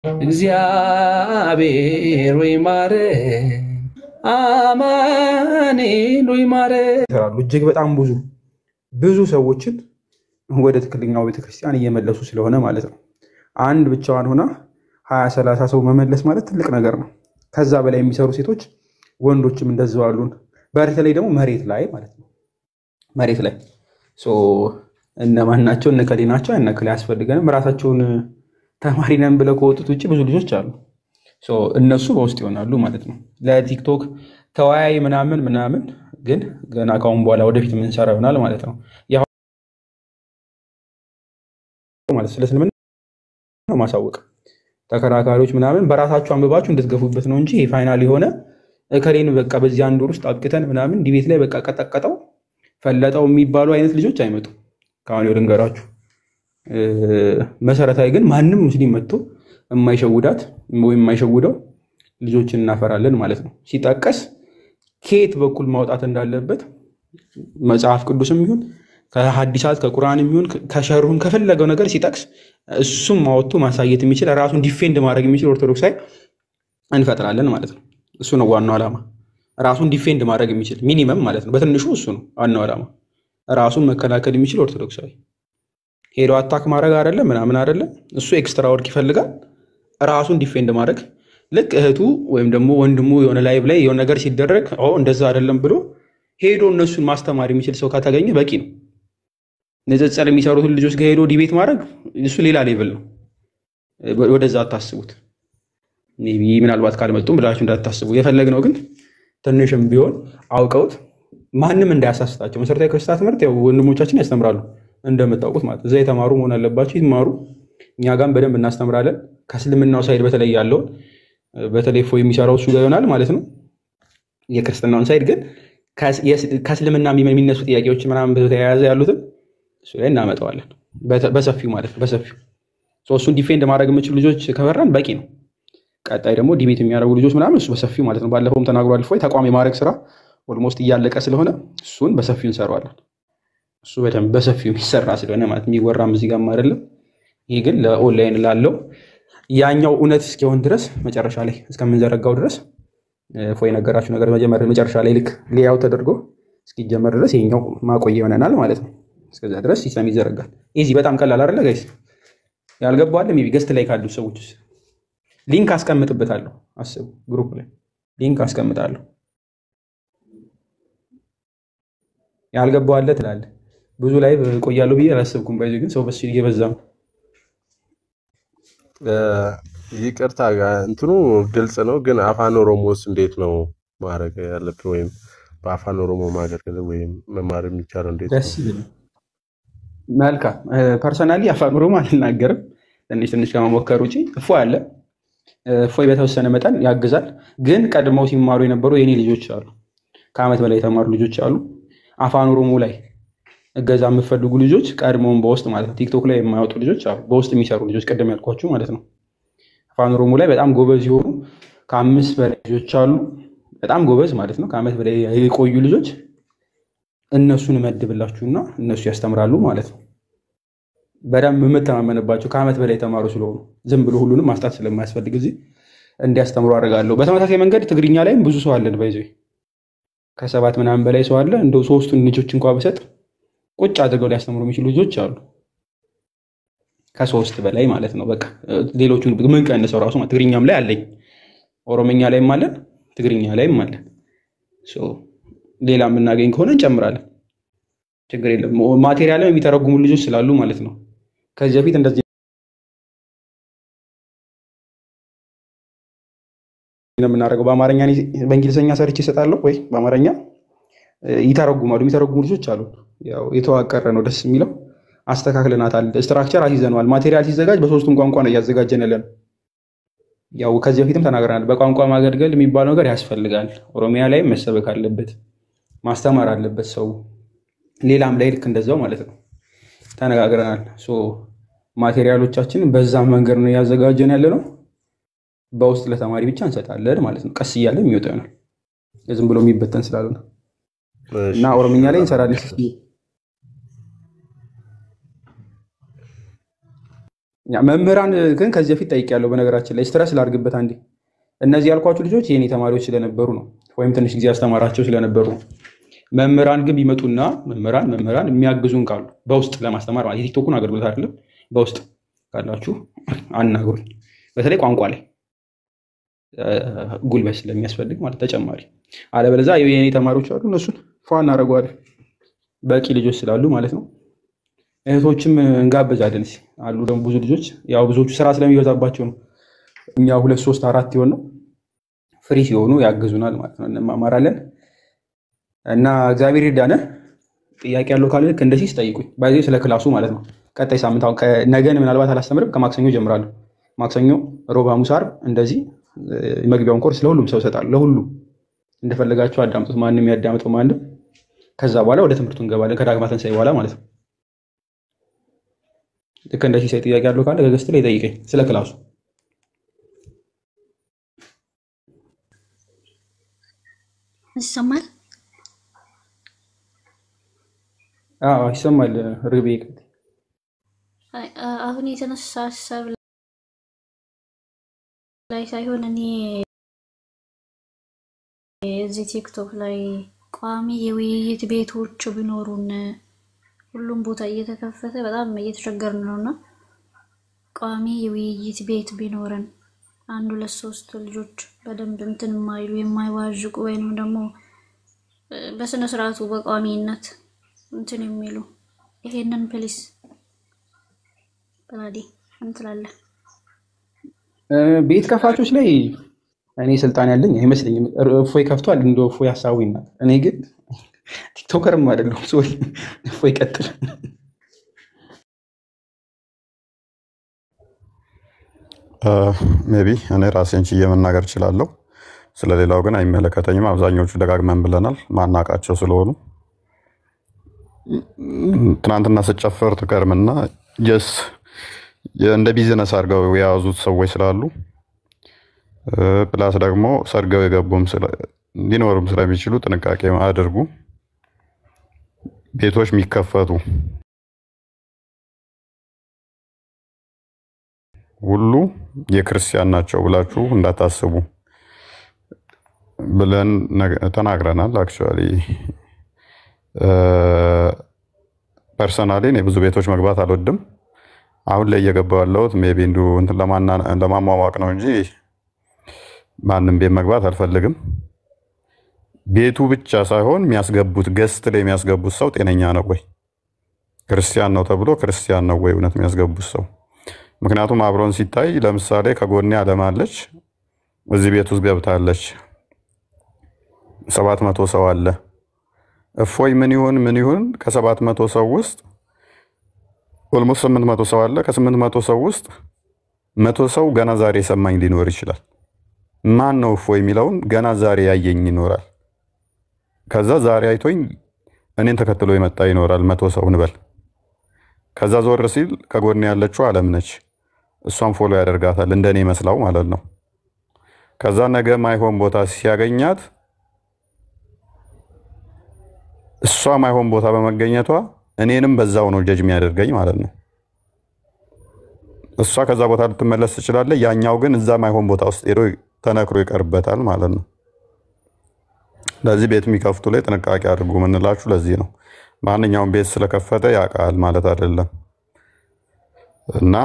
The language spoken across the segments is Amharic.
እግዚአብሔር ወይ ማረን፣ አማኑኤል ወይ ማረን ይሰራሉ። እጅግ በጣም ብዙ ሰዎችን ወደ ትክክለኛው ቤተክርስቲያን እየመለሱ ስለሆነ ማለት ነው። አንድ ብቻዋን ሆና 20-30 ሰው መመለስ ማለት ትልቅ ነገር ነው። ከዛ በላይ የሚሰሩ ሴቶች ወንዶችም እንደዛው አሉን። በተለይ ደግሞ መሬት ላይ ማለት ነው። መሬት ላይ እነማን ናቸው? እነከሌ ናቸው። እነከሌ አያስፈልገንም። ራሳቸውን ተማሪ ነን ብለው ከወጡት ውጭ ብዙ ልጆች አሉ። እነሱ በውስጥ ይሆናሉ ማለት ነው። ለቲክቶክ ተወያይ ምናምን ግን ገና ካሁን በኋላ ወደፊት የምንሰራ ይሆናል ማለት ነው። ማለት ስለ እስልምና ነው ማሳወቅ። ተከራካሪዎች ምናምን በራሳችሁ አንብባችሁ እንድትገፉበት ነው እንጂ ፋይናል የሆነ እከሌን በቃ በዚህ አንድ ወር ውስጥ አብቅተን ምናምን ዲቤት ላይ በቃ ቀጠቀጠው ፈለጠው የሚባሉ አይነት ልጆች አይመጡም። ካሁን ልንገራችሁ። መሰረታዊ ግን ማንም ሙስሊም መጥቶ የማይሸውዳት ወይም የማይሸውደው ልጆችን እናፈራለን ማለት ነው። ሲጠቀስ ከየት በኩል ማውጣት እንዳለበት መጽሐፍ ቅዱስም ይሁን ከሐዲሳት ከቁርአንም ይሁን ከሸሩም ከፈለገው ነገር ሲጠቅስ እሱም ማወጡ ማሳየት የሚችል ራሱን ዲፌንድ ማድረግ የሚችል ኦርቶዶክሳዊ እንፈጥራለን ማለት ነው። እሱ ነው ዋናው ዓላማ። ራሱን ዲፌንድ ማድረግ የሚችል ሚኒመም ማለት ነው። በትንሹ እሱ ነው ዋናው ዓላማ። ራሱን መከላከል የሚችል ኦርቶዶክሳዊ ሄዶ አታክ ማድረግ አይደለም ምናምን አይደለም። እሱ ኤክስትራ ወርክ ይፈልጋል። ራሱን ዲፌንድ ማድረግ ልክ እህቱ ወይም ደግሞ ወንድሙ የሆነ ላይቭ ላይ የሆነ ነገር ሲደረግ እንደዛ አይደለም ብሎ ሄዶ እነሱን ማስተማር የሚችል ሰው ከተገኘ በቂ ነው። ንጽጽር የሚሰሩትን ልጆች ጋር ሄዶ ዲቤት ማድረግ እሱ ሌላ ሌቭል ነው። ወደዛ አታስቡት። ምናልባት ካልመጡም ብላችሁ እንዳታስቡ። የፈለግነው ግን ትንሽም ቢሆን አውቀውት ማንም እንዳያሳስታቸው መሰረታዊ ክርስትና ትምህርት ያው ወንድሞቻችን ያስተምራሉ እንደምታውቁት ማለት እዛ የተማሩ መሆን አለባቸው። ይማሩ። እኛ ጋርም በደንብ እናስተምራለን። ከእስልምናው ሳይድ በተለይ ያለውን በተለይ ፎ የሚሰራው እሱ ጋር ይሆናል ማለት ነው። የክርስትናውን ሳይድ ግን ከእስልምና የሚነሱ ጥያቄዎች ምናምን በተያያዘ ያሉትን እሱ ላይ እናመጣዋለን በሰፊው ማለት ነው። በሰፊው እሱን ዲፌንድ ማድረግ የምችሉ ልጆች ከበራን በቂ ነው። ቀጣይ ደግሞ ዲቤት የሚያደርጉ ልጆች ምናምን እሱ በሰፊው ማለት ነው። ባለፈውም ተናግሯል። ፎይ ተቋም የማድረግ ስራ ኦልሞስት እያለቀ ስለሆነ እሱን በሰፊው እንሰራዋለን። እሱ በደንብ በሰፊው የሚሰራ ስለሆነ ማለት የሚወራም እዚህ ጋርም አይደለም። ይሄ ግን ለኦንላይን ላለው ያኛው እውነት እስኪሆን ድረስ መጨረሻ ላይ እስከምንዘረጋው ድረስ ፎይ ነገራችሁ ነገር መጨረሻ ላይ ልክ ሌያው ተደርጎ እስኪጀመር ድረስ ይሄኛው ማቆየ ይሆነናል ማለት ነው። እስከዛ ድረስ ሲስተም ይዘረጋል። እዚህ በጣም ቀላል አይደለ ጋይስ? ያልገባው አለ ሜቢ ገስት ላይ ካሉ ሰዎች ሊንክ አስቀምጥበታለሁ። አስቡ፣ ግሩፕ ላይ ሊንክ አስቀምጣለሁ። ያልገባው አለ ትላለህ። ብዙ ላይ ቆያለሁ ብዬ አላሰብኩም። ባይዘ ግን ሰው በስ እየበዛ ነው። ይቅርታ እንትኑ ግልጽ ነው፣ ግን አፋን ኦሮሞስ እንዴት ነው ማድረግ ያለብን? ወይም በአፋን ኦሮሞ ማገልገል ወይም መማር የሚቻለው እንዴት ነው? መልካም። ፐርሰናሊ አፋን ኦሮሞ አልናገርም። ትንሽ ከመሞከር ውጪ እፎይ አለ። እፎይ በተወሰነ መጠን ያግዛል። ግን ቀድመው ሲማሩ የነበሩ የኔ ልጆች አሉ፣ ከዓመት በላይ የተማሩ ልጆች አሉ። አፋን ኦሮሞ ላይ እገዛ የምፈልጉ ልጆች ቀድመውን በውስጥ ማለት ነው ቲክቶክ ላይ የማያወጡ ልጆች አሉ፣ በውስጥ የሚሰሩ ልጆች ቀደም ያልኳችሁ ማለት ነው። አፋን ኦሮሞ ላይ በጣም ጎበዝ የሆኑ ከ5 በላይ ልጆች አሉ። በጣም ጎበዝ ማለት ነው። ከዓመት በላይ የቆዩ ልጆች እነሱን መድብላችሁና እነሱ ያስተምራሉ ማለት ነው። በደንብ የምተማመንባቸው ከዓመት በላይ የተማሩ ስለሆኑ ዝም ብሎ ሁሉንም ማስጣት ስለማያስፈልግ እዚህ እንዲያስተምሩ አደርጋለሁ። በተመሳሳይ መንገድ ትግርኛ ላይም ብዙ ሰው አለን። ባይዘይ ከ7 ምናምን በላይ ሰው አለ። እንደው 3ቱን ልጆች እንኳን በሰጥ ቁጭ አድርገው ሊያስተምሩ የሚችሉ ልጆች አሉ። ከ3 በላይ ማለት ነው። በቃ ሌሎቹን ምን ቀንሰው ራሱ ትግርኛም ላይ አለኝ፣ ኦሮምኛ ላይም አለን፣ ትግርኛ ላይም አለን። ሌላ የምናገኝ ከሆነ እንጨምራለን፣ ችግር የለም። ማቴሪያልም የሚተረጉሙ ልጆች ስላሉ ማለት ነው። ከዚህ በፊት እንደዚህ ነው የምናደርገው። በአማርኛ በእንግሊዝኛ ሰርች ይሰጣለሁ ወይ በአማርኛ ይተረጉማሉ። የሚተረጉሙ ልጆች አሉ። ያው የተዋቀረ ነው ደስ የሚለው። አስተካክለናታል፣ ስትራክቸር አስይዘነዋል። ማቴሪያል ሲዘጋጅ በ3ቱም ቋንቋ ነው እያዘጋጀን ያለን። ያው ከዚህ በፊትም ተናግረናል። በቋንቋ ማገልገል የሚባለው ነገር ያስፈልጋል። ኦሮሚያ ላይ መሰበክ አለበት፣ ማስተማር አለበት ሰው። ሌላም ላይ ልክ እንደዛው ማለት ነው ተነጋግረናል። ማቴሪያሎቻችን በዛ መንገድ ነው እያዘጋጀን ያለ ነው። በውስጥ ለተማሪ ብቻ እንሰጣለን ማለት ነው። ቀስ እያለ የሚወጣ ይሆናል፣ ዝም ብሎ የሚበተን ስላልሆነ እና ኦሮምኛ ላይ እንሰራለን። መምህራን ግን ከዚህ በፊት ጠይቄያለሁ። በነገራችን ላይ ስትረስ ላድርግበት አንዴ። እነዚህ ያልኳችሁ ልጆች የኔ ተማሪዎች ስለነበሩ ነው፣ ወይም ትንሽ ጊዜ አስተማራቸው ስለነበሩ ነው። መምህራን ግን ቢመጡና መምህራን የሚያግዙን ካሉ በውስጥ ለማስተማር ማለት የቲክቶኩን አገልግሎት አይደለም፣ በውስጥ ካላችሁ አናግሩኝ። በተለይ ቋንቋ ላይ ጉልበት ስለሚያስፈልግ ማለት ተጨማሪ። አለበለዚያ የኔ ተማሪዎች አሉ፣ እነሱን ፏ እናደርገዋለን። በቂ ልጆች ስላሉ ማለት ነው። እህቶችም እንጋብዛለን አሉ ደግሞ ብዙ ልጆች። ያው ብዙዎቹ ስራ ስለሚበዛባቸው ነው። እኛ 2 3 4 ይሆን ነው ፍሪ ሲሆኑ ያግዙናል ማለት ነው። እንማማራለን እና እግዚአብሔር ይርዳነ። ጥያቄ ያለው ካለ ልክ እንደዚህ ጠይቁኝ። ባይዜ ስለ ክላሱ ማለት ነው። ቀጣይ ሳምንት አሁን ነገን ምናልባት አላስተምርም፣ ከማክሰኞ ጀምራለሁ። ማክሰኞ፣ ሮብ፣ ሐሙስ፣ ዓርብ እንደዚህ የመግቢያውን ኮርስ ለሁሉም ሰው እሰጣለሁ። ለሁሉም እንደፈለጋችሁ አዳምጡት፣ ማንም ያዳምጠው ማንም። ከዛ በኋላ ወደ ትምህርቱ እንገባለን፣ ከዳግማ ትንሣኤ በኋላ ማለት ነው። ልክ እንደዚህ ጥያቄ ያለው ካለ ከገስት ላይ ጠይቀኝ ስለ ክላሱ። ይሰማል? አዎ ይሰማል። ርግቤ አሁን የተነሳ ሀሳብ ላይ ሳይሆን እኔ እዚህ ቲክቶክ ላይ ቋሚ የውይይት ቤቶች ቢኖሩን ሁሉም ቦታ እየተከፈተ በጣም እየተቸገርን ነውና ቋሚ የውይይት ቤት ቢኖረን 1 2 3 ልጆች በደንብ እንትን የማይሉ የማይዋዥቁ ወይንም ደግሞ በስነ ስርዓቱ በቋሚነት እንትን የሚሉ ይሄንን ፕሊስ በላዲ እንትላለን። ቤት ከፋቾች ላይ እኔ ስልጣን ያለኝ አይመስለኝም። እፎይ ከፍቷል፣ እንደ እፎይ ሀሳቡና እኔ ግን ቲክቶከርም አይደለሁም። ሶሪ እፎይ ቀጥል። ሜቢ እኔ ራሴን ችዬ መናገር እችላለሁ። ስለሌላው ግን አይመለከተኝም። አብዛኞቹ ደጋግመን ብለናል፣ ማናቃቸው ስለሆኑ። ትናንትና ስጨፍር ትቀርምና ጀስ እንደ ቢዝነስ አድርገው የያዙት ሰዎች ስላሉ ፕላስ ደግሞ ሰርገው የገቡም ሊኖሩም ስለሚችሉ ጥንቃቄ አድርጉ። ቤቶች የሚከፈቱ ሁሉ የክርስቲያን ናቸው ብላችሁ እንዳታስቡ ብለን ተናግረናል። አክቹአሊ ፐርሰናሊ እኔ ብዙ ቤቶች መግባት አልወድም። አሁን ላይ እየገባሁ ያለሁት ሜቢ እንዱ እንትን ለማሟሟቅ ነው እንጂ ማንም ቤት መግባት አልፈልግም። ቤቱ ብቻ ሳይሆን የሚያስገቡት ገስት ላይ የሚያስገቡት ሰው ጤነኛ ነው ወይ? ክርስቲያን ነው ተብሎ ክርስቲያን ነው ወይ እውነት የሚያስገቡት ሰው? ምክንያቱም አብሮን ሲታይ ለምሳሌ ከጎኔ አለማለች እዚህ ቤት ውስጥ ገብታለች፣ 700 ሰው አለ። እፎይ ምን ይሁን ከ700 ሰው ውስጥ ኦልሞስት 800 ሰው አለ። ከ800 ሰው ውስጥ 100 ሰው ገና ዛሬ ሰማኝ ሊኖር ይችላል። ማን ነው እፎይ የሚለውን ገና ዛሬ ያየኝ ይኖራል። ከዛ ዛሬ አይቶኝ እኔን ተከትሎ የመጣ ይኖራል 100 ሰው እንበል። ከዛ ዞር ሲል ከጎኔ ያለችው ዓለም ነች። እሷን ፎሎ ያደርጋታል እንደኔ መስላው ማለት ነው። ከዛ ነገ ማይሆን ቦታ ሲያገኛት እሷ ማይሆን ቦታ በመገኘቷ እኔንም በዛው ነው ጀጅ የሚያደርገኝ ማለት ነው። እሷ ከዛ ቦታ ልትመለስ ትችላለች፣ ያኛው ግን እዛ ማይሆን ቦታ ውስጥ ሄዶ ተነክሮ ይቀርበታል ማለት ነው። ለዚህ ቤት የሚከፍቱ ላይ ጥንቃቄ አድርጉ ምንላችሁ ለዚህ ነው። ማንኛውም ቤት ስለከፈተ ያውቃል ማለት አይደለም። እና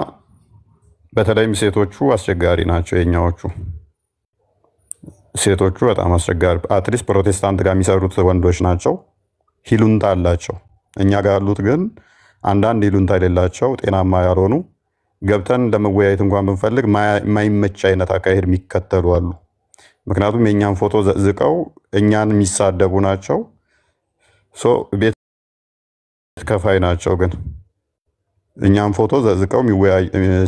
በተለይም ሴቶቹ አስቸጋሪ ናቸው። የኛዎቹ ሴቶቹ በጣም አስቸጋሪ፣ አትሊስት ፕሮቴስታንት ጋር የሚሰሩት ወንዶች ናቸው፣ ሂሉንታ አላቸው። እኛ ጋር ያሉት ግን አንዳንድ ሂሉንታ የሌላቸው ጤናማ ያልሆኑ ገብተን ለመወያየት እንኳን ብንፈልግ ማይመች አይነት አካሄድ የሚከተሉ አሉ። ምክንያቱም የኛን ፎቶ ዘዝቀው እኛን የሚሳደቡ ናቸው። ቤት ከፋይ ናቸው፣ ግን እኛን ፎቶ ዘዝቀው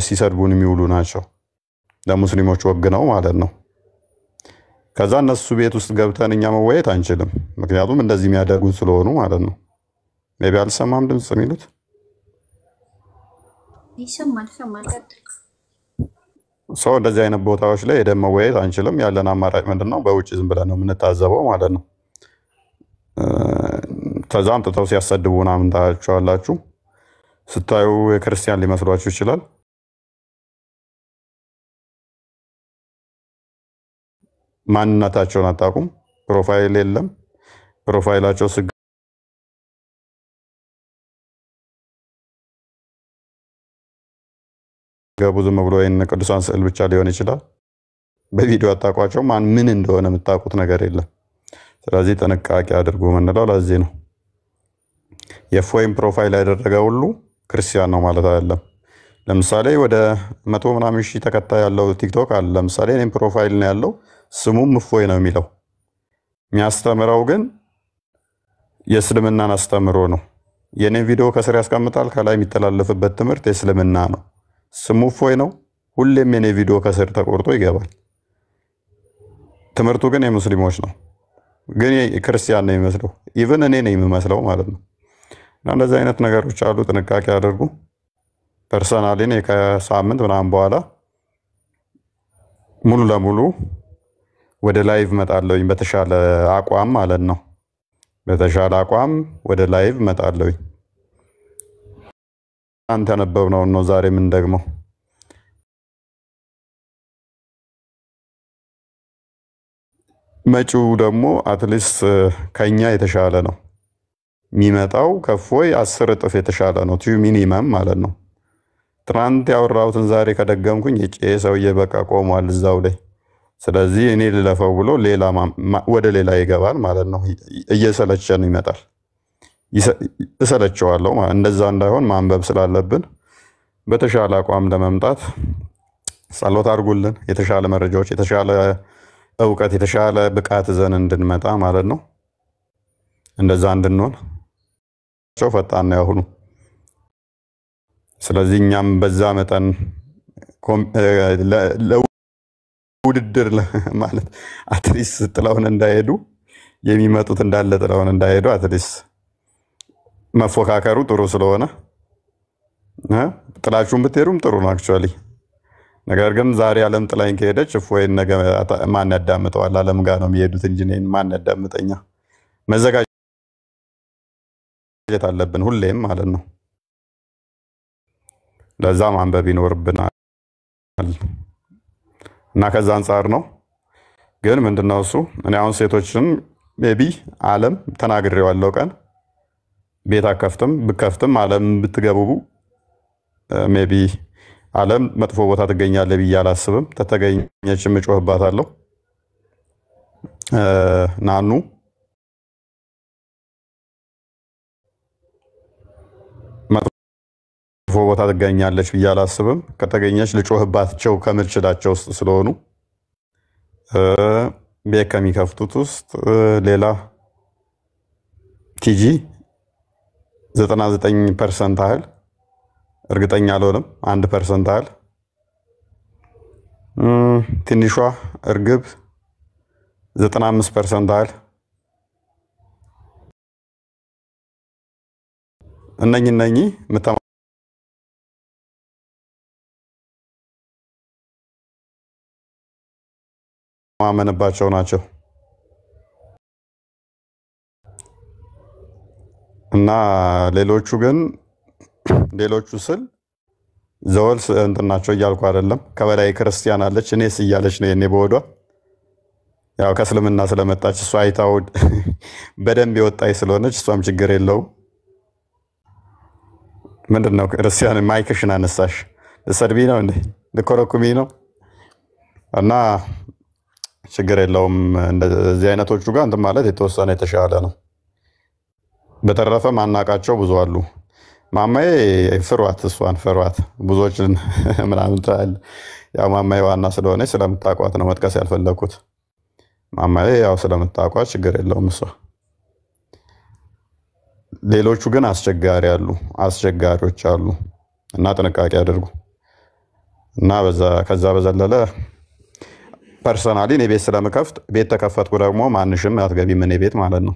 ሲሰድቡን የሚውሉ ናቸው። ለሙስሊሞች ወግነው ማለት ነው። ከዛ እነሱ ቤት ውስጥ ገብተን እኛ መወያየት አንችልም፣ ምክንያቱም እንደዚህ የሚያደርጉን ስለሆኑ ማለት ነው። ሜቢ አልሰማም ድምጽ የሚሉት ይሰማል። ሰው እንደዚህ አይነት ቦታዎች ላይ ሄደን መወያየት አንችልም። ያለን አማራጭ ምንድነው? በውጭ ዝም ብለን ነው የምንታዘበው ማለት ነው። ተዛም ተተው ሲያሰድቡ ምናምን ታያቸዋላችሁ። ስታዩ የክርስቲያን ሊመስሏችሁ ይችላል። ማንነታቸውን አታውቁም። ፕሮፋይል የለም። ፕሮፋይላቸው ስገቡ ዝም ብሎ ይህን ቅዱሳን ስዕል ብቻ ሊሆን ይችላል። በቪዲዮ አታውቋቸው። ምን እንደሆነ የምታውቁት ነገር የለም። ስለዚህ ጥንቃቄ አድርጉ የምንለው ለዚህ ነው። የእፎይን ፕሮፋይል ያደረገ ሁሉ ክርስቲያን ነው ማለት አይደለም። ለምሳሌ ወደ 100 ምናምን ሺህ ተከታይ ያለው ቲክቶክ አለ። ለምሳሌ እኔም ፕሮፋይል ነው ያለው፣ ስሙም እፎይ ነው የሚለው። የሚያስተምረው ግን የእስልምናን አስተምሮ ነው። የኔን ቪዲዮ ከስር ያስቀምጣል። ከላይ የሚተላለፍበት ትምህርት የእስልምና ነው። ስሙ እፎይ ነው። ሁሌም የኔ ቪዲዮ ከስር ተቆርጦ ይገባል። ትምህርቱ ግን የሙስሊሞች ነው። ግን ክርስቲያን ነው የሚመስለው። ኢቭን እኔ ነኝ የምመስለው ማለት ነው። እና እንደዚህ አይነት ነገሮች አሉ። ጥንቃቄ አድርጉ። ፐርሰናሊ እኔ ከሳምንት ምናምን በኋላ ሙሉ ለሙሉ ወደ ላይቭ መጣለሁኝ፣ በተሻለ አቋም ማለት ነው። በተሻለ አቋም ወደ ላይቭ መጣለሁኝ። አንተ ያነበብነው ነው ዛሬ ምን ደግሞ መጪው ደግሞ አትሊስት ከኛ የተሻለ ነው የሚመጣው። ከእፎይ 10 እጥፍ የተሻለ ነው። ሚኒመም ማለት ነው። ትናንት ያወራሁትን ዛሬ ከደገምኩኝ ሰውዬ በቃ ቆሟል እዛው ላይ። ስለዚህ እኔ ልለፈው ብሎ ወደ ሌላ ይገባል ማለት ነው። እየሰለቸን ይመጣል። እሰለቸዋለሁ። እንደዛ እንዳይሆን ማንበብ ስላለብን በተሻለ አቋም ለመምጣት ጸሎት አድርጉልን። የተሻለ መረጃዎች፣ የተሻለ እውቀት፣ የተሻለ ብቃት ዘን እንድንመጣ ማለት ነው። እንደዛ እንድንሆን ፈጣን ነው ያሁኑ። ስለዚህ እኛም በዛ መጠን ለውድድር ማለት አትሊስ ጥላውን እንዳይሄዱ የሚመጡት እንዳለ ጥላውን እንዳይሄዱ አትሊስ መፎካከሩ ጥሩ ስለሆነ ጥላችሁን ብትሄዱም ጥሩ ነው አክቹአሊ። ነገር ግን ዛሬ ዓለም ጥላኝ ከሄደች እፎይን ነገ ማን ያዳምጠዋል? ዓለም ጋር ነው የሚሄዱት እንጂ እኔን ማን ያዳምጠኛ? መዘጋጀት አለብን ሁሌም ማለት ነው። ለዛ ማንበብ ይኖርብናል እና ከዛ አንፃር ነው። ግን ምንድነው እሱ እኔ አሁን ሴቶችን ሜቢ ዓለም ተናግሬዋለሁ። ቀን ቤት አከፍትም ብከፍትም ዓለም ብትገቡ ሜቢ ዓለም መጥፎ ቦታ ትገኛለህ ብዬ አላስብም። ተተገኘችም እጮህባታለሁ። ናኑ መጥፎ ቦታ ትገኛለች ብዬ አላስብም። ከተገኘች ልጮህባቸው ከምልችላቸው ውስጥ ስለሆኑ ቤት ከሚከፍቱት ውስጥ ሌላ ቲጂ 99% ያህል እርግጠኛ አልሆንም፣ 1% ያህል ትንሿ እርግብ 95% ያህል እነኚህ የምተማመንባቸው ናቸው እና ሌሎቹ ስል ዘወል እንትን ናቸው እያልኩ አይደለም። ከበላይ ክርስቲያን አለች እኔስ እያለች ነው የኔ በወዷ ያው ከእስልምና ስለመጣች እሷ አይታው በደንብ የወጣች ስለሆነች እሷም ችግር የለውም። ምንድነው ክርስቲያን ማይክሽን አነሳሽ? ሰድቢ ነው እንዴ? ልኮረኩሚ ነው? እና ችግር የለውም። እንደዚህ አይነቶቹ ጋር እንትን ማለት የተወሰነ የተሻለ ነው። በተረፈ ማናቃቸው ብዙ አሉ። ማማዬ ፍሯት፣ እሷን ፍሯት። ብዙዎችን ምናምን ታል ያው ማማዬ ዋና ስለሆነ ስለምታቋት ነው መጥቀስ ያልፈለኩት። ማማዬ ያው ስለምታቋት ችግር የለውም እሷ። ሌሎቹ ግን አስቸጋሪዎች አሉ እና ጥንቃቄ አድርጉ። እና ከዛ በዘለለ ፐርሰናሊ እኔ ቤት ስለምከፍት ቤት ተከፈትኩ ደግሞ ማንሽም አትገቢም እኔ ቤት ማለት ነው።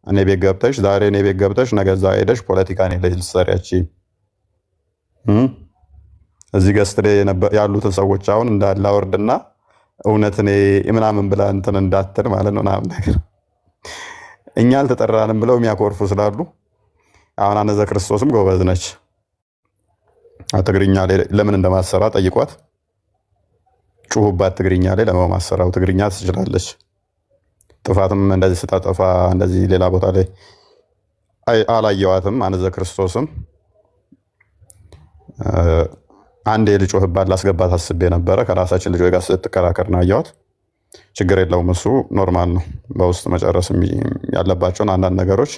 እኔ ቤት ገብተሽ ዛሬ እኔ ቤት ገብተሽ ነገ እዛ ሄደሽ ፖለቲካ እኔ ላይ ልትሰሪያች እዚህ ገስት ላይ ያሉትን ሰዎች አሁን እንዳለ አወርድና እውነት እኔ ምናምን ብላ እንትን እንዳትል ማለት ነው ምናምን ነገር እኛ አልተጠራንም ብለው የሚያኮርፉ ስላሉ አሁን አነዘ ክርስቶስም ጎበዝ ነች። ትግርኛ ለምን እንደማሰራ ጠይቋት። ጩሁባት ትግርኛ ላይ ለማሰራው ትግርኛ ትችላለች። ጥፋትም እንደዚህ ስታጠፋ እንደዚህ ሌላ ቦታ ላይ አላየዋትም። አንዘ ክርስቶስም አንዴ ልጮህባት ላስገባት አስቤ ነበረ። ከራሳችን ልጆች ጋር ስትከራከር ነው ያየኋት። ችግር የለውም፣ እሱ ኖርማል ነው። በውስጥ መጨረስ ያለባቸውን አንዳንድ ነገሮች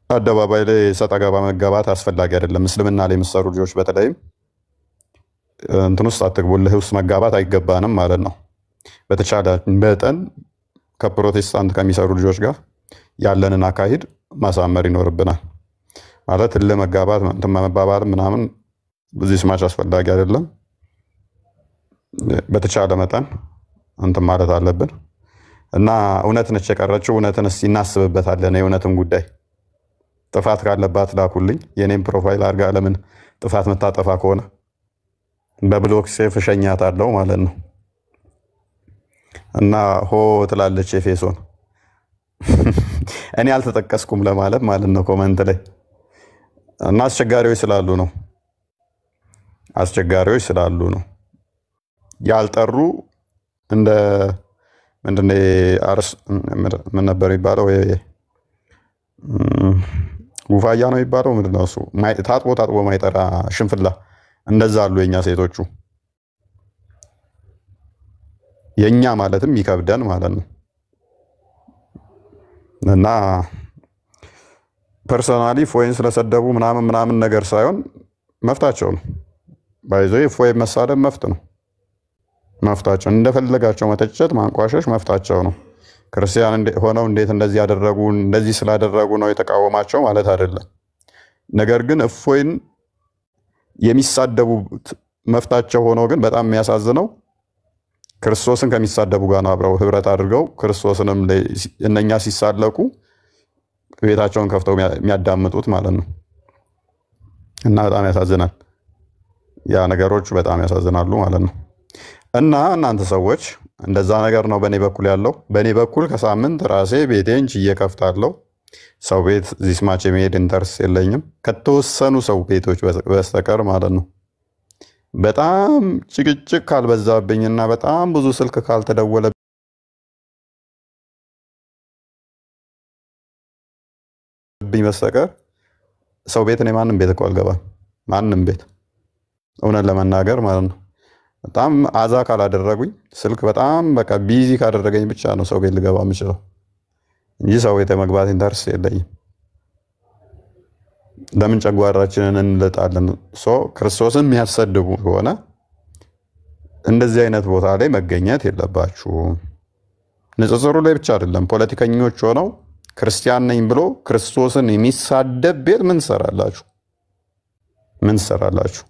አደባባይ ላይ ሰጣ ገባ መጋባት አስፈላጊ አይደለም። እስልምና ላይ የሚሰሩ ልጆች በተለይም እንትን ውስጥ አትግቡ፣ እልህ ውስጥ መጋባት አይገባንም ማለት ነው። በተቻለ መጠን ከፕሮቴስታንት ከሚሰሩ ልጆች ጋር ያለንን አካሄድ ማሳመር ይኖርብናል። ማለት እልህ መጋባት እንትን መባባል ምናምን ብዙ ስማች አስፈላጊ አይደለም። በተቻለ መጠን እንትን ማለት አለብን እና እውነት ነች የቀረችው። እውነትን እስቲ እናስብበታለን። የእውነትን ጉዳይ ጥፋት ካለባት ላኩልኝ። የኔም ፕሮፋይል አድርጋ ለምን ጥፋት መታጠፋ ከሆነ በብሎክ ሴፍ እሸኛታለሁ ማለት ነው። እና ሆ ትላለች ኤፌሶን እኔ አልተጠቀስኩም ለማለት ማለት ነው ኮመንት ላይ። እና አስቸጋሪዎች ስላሉ ነው ያልጠሩ እንደ ምንድነው አርስ ምን ነበር የሚባለው? ጉፋያ ነው የሚባለው ምንድነው እሱ? ታጥቦ ማይጠራ ሽንፍላ እንደዛ አሉ የኛ ሴቶቹ። የኛ ማለትም ይከብደን ማለት ነው። እና ፐርሰናሊ ፎይን ስለሰደቡ ምናምን ነገር ሳይሆን መፍታቸው ነው። ባይዘይ ፎይ መሳደብ መፍታቸው፣ እንደፈለጋቸው መተቸት ማንቋሸሽ መፍታቸው ነው። ክርስቲያን ሆነው እንዴት እንደዚህ ያደረጉ እንደዚህ ስላደረጉ ነው የተቃወማቸው ማለት አይደለም። ነገር ግን እፎይን የሚሳደቡ መፍታቸው ሆኖ ግን በጣም የሚያሳዝነው ክርስቶስን ከሚሳደቡ ጋር ነው አብረው ህብረት አድርገው ክርስቶስንም እነኛ ሲሳለቁ ቤታቸውን ከፍተው የሚያዳምጡት ማለት ነው። እና በጣም ያሳዝናል። ያ ነገሮች በጣም ያሳዝናሉ ማለት ነው። እና እናንተ ሰዎች እንደዛ ነገር ነው በኔ በኩል ያለው። በኔ በኩል ከሳምንት ራሴ ቤቴን ችዬ ከፍታለሁ። ሰው ቤት ዚስማች የሚሄድ ኢንተርስ የለኝም ከተወሰኑ ሰው ቤቶች በስተቀር ማለት ነው። በጣም ጭቅጭቅ ካልበዛብኝና በጣም ብዙ ስልክ ካልተደወለብኝ በስተቀር ሰው ቤት ነው ማንም ቤት እኮ አልገባም። ማንም ቤት እውነት ለመናገር ማለት ነው። በጣም አዛ ካላደረጉኝ ስልክ በጣም በቃ ቢዚ ካደረገኝ ብቻ ነው ሰው ቤት ልገባ የምችለው እንጂ ሰው ቤት መግባት ኢንተርስ የለኝም። ለምን ጨጓራችንን እንለጣለን? ክርስቶስን የሚያሰድቡ ከሆነ እንደዚህ አይነት ቦታ ላይ መገኘት የለባችሁም። ንጽጽሩ ላይ ብቻ አይደለም። ፖለቲከኞች ሆነው ክርስቲያን ነኝ ብሎ ክርስቶስን የሚሳደብ ቤት ምን ሰራላችሁ?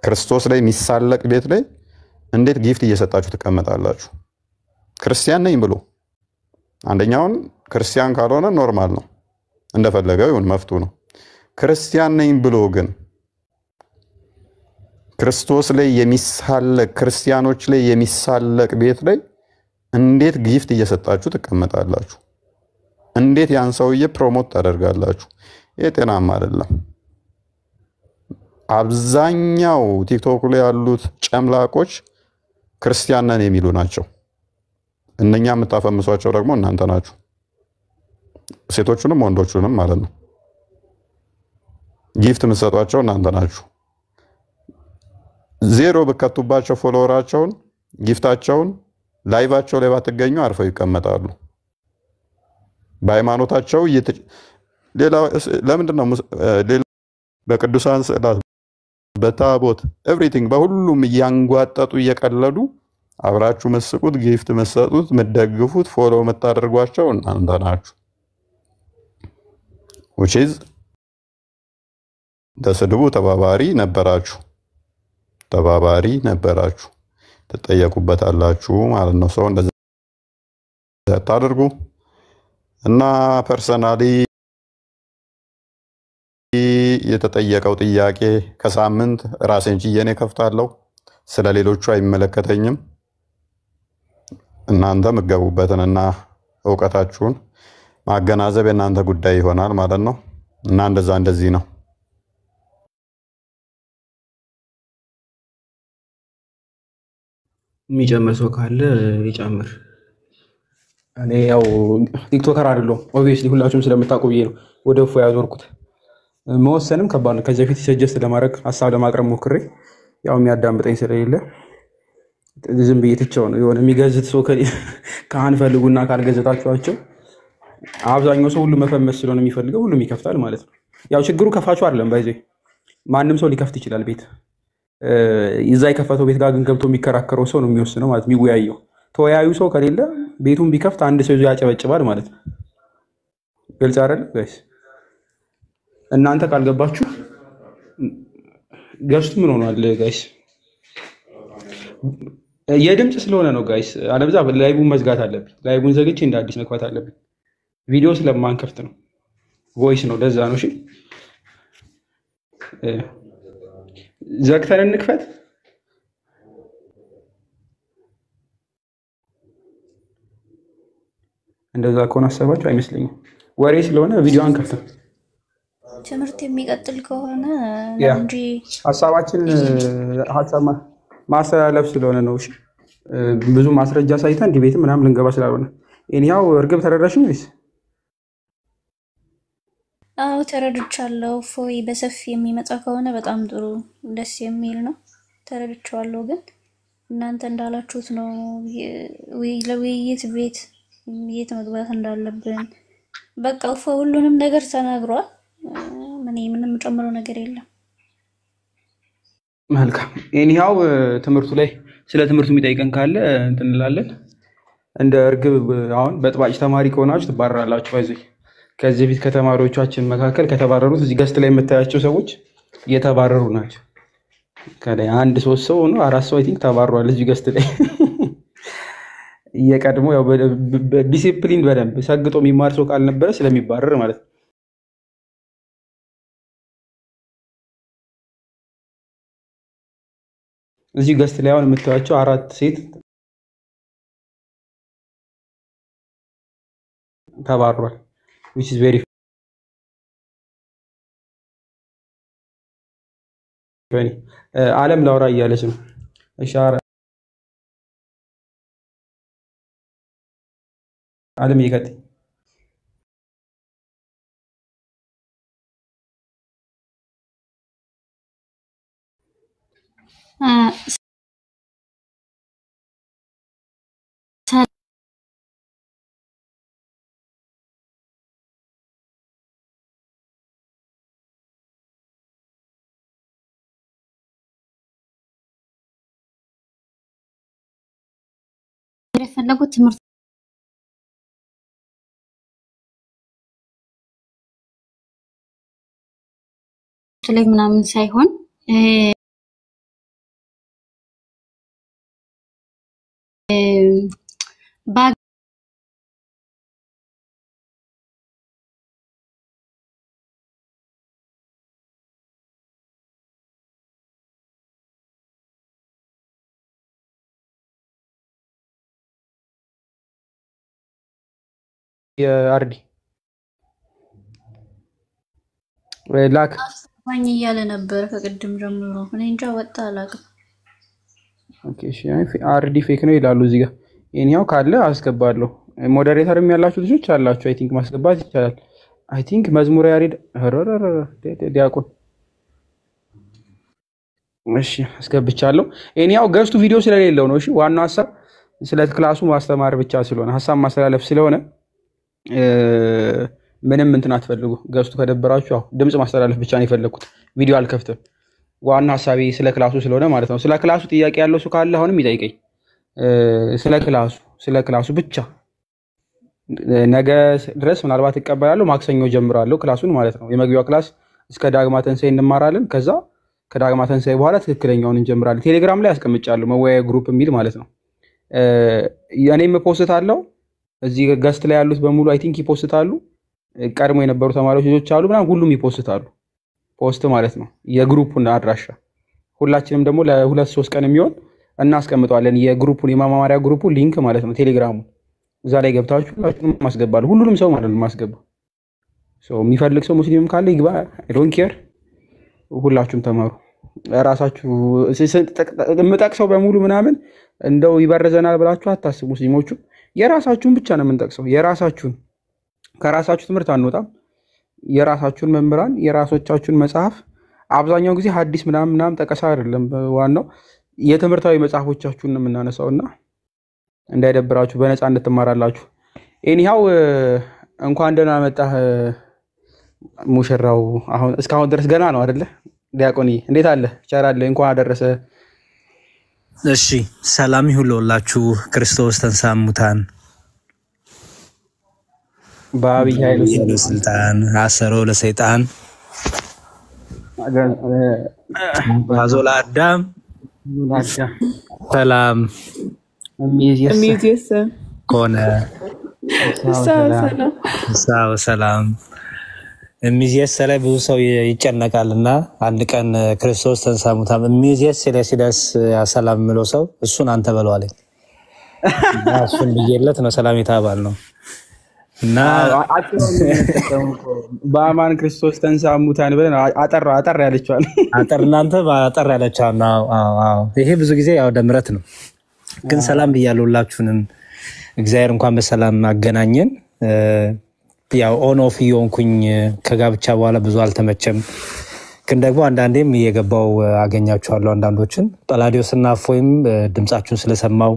ክርስቶስ ላይ የሚሳለቅ ቤት ላይ እንዴት ጊፍት እየሰጣችሁ ትቀመጣላችሁ? ክርስቲያን ነኝ ብሎ አንደኛውን ክርስቲያን ካልሆነ ኖርማል ነው፣ እንደፈለገው ይሁን መፍቱ ነው። ክርስቲያን ነኝ ብሎ ግን ክርስቶስ ላይ የሚሳለቅ ክርስቲያኖች ላይ የሚሳለቅ ቤት ላይ እንዴት ጊፍት እየሰጣችሁ ትቀመጣላችሁ? እንዴት ያን ሰውዬ ፕሮሞት ታደርጋላችሁ? ይሄ ጤናማ አይደለም። አብዛኛው ቲክቶክ ላይ ያሉት ጨምላቆች ክርስቲያን ነን የሚሉ ናቸው። እነኛ የምታፈምሷቸው ደግሞ እናንተ ናችሁ፣ ሴቶቹንም ወንዶቹንም ማለት ነው። ጊፍት የምትሰጧቸው እናንተ ናችሁ። ዜሮ ብከቱባቸው ፎሎወራቸውን ጊፍታቸውን ላይቫቸው ላይ ባትገኙ አርፈው ይቀመጣሉ። በሃይማኖታቸው ለምንድን ነው በቅዱሳን ስዕላት በታቦት ኤቭሪቲንግ በሁሉም እያንጓጠጡ እየቀለዱ አብራችሁ መስቁት ጊፍት መስጠቱት መደግፉት ፎሎ መታደርጓቸው እናንተ ናችሁ። which is ተስድቡ ተባባሪ ነበራችሁ ትጠየቁበታላችሁ ማለት ነው። ሰው እንደዛ ታደርጉ እና ፐርሰናሊ የተጠየቀው ጥያቄ ከሳምንት ራሴን ችዬ ከፍታለሁ። ስለሌሎቹ አይመለከተኝም። እናንተ መገቡበትንና ዕውቀታችሁን ማገናዘብ የእናንተ ጉዳይ ይሆናል ማለት ነው። እና እንደዚህ ነው። የሚጨምር ሰው ካለ ይጨምር። እኔ ያው ቲክቶከር አይደለሁም ኦብቪየስሊ ሁላችሁም ስለምታውቁ ብዬ ነው ወደ እፎ ያዞርኩት። መወሰንም ከባድ ነው። ከዚህ በፊት ሰጀስት ለማድረግ ሀሳብ ለማቅረብ ሞክሬ ያው የሚያዳምጠኝ ስለሌለ ዝም ብዬ ትቼው ነው። የሆነ የሚገዝት ሰው ካህን ፈልጉና ካልገዘታችኋቸው አብዛኛው ሰው ሁሉ መፈመስ ስለሆነ የሚፈልገው ሁሉም ይከፍታል ማለት ነው። ያው ችግሩ ከፋቹ አይደለም ባይዘ ማንም ሰው ሊከፍት ይችላል ቤት። እዛ የከፈተው ቤት ጋር ግን ገብቶ የሚከራከረው ሰው ነው የሚወስነው ማለት የሚወያየው። ተወያዩ ሰው ከሌለ ቤቱን ቢከፍት አንድ ሰው ይዞ ያጨበጭባል ማለት ነው። ግልጽ አይደል ጋይስ? እናንተ ካልገባችሁ ገዝቱ ምን ሆኗል ጋይስ? የድምፅ ስለሆነ ነው ጋይስ። አለበዛ ላይቡን መዝጋት አለብኝ። ላይቡን ዘግቼ እንደ አዲስ መግባት አለብኝ። ቪዲዮ ስለማንከፍት ነው፣ ቮይስ ነው። ለዛ ነው። እሺ ዘግተን እንክፈት። እንደዛ ከሆነ አሰባችሁ አይመስለኝም። ወሬ ስለሆነ ቪዲዮ አንከፍትም። ትምህርት የሚቀጥል ከሆነ ያ እንጂ ሀሳባችን ሀሳብ ማስተላለፍ ስለሆነ ነው። እሺ ብዙ ማስረጃ ሳይተን ዲቤት ምናምን ልንገባ ስላልሆነ እኔው እርግብ ተረዳሽኝ ወይስ? አዎ ተረድቻለሁ። ፎይ በሰፊ የሚመጣ ከሆነ በጣም ጥሩ ደስ የሚል ነው። ተረድቻለሁ። ግን እናንተ እንዳላችሁት ነው ለውይይት ቤት የት መግባት እንዳለብን በቃ ፎይ ሁሉንም ነገር ተናግሯል። ምንም ጨምሮ ነገር የለም። መልካም ኤኒሃው ትምህርቱ ላይ ስለ ትምህርቱ የሚጠይቀን ካለ እንትን እንላለን። እንደ እርግብ አሁን በጥባጭ ተማሪ ከሆናችሁ ትባረራላችሁ። አይዞህ ከዚህ በፊት ከተማሪዎቻችን መካከል ከተባረሩት እዚህ ገስት ላይ የምታያቸው ሰዎች እየተባረሩ ናቸው። ከላይ አንድ 3 ሰው ነው 4 ሰው አይ ቲንክ ተባረዋል እዚህ ገስት ላይ እየቀድሞ ያው በዲሲፕሊን በደንብ ሰግጦ የሚማር ሰው ካልነበረ ስለሚባረር ማለት ነው። እዚህ ገስት ላይ አሁን የምታዩቸው 4 ሴት ተባሯል which is very funny። ዓለም ላውራ እያለች ነው። እሺ ዓለም ይቀጥል። የፈለጉት ትምህርት ላይ ምናምን ሳይሆን የአርዲ ላክ ማኝ እያለ ነበር ከቅድም ጀምሮ። እኔ እንጃ ወጣ አላውቅም። ኦኬ እሺ አርዲ ፌክ ነው ይላሉ እዚህ ጋር። ኤኒያው ካለ አስገባለሁ። ሞዴሬተርም ያላችሁ ልጆች አላችሁ አይ ቲንክ ማስገባት ይቻላል። አይ ቲንክ መዝሙር ያሬድ ዲያቆን እሺ አስገብቻለሁ። ኤኒያው ገስቱ ቪዲዮ ስለሌለው ነው። እሺ ዋናው ሀሳብ ስለ ክላሱ ማስተማር ብቻ ስለሆነ ሀሳብ ማስተላለፍ ስለሆነ ምንም እንትን አትፈልጉ። ገስቱ ከደበራችሁ ያው ድምጽ ማስተላለፍ ብቻ ነው የፈለኩት። ቪዲዮ አልከፍትም። ዋና ሀሳቤ ስለ ክላሱ ስለሆነ ማለት ነው። ስለ ክላሱ ጥያቄ ያለው ሰው ካለ አሁንም ይጠይቀኝ። ስለ ክላሱ ብቻ ነገ ድረስ ምናልባት እቀበላለሁ። ማክሰኞ ጀምራለሁ ክላሱን ማለት ነው። የመግቢያው ክላስ እስከ ዳግማ ተንሳኤ እንማራለን። ከዛ ከዳግማ ተንሳኤ በኋላ ትክክለኛውን እንጀምራለን። ቴሌግራም ላይ አስቀምጫለሁ መወያያ ግሩፕ የሚል ማለት ነው። እኔም ፖስት አለው እዚህ ገስት ላይ ያሉት በሙሉ አይ ቲንክ ይፖስታሉ። ቀድሞ የነበሩ ተማሪዎች ልጆች አሉ ምናምን ሁሉም ይፖስታሉ። ፖስት ማለት ነው የግሩፑን አድራሻ ሁላችንም ደግሞ ለ2-3 ቀን የሚሆን እናስቀምጠዋለን። የግሩፑን የማማማሪያ ግሩፑ ሊንክ ማለት ነው ቴሌግራሙ እዛ ላይ ገብታችሁ ሁላችሁንም ማስገባለሁ። ሁሉንም ሰው ማለት ነው ማስገባው። የሚፈልግ ሰው ሙስሊምም ካለ ይግባ። አይ ዶንት ኬር። ሁላችሁም ተማሩ። ራሳችሁ የምጠቅሰው በሙሉ ምናምን እንደው ይበረዘናል ብላችሁ አታስቡ። ሙስሊሞቹ የራሳችሁን ብቻ ነው የምንጠቅሰው። የራሳችሁን ከራሳችሁ ትምህርት አንወጣም። የራሳችሁን መምህራን የራሶቻችሁን መጽሐፍ አብዛኛው ጊዜ ሐዲስ ምናምን ጠቀሳ አይደለም። ዋናው የትምህርታዊ መጽሐፎቻችሁን ነው የምናነሳውና እንዳይደብራችሁ በነፃነት ትማራላችሁ። ኤኒሃው እንኳን ደህና መጣህ ሙሽራው። አሁን እስካሁን ድረስ ገና ነው አይደለ? ዲያቆኒ እንዴት አለ? ቻራለ እንኳን አደረሰ። እሺ ሰላም ይሁን ለሁላችሁ። ክርስቶስ ተንሥአ እሙታን በአብይ ኃይል ስልጣን አሰሮ ለሰይጣን አዞ ለአዳም ሰላም እሚይዝየሰ ኮነ ሰላም እሚይዝየሰ ላይ ብዙ ሰው ይጨነቃልና አንድ ቀን ክርስቶስ ተንሥአ እሙታን እሚይዝየሰ ሲደርስ ሰላም የሚለው ሰው እሱን አንተ በለው አለኝ። እሱን ብዬለት ነው ሰላም የተባባል ነው። እና በአማን ክርስቶስ ተንሥአ እሙታን ብለን አጠር ያለችዋል። እናንተ አጠር ያለችዋል። ይሄ ብዙ ጊዜ ያው ደምረት ነው። ግን ሰላም ብያለሁ ሁላችሁንም። እግዚአብሔር እንኳን በሰላም አገናኘን። ያው ኦን ኦፍ እየሆንኩኝ ከጋብቻ በኋላ ብዙ አልተመቸም። ግን ደግሞ አንዳንዴም እየገባው አገኛችኋለሁ። አንዳንዶችን ጳላዲዮስና እፎይም ድምጻችሁን ስለሰማው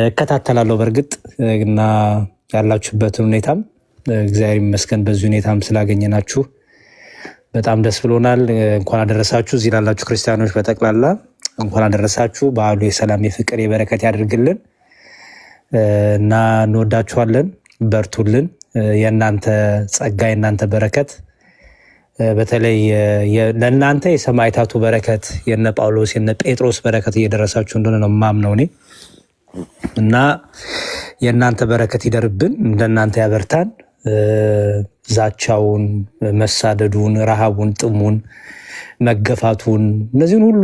እከታተላለሁ በእርግጥ እና ያላችሁበትን ሁኔታም እግዚአብሔር ይመስገን በዚህ ሁኔታም ስላገኘናችሁ በጣም ደስ ብሎናል። እንኳን አደረሳችሁ። እዚህ ላላችሁ ክርስቲያኖች በጠቅላላ እንኳን አደረሳችሁ። በዓሉ የሰላም የፍቅር የበረከት ያድርግልን እና እንወዳችኋለን። በርቱልን። የእናንተ ጸጋ የእናንተ በረከት በተለይ ለእናንተ የሰማዕታቱ በረከት የነ ጳውሎስ የነ ጴጥሮስ በረከት እየደረሳችሁ እንደሆነ ነው የማምነው እኔ እና የእናንተ በረከት ይደርብን፣ እንደናንተ ያበርታን። ዛቻውን፣ መሳደዱን፣ ረሃቡን፣ ጥሙን፣ መገፋቱን እነዚህን ሁሉ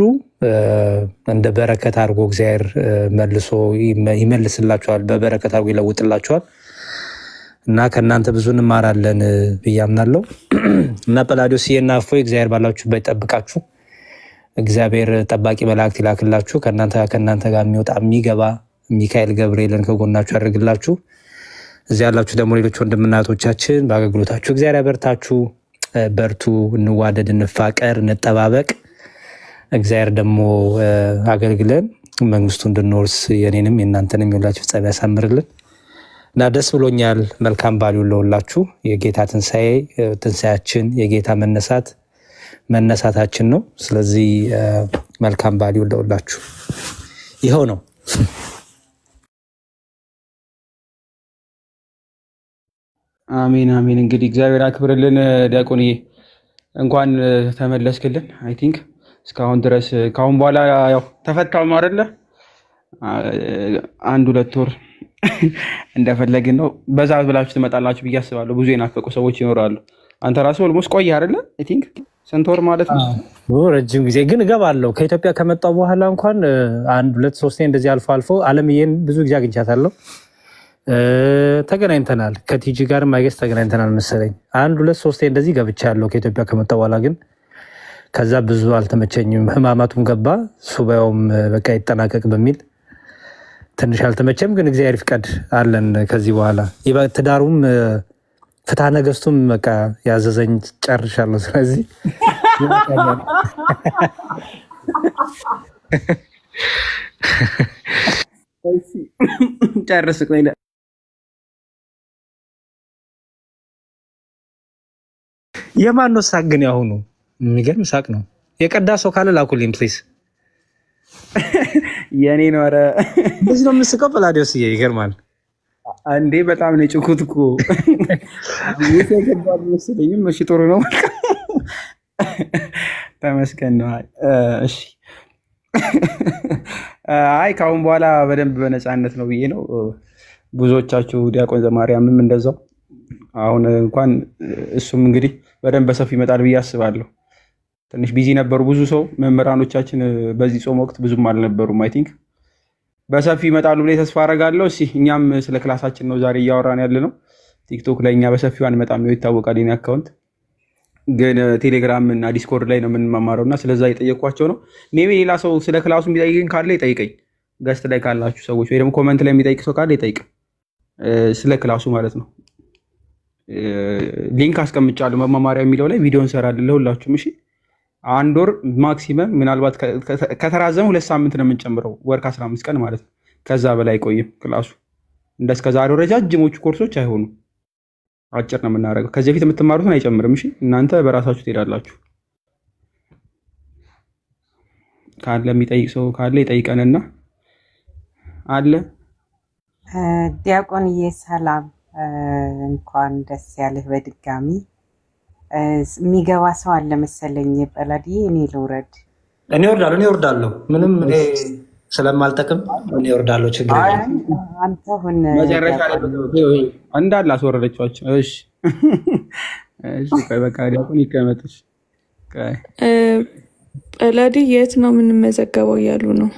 እንደ በረከት አድርጎ እግዚአብሔር መልሶ ይመልስላችኋል፣ በበረከት አድርጎ ይለውጥላችኋል እና ከእናንተ ብዙ እንማራለን ብዬ አምናለሁ እና ጳላዲዮስዬና እፎይ እግዚአብሔር ባላችሁበት ይጠብቃችሁ። እግዚአብሔር ጠባቂ መላእክት ይላክላችሁ። ከእናንተ ጋር የሚወጣ የሚገባ ሚካኤል ገብርኤልን ከጎናችሁ ያደርግላችሁ። እዚህ ያላችሁ ደግሞ ሌሎች ወንድምና እህቶቻችን በአገልግሎታችሁ እግዚአብሔር ያበርታችሁ። በርቱ፣ እንዋደድ፣ እንፋቀር፣ እንጠባበቅ። እግዚአብሔር ደግሞ አገልግለን መንግስቱ እንድንወርስ የኔንም የእናንተንም የሁላችሁ ፍጻሜ ያሳምርልን እና ደስ ብሎኛል። መልካም በዓል ይሁንላችሁ። የጌታ ትንሣኤያችን የጌታ መነሳታችን ነው። ስለዚህ መልካም በዓል ይሁንላችሁ። ይኸው ነው። አሜን አሜን። እንግዲህ እግዚአብሔር አክብርልን። ዲያቆንዬ እንኳን ተመለስክልን። አይ ቲንክ እስካሁን ድረስ ካሁን በኋላ ያው ተፈታው ነው አይደለ? 1-2 ወር እንደፈለግን ነው። በዛ ብላችሁ ትመጣላችሁ ብዬ አስባለሁ። ብዙ የናፈቁ ሰዎች ይኖራሉ። አንተ ራስህ ኦልሞስት ቆየህ አይደለ? አይ ቲንክ ስንት ወር ማለት ነው? ረጅም ጊዜ ግን እገባለሁ። ከኢትዮጵያ ከመጣሁ በኋላ እንኳን 1-2-3 እንደዚህ አልፎ አለምዬን ብዙ ጊዜ አግኝቻታለሁ። ተገናኝተናል። ከቲጂ ጋር ማይገስ ተገናኝተናል መሰለኝ 1-2-3 እንደዚህ ገብቻለሁ ከኢትዮጵያ ከመጣሁ በኋላ። ግን ከዛ ብዙ አልተመቸኝም። ህማማቱም ገባ፣ ሱባኤውም በቃ ይጠናቀቅ በሚል ትንሽ አልተመቸም። ግን እግዚአብሔር ይፍቀድ አለን። ከዚህ በኋላ ትዳሩም ፍትሐ ነገስቱም በቃ ያዘዘኝ ጨርሻለሁ። ስለዚህ ጨርስ ቆይ። የማን ነው ሳቅ ግን? ያሁኑ የሚገርም ሳቅ ነው። የቀዳ ሰው ካለ ላኩልኝ ፕሊዝ። የኔ ነው። ኧረ እንደዚህ ነው የምስቀው። ጳላዲዮስዬ ይገርማል አንዴ በጣም ነው ጭኩት እኮ ይሰገባል መሰለኝም። እሺ ጥሩ ነው። ተመስገን ነው። እሺ አይ ካሁን በኋላ በደንብ በነፃነት ነው ብዬ ነው። ብዙዎቻችሁ ዲያቆን ዘማርያምም እንደዛው አሁን እንኳን እሱም እንግዲህ በደንብ በሰፊ ይመጣል ብዬ አስባለሁ። ትንሽ ቢዚ ነበሩ ብዙ ሰው መምህራኖቻችን በዚህ ጾም ወቅት ብዙም አልነበሩም። አይ ቲንክ በሰፊ ይመጣሉ ብዬ ተስፋ አደርጋለሁ። እሺ እኛም ስለ ክላሳችን ነው ዛሬ እያወራን ያለ ነው። ቲክቶክ ላይ እኛ በሰፊው አንመጣም፣ ይታወቃል። የኔ አካውንት ግን ቴሌግራም እና ዲስኮርድ ላይ ነው የምንማማረው እና ስለዛ የጠየኳቸው ነው። ሜቢ ሌላ ሰው ስለ ክላሱ የሚጠይቅኝ ካለ ይጠይቀኝ። ገስት ላይ ካላችሁ ሰዎች ወይ ደግሞ ኮመንት ላይ የሚጠይቅ ሰው ካለ ይጠይቅ፣ ስለ ክላሱ ማለት ነው። ሊንክ አስቀምጫለሁ መማማሪያ የሚለው ላይ ቪዲዮ እንሰራለን ለሁላችሁም። እሺ 1 ወር ማክሲመም፣ ምናልባት ከተራዘመ 2 ሳምንት ነው የምንጨምረው፣ ወር ከ15 ቀን ማለት ነው። ከዛ በላይ ቆይም ክላሱ። እንደስከዛሬው ረጃጅሞቹ ኮርሶች አይሆኑም፣ አጭር ነው የምናደርገው። ከዚህ በፊት የምትማሩትን አይጨምርም። እሺ እናንተ በራሳችሁ ትሄዳላችሁ። ካለ የሚጠይቅ ሰው ካለ ይጠይቀንና አለ። ዲያቆንዬ ሰላም፣ እንኳን ደስ ያለህ በድጋሚ። የሚገባ ሰው አለ መሰለኝ ጰላዲዬ። እኔ ልውረድ? እኔ እወርዳለሁ። ምንም እኔ ስለማልጠቅም እኔ እወርዳለሁ። ችግር የለም። አንተ ሁን መጨረሻ ላይ እንዳለ አስወረደቻቸው። እሺ እሺ፣ በቃ ዲያቆን ይቀመጥሽ። ጰላዲ የት ነው የምንመዘገበው እያሉ ነው።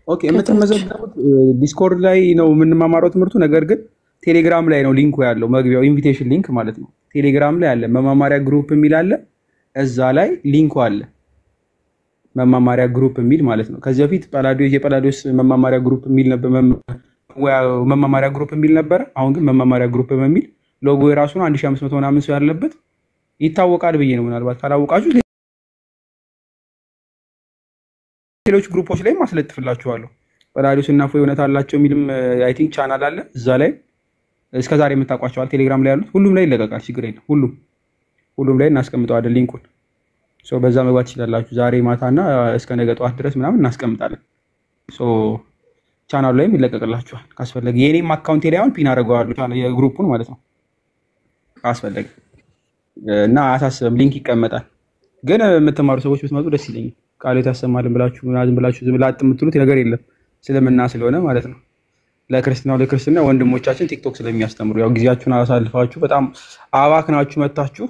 ኦኬ፣ የምትመዘገቡት ዲስኮርድ ላይ ነው የምንማማረው ትምህርቱ። ነገር ግን ቴሌግራም ላይ ነው ሊንኩ ያለው፣ መግቢያው ኢንቪቴሽን ሊንክ ማለት ነው። ቴሌግራም ላይ አለ፣ መማማሪያ ግሩፕ የሚል አለ። እዛ ላይ ሊንኩ አለ፣ መማማሪያ ግሩፕ የሚል ማለት ነው። ከዚህ በፊት የጰላዲዮስ መማማሪያ ግሩፕ የሚል ነበር፣ መማማሪያ ግሩፕ የሚል ነበር። አሁን ግን መማማሪያ ግሩፕ በሚል ሎጎ የራሱ ነው። 1500 ምናምን ሰው ያለበት ይታወቃል ብዬ ነው። ምናልባት ካላወቃችሁ ሌሎች ግሩፖች ላይ ማስለጥፍላችኋለሁ። ጰላዲዮስ እና እፎይ እውነት አላቸው የሚልም አይ ቲንክ ቻናል አለ። እዛ ላይ እስከዛሬ የምታውቋቸዋል ቴሌግራም ላይ ያሉት ሁሉም ላይ ይለቀቃል። ችግር የለም። ሁሉም ላይ እናስቀምጠዋለን ሊንኩን። ሶ በዛ መግባት ትችላላችሁ። ዛሬ ማታና እስከ ነገ ጠዋት ድረስ ምናምን እናስቀምጣለን። ሶ ቻናሉ ላይም ይለቀቅላችኋል ካስፈለገ። የኔም አካውንት ላይ አሁን ፒን አደርገዋለሁ የግሩፑን ማለት ነው ካስፈለገ። እና አያሳስብም፣ ሊንክ ይቀመጣል። ግን የምትማሩ ሰዎች ብትመጡ ደስ ይለኛል። ቃሉ ታሰማልን ብላችሁ ዝም ብላችሁ ላጥ የምትሉት ነገር የለም፣ ስለምና ስለሆነ ማለት ነው። ለክርስትና ወንድሞቻችን ቲክቶክ ስለሚያስተምሩ ያው ጊዜያችሁን አሳልፋችሁ በጣም አባክናችሁ መታችሁ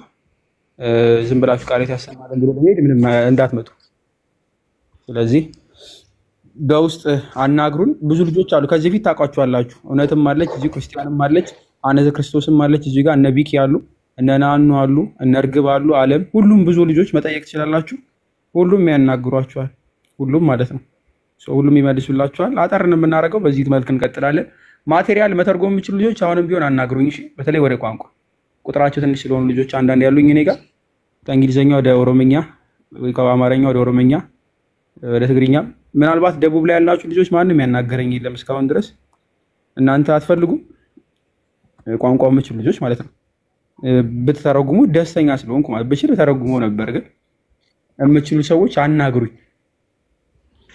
ዝም ብላችሁ ቃሉ ታሰማልን ብሎ ለመሄድ ምንም እንዳትመጡ። ስለዚህ በውስጥ አናግሩን። ብዙ ልጆች አሉ፣ ከዚህ ፊት ታውቋቸዋላችሁ። እውነትም አለች እዚህ፣ ክርስቲያንም አለች፣ አነዘ ክርስቶስም አለች እዚህ ጋር፣ እነ ቢኪ አሉ፣ እነ ናኑ አሉ፣ እነ እርግብ አሉ፣ አለም፣ ሁሉም ብዙ ልጆች መጠየቅ ትችላላችሁ። ሁሉም ያናግሯችኋል፣ ሁሉም ማለት ነው። ሁሉም ይመልሱላችኋል። አጠርን የምናደርገው በዚህ መልክ እንቀጥላለን። ማቴሪያል መተርጎም የሚችሉ ልጆች አሁንም ቢሆን አናግሩኝ እሺ። በተለይ ወደ ቋንቋ ቁጥራቸው ትንሽ ስለሆኑ ልጆች አንዳንድ ያሉኝ እኔ ጋር ከእንግሊዝኛ ወደ ኦሮምኛ ወይ ከአማርኛ ወደ ኦሮምኛ ወደ ትግርኛ። ምናልባት ደቡብ ላይ ያላችሁ ልጆች ማንም ያናገረኝ የለም እስካሁን ድረስ። እናንተ አትፈልጉም ቋንቋው የምችሉ ልጆች ማለት ነው። ብትተረጉሙ ደስተኛ ስለሆንኩ ማለት ብችል ተረጉሞ ነበር። ግን የምችሉ ሰዎች አናግሩኝ።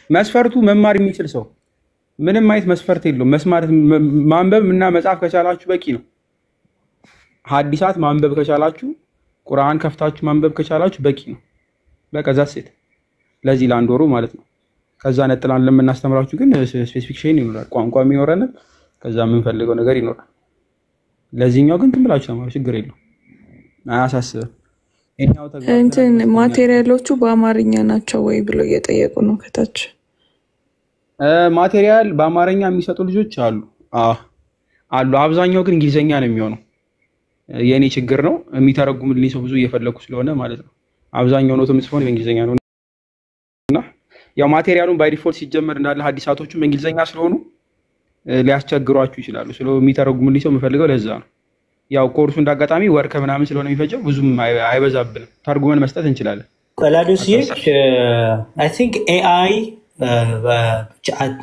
መስፈርቱ መማር የሚችል ሰው፣ ምንም አይነት መስፈርት የለውም። ማንበብ እና መጻፍ ከቻላችሁ በቂ ነው። ሐዲሳት ማንበብ ከቻላችሁ፣ ቁርአን ከፍታችሁ ማንበብ ከቻላችሁ በቂ ነው። በቃ ዛሴት ለዚህ ለአንድ ወሩ ማለት ነው። ከዛ ነጥላን ለምናስተምራችሁ ግን ስፔሲፊኬሽን ይኖራል፣ ቋንቋም ይኖረናል፣ ከዛ የምንፈልገው ነገር ይኖራል። ለዚህኛው ግን ትምብላችሁ ተማሩ፣ ችግር የለውም፣ አያሳስብም። እንትን ማቴሪያሎቹ በአማርኛ ናቸው ወይ ብሎ እየጠየቁ ነው ከታች። ማቴሪያል በአማርኛ የሚሰጡ ልጆች አሉ አሉ። አብዛኛው ግን እንግሊዘኛ ነው የሚሆነው። የኔ ችግር ነው፣ የሚተረጉምልኝ ሰው ብዙ እየፈለኩ ስለሆነ ማለት ነው። አብዛኛው ነው ተምጽፎን በእንግሊዘኛ ነው እና ያው ማቴሪያሉን ባይ ዲፎልት ሲጀመር እንዳለ ሐዲሳቶቹም በእንግሊዘኛ ስለሆኑ ሊያስቸግሯችሁ ይችላሉ። ስለዚህ የሚተረጉምልኝ ሰው የምፈልገው ለዛ ነው። ያው ኮርሱ እንዳጋጣሚ ወር ከምናምን ስለሆነ የሚፈጀው ብዙም አይበዛብንም፣ ተርጉመን መስጠት እንችላለን። ጰላዲዮስ አይ ቲንክ ኤአይ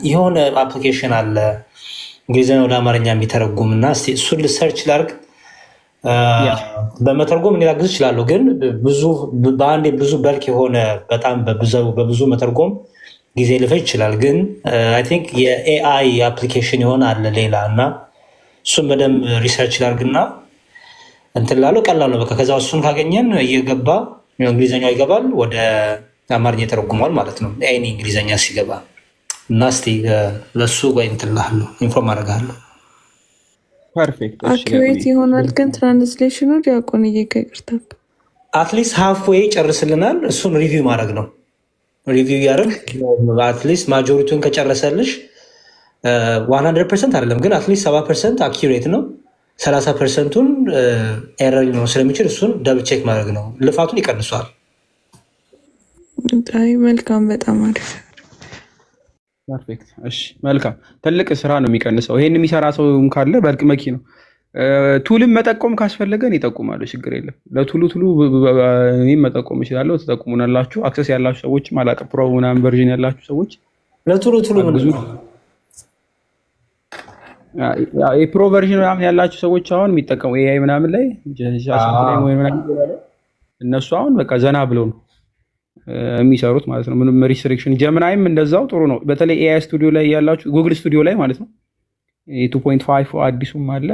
የሆነ አፕሊኬሽን አለ እንግሊዝኛ ወደ አማርኛ የሚተረጉም እና እሱን ሰርች ላድርግ። በመተርጎም እኔ ላግዝ እችላለሁ፣ ግን በአንዴ ብዙ በልክ የሆነ በጣም በብዙ መተርጎም ጊዜ ሊፈጅ ይችላል። ግን አይ ቲንክ የኤአይ አፕሊኬሽን የሆነ አለ ሌላ እና እሱን በደንብ ሪሰርች ላድርግና እንትን ላለው ቀላል ነው። በቃ ከዛ እሱን ካገኘን እየገባ እንግሊዝኛው ይገባል፣ ወደ አማርኛ ተረጉሟል ማለት ነው። አይኔ እንግሊዝኛ ሲገባ እና እስቲ ለሱ ወይ እንትን ላለው ኢንፎርም አደርጋለሁ። ፐርፌክት አኩሬት ይሆናል። ግን ትራንስሌሽኑ ዲያቆን ይቅርታ አትሊስት ሃፍዌይ ጨርስልናል። እሱን ሪቪው ማድረግ ነው። ሪቪው ያደርግ አትሊስት ማጆሪቲውን ከጨረሰልሽ 100% አይደለም ግን አትሊስት 70% አኩሬት ነው። 30%ን ኤረር ሊኖር ስለሚችል እሱን ደብል ቼክ ማድረግ ነው። ልፋቱን ይቀንሷል። መልካም፣ በጣም አሪፍ። ፐርፌክት። እሺ መልካም። ትልቅ ስራ ነው የሚቀንሰው። ይሄን የሚሰራ ሰው ካለ በርቅ መኪ ነው። ቱልም መጠቆም ካስፈለገን ይጠቁማሉ፣ ችግር የለም። ለቱሉ እኔም መጠቆም እችላለሁ፣ ተጠቁሙናላችሁ። አክሰስ ያላችሁ ሰዎች ማላቀ ፕሮ ምናምን ቨርዥን ያላችሁ ሰዎች ለቱሉ ብዙ የፕሮ ቨርዥን ምናምን ያላችሁ ሰዎች አሁን የሚጠቀሙ ኤአይ ምናምን ላይ እነሱ አሁን በቃ ዘና ብለው ነው የሚሰሩት ማለት ነው። ምንም ሪስትሪክሽን። ጀምናይም እንደዛው ጥሩ ነው። በተለይ ኤአይ ስቱዲዮ ላይ ያላችሁ ጉግል ስቱዲዮ ላይ ማለት ነው 2.5 አዲሱም አለ።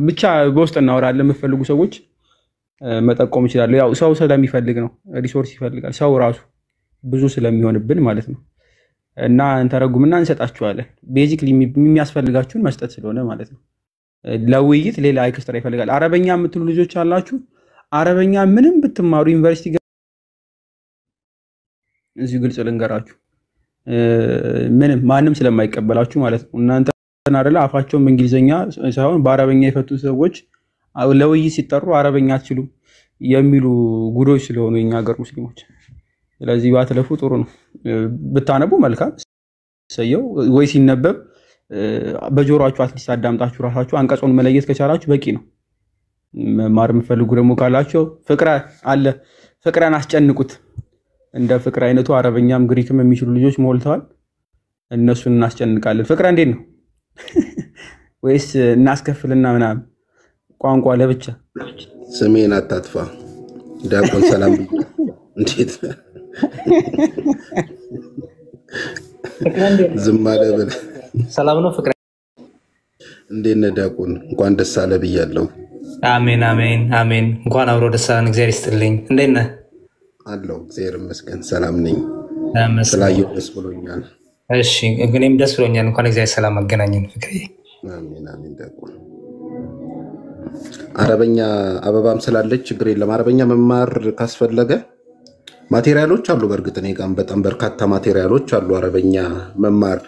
ብቻ በውስጥ እናወራለን። የምትፈልጉ ሰዎች መጠቆም ይችላሉ። ያው ሰው ስለሚፈልግ ነው፣ ሪሶርስ ይፈልጋል ሰው ራሱ ብዙ ስለሚሆንብን ማለት ነው። እና እንተረጉምና እንሰጣችኋለን። ቤዚክሊ የሚያስፈልጋችሁን መስጠት ስለሆነ ማለት ነው። ለውይይት ሌላ ኤክስትራ ይፈልጋል። አረበኛ የምትሉ ልጆች አላችሁ። አረበኛ ምንም ብትማሩ ዩኒቨርሲቲ እዚሁ ግልጽ ልንገራችሁ ምንም ማንም ስለማይቀበላችሁ ማለት ነው። እናንተ አይደለ አፋቸውን በእንግሊዘኛ ሳይሆን በአረበኛ የፈቱ ሰዎች ለውይይት ሲጠሩ አረበኛ አትችሉም የሚሉ ጉዶች ስለሆኑ የኛ ሀገር ሙስሊሞች። ስለዚህ ባትለፉ ጥሩ ነው። ብታነቡ መልካም ሰየው ወይ ሲነበብ በጆሮአችሁ አትሊስት አዳምጣችሁ ራሳችሁ አንቀጹን መለየት ከቻላችሁ በቂ ነው። መማር የምትፈልጉ ደግሞ ካላችሁ ፍቅረ አለ፣ ፍቅረን አስጨንቁት። እንደ ፍቅር አይነቱ አረበኛም ግሪክም የሚችሉ ልጆች ሞልተዋል። እነሱን እናስጨንቃለን። ፍቅረ እንዴት ነው? ወይስ እናስከፍልና ምናምን ቋንቋ ለብቻ? ስሜን አታጥፋ ዲያቆን ሰላም እንዴት ዝም አለ በል። ሰላም ነው ፍቅረ እንዴት ነህ ዲያቆን? እንኳን ደስ አለ ብያለሁ። አሜን አሜን አሜን። እንኳን አብሮ ደስ አለን። እግዚአብሔር ይስጥልኝ። እንዴት ነህ? አለሁ እግዚአብሔር ይመስገን ሰላም ነኝ። ስላየሁ ደስ ብሎኛል። እሺ እኔም ደስ ብሎኛል። እንኳን እግዚአብሔር ሰላም አገናኘን ፍቅሬ። አሜን አሜን። ዲያቆን አረበኛ አበባም ስላለች ችግር የለም። አረበኛ መማር ካስፈለገ ማቴሪያሎች አሉ። በእርግጥ እኔ ጋር በጣም በርካታ ማቴሪያሎች አሉ አረበኛ መማር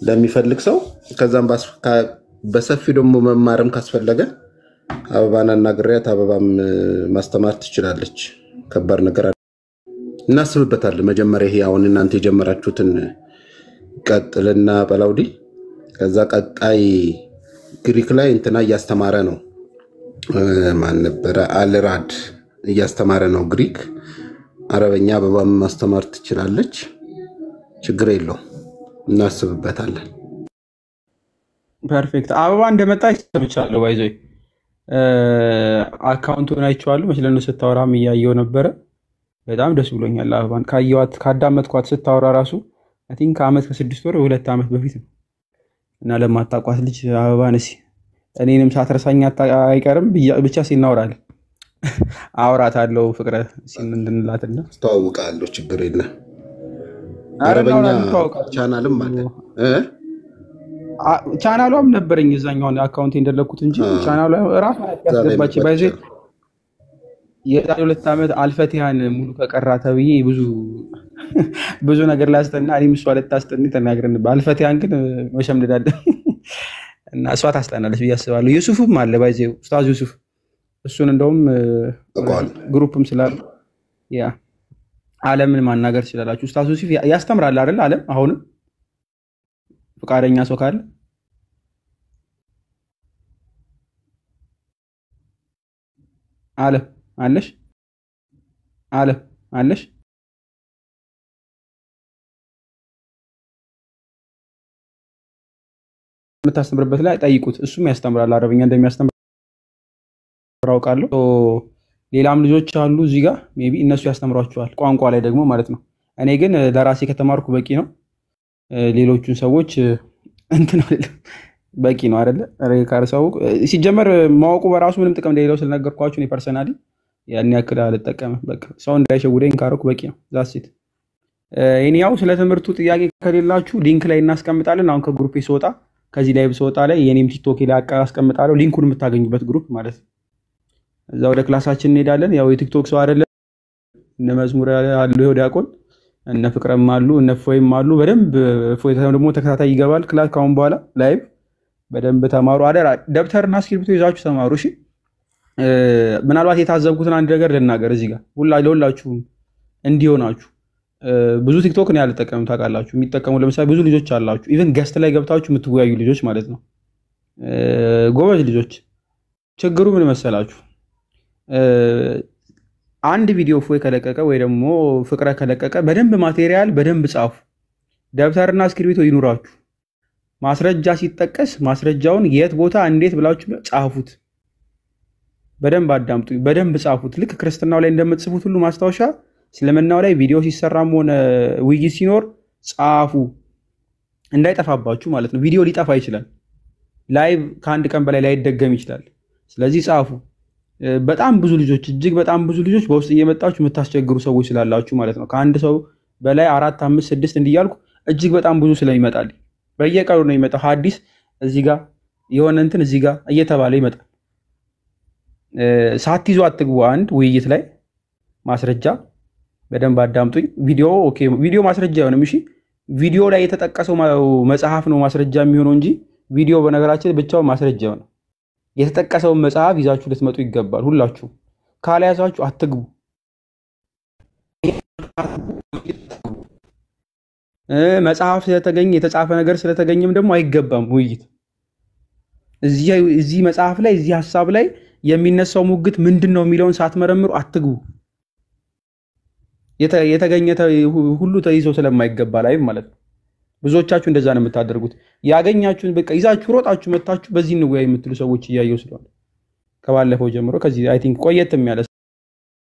ለሚፈልግ ሰው። ከዛም በሰፊው ደግሞ መማርም ካስፈለገ አበባን አናግሬያት አበባም ማስተማር ትችላለች። ከባድ ነገር እናስብበታለን። መጀመሪያ ይሄ አሁን እናንተ የጀመራችሁትን ቀጥልና በላውዲ ከዛ ቀጣይ ግሪክ ላይ እንትና እያስተማረ ነው። ማን ነበር? አልራድ እያስተማረ ነው ግሪክ። አረበኛ አበባም ማስተማር ትችላለች። ችግር የለው፣ እናስብበታለን። ፐርፌክት። አበባ እንደመጣ ይሰምቻለሁ። ባይዘይ አካውንቱን አይቼዋለሁ። መስለኝ ስታወራም እያየው ነበረ። በጣም ደስ ብሎኛል። አበባን ካየዋት ካዳመጥኳት ስታወራ ራሱ አይ ቲንክ አመት ከ6 ወር 2 አመት በፊት ነው። እና ለማታቋት ልጅ አበባን እስኪ እኔንም ሳትረሳኝ አይቀርም ብቻ ሲናወራለን አውራታለሁ። ፍቅረ እንድንላትና ተዋውቃለሁ። ችግር የለም። አረበኛ ቻናልም አለ። ቻናሏም ነበረኝ እዛኛውን አካውንቴ እንደለኩት እንጂ ቻናሏ ራሱ ያስገባች ባይዘ የዛሬ 2 አመት አልፈቲሃን ሙሉ ከቀራ ተብዬ ብዙ ነገር ላስተና እኔም እሷ ልታስተኒ ተናግረን አልፈቲሃን ግን መሸምደዳለ እና እሷ ታስጠናለች ብዬ አስባለሁ። ዩሱፍም አለ ባይዘ ኡስታዝ ዩሱፍ እሱን እንደውም ግሩፕም ስላለ ያ ዓለምን ማናገር ይችላልላችሁ። ኡስታዝ ዩሱፍ ያስተምራል አይደል? ዓለም አሁንም ፈቃደኛ ሰው ካለ ዓለም አለሽ? ዓለም አለሽ? የምታስተምርበት ላይ ጠይቁት። እሱም ያስተምራል አረበኛ እንደሚያስተምር አውቃለሁ። ሌላም ልጆች አሉ እዚህ ጋር ሜቢ እነሱ ያስተምሯቸዋል ቋንቋ ላይ ደግሞ ማለት ነው። እኔ ግን ለራሴ ከተማርኩ በቂ ነው። ሌሎቹን ሰዎች እንትን አይደለም በቂ ነው አይደለ? ካርሳው ሲጀመር ማወቁ በራሱ ምንም ጥቅም እንደሌለው ስለነገርኳችሁ እኔ ፐርሰናሊ ያን ያክል አልጠቀምም። በቃ ሰው እንዳይሸውደኝ ካረኩ በቂ ነው። ዛሲት እኔ ያው ስለ ትምህርቱ ጥያቄ ከሌላችሁ ሊንክ ላይ እናስቀምጣለን። አሁን ከግሩፕ ስወጣ ከዚህ ላይ ስወጣ ላይ የኔም ቲክቶክ ላይ አስቀምጣለሁ ሊንኩን የምታገኙበት ግሩፕ ማለት ነው። እዛ ወደ ክላሳችን እንሄዳለን። ያው የቲክቶክ ሰው አይደለም። እነ መዝሙር ያሉ ዲያቆን እነ ፍቅረም አሉ እነ ፎይም አሉ። በደንብ ፎይ ደግሞ ተከታታይ ይገባል ክላስ ካሁን በኋላ ላይቭ በደንብ ተማሩ። አደራ ደብተርና እስክሪብቶ ይዛችሁ ተማሩ። እሺ ምናልባት የታዘብኩትን አንድ ነገር ልናገር እዚህ ጋር ለሁላችሁም እንዲሆናችሁ። ብዙ ቲክቶክ ነው ያልጠቀምም ታውቃላችሁ። የሚጠቀሙ ለምሳሌ ብዙ ልጆች አላችሁ፣ ኢቨን ገስት ላይ ገብታችሁ የምትወያዩ ልጆች ማለት ነው። ጎበዝ ልጆች። ችግሩ ምን መሰላችሁ? አንድ ቪዲዮ ፎይ ከለቀቀ ወይ ደግሞ ፍቅረ ከለቀቀ በደንብ ማቴሪያል በደንብ ጻፉ። ደብተርና እስክሪብቶ ይኑራችሁ። ማስረጃ ሲጠቀስ ማስረጃውን የት ቦታ እንዴት ብላችሁ ጻፉት። በደንብ አዳምጡ፣ በደንብ ጻፉት። ልክ ክርስትናው ላይ እንደምትጽፉት ሁሉ ማስታወሻ እስልምናው ላይ ቪዲዮ ሲሰራም ሆነ ውይይት ሲኖር ጻፉ፣ እንዳይጠፋባችሁ ማለት ነው። ቪዲዮ ሊጠፋ ይችላል፣ ላይቭ ከአንድ ቀን በላይ ላይደገም ይችላል። ስለዚህ ጻፉ። በጣም ብዙ ልጆች እጅግ በጣም ብዙ ልጆች በውስጥ እየመጣችሁ የምታስቸግሩ ሰዎች ስላላችሁ ማለት ነው። ከአንድ ሰው በላይ 4 5 6 እንዲያልኩ እጅግ በጣም ብዙ ስለሚመጣል በየቀኑ ነው የሚመጣው። ሐዲስ እዚህ ጋር የሆነ እንትን እዚህ ጋር እየተባለ ይመጣል። ሳትይዙ አትግቡ። አንድ ውይይት ላይ ማስረጃ በደንብ አዳምጡኝ። ቪዲዮ ኦኬ፣ ቪዲዮ ማስረጃ አይሆንም። እሺ ቪዲዮ ላይ የተጠቀሰው መጽሐፍ ነው ማስረጃ የሚሆነው እንጂ ቪዲዮ በነገራችን ብቻውን ማስረጃ ነው። የተጠቀሰውን መጽሐፍ ይዛችሁ ልትመጡ ይገባል። ሁላችሁ ካልያዛችሁ አትግቡ። መጽሐፍ ስለተገኘ የተጻፈ ነገር ስለተገኘም ደግሞ አይገባም ውይይት። እዚህ መጽሐፍ ላይ እዚህ ሐሳብ ላይ የሚነሳው ሙግት ምንድነው የሚለውን ሳትመረምሩ አትግቡ። የተገኘ ሁሉ ተይዞ ስለማይገባ ላይ ማለት ነው። ብዙዎቻችሁ እንደዛ ነው የምታደርጉት። ያገኛችሁን በቃ ይዛችሁ ሮጣችሁ መታችሁ በዚህ ነው የምትሉ ሰዎች እያየሁ ስለሆነ ከባለፈው ጀምሮ ከዚህ አይ ቲንክ ቆየትም ያለ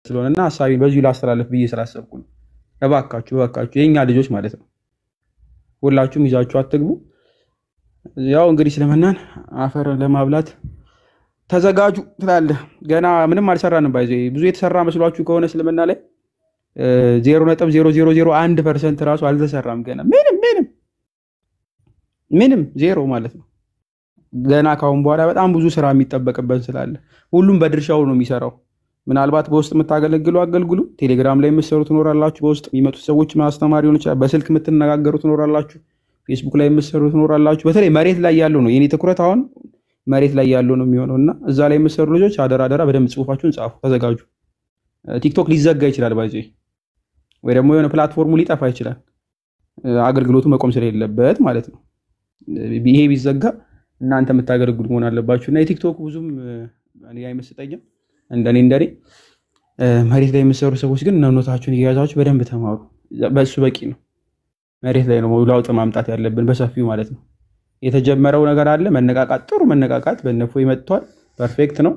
ስለሆነና ሐሳቤን በዚሁ ላስተላለፍ ብዬ ስላሰብኩ ነው። እባካችሁ የኛ ልጆች ማለት ነው ሁላችሁም ይዛችሁ አትግቡ። ያው እንግዲህ እስልምናን አፈር ለማብላት ተዘጋጁ ትላለህ። ገና ምንም አልሰራንም። ብዙ የተሰራ መስሏችሁ ከሆነ እስልምና ላይ 0.0001% ራሱ አልተሰራም ገና ምንም ዜሮ ማለት ነው። ገና ካሁን በኋላ በጣም ብዙ ስራ የሚጠበቅበት ስላለ ሁሉም በድርሻው ነው የሚሰራው። ምናልባት በውስጥ የምታገለግሉ አገልግሉ። ቴሌግራም ላይ የምትሰሩ ትኖራላችሁ። በውስጥ የሚመጡ ሰዎች ማስተማር ሊሆን ይችላል። በስልክ የምትነጋገሩ ትኖራላችሁ። ፌስቡክ ላይ የምትሰሩ ትኖራላችሁ። በተለይ መሬት ላይ ያለው ነው የኔ ትኩረት አሁን መሬት ላይ ያለው ነው የሚሆነው እና እዛ ላይ የምትሰሩ ልጆች አደራ በደንብ ጽሁፋችሁን ጻፉ፣ ተዘጋጁ። ቲክቶክ ሊዘጋ ይችላል ወይ ደግሞ የሆነ ፕላትፎርሙ ሊጠፋ ይችላል። አገልግሎቱ መቆም ስለሌለበት ማለት ነው። ይሄ ቢዘጋ እናንተ የምታገለግሉ መሆን አለባችሁ እና የቲክቶክ ብዙም እኔ አይመስጠኝም። እንደኔ መሬት ላይ የምትሰሩ ሰዎች ግን ኖታችሁን እየያዛችሁ በደንብ ተማሩ። በሱ በቂ ነው። መሬት ላይ ነው ለውጥ ማምጣት ያለብን በሰፊው ማለት ነው። የተጀመረው ነገር አለ መነቃቃት፣ ጥሩ መነቃቃት በእነፎይ መጥቷል። ፐርፌክት ነው።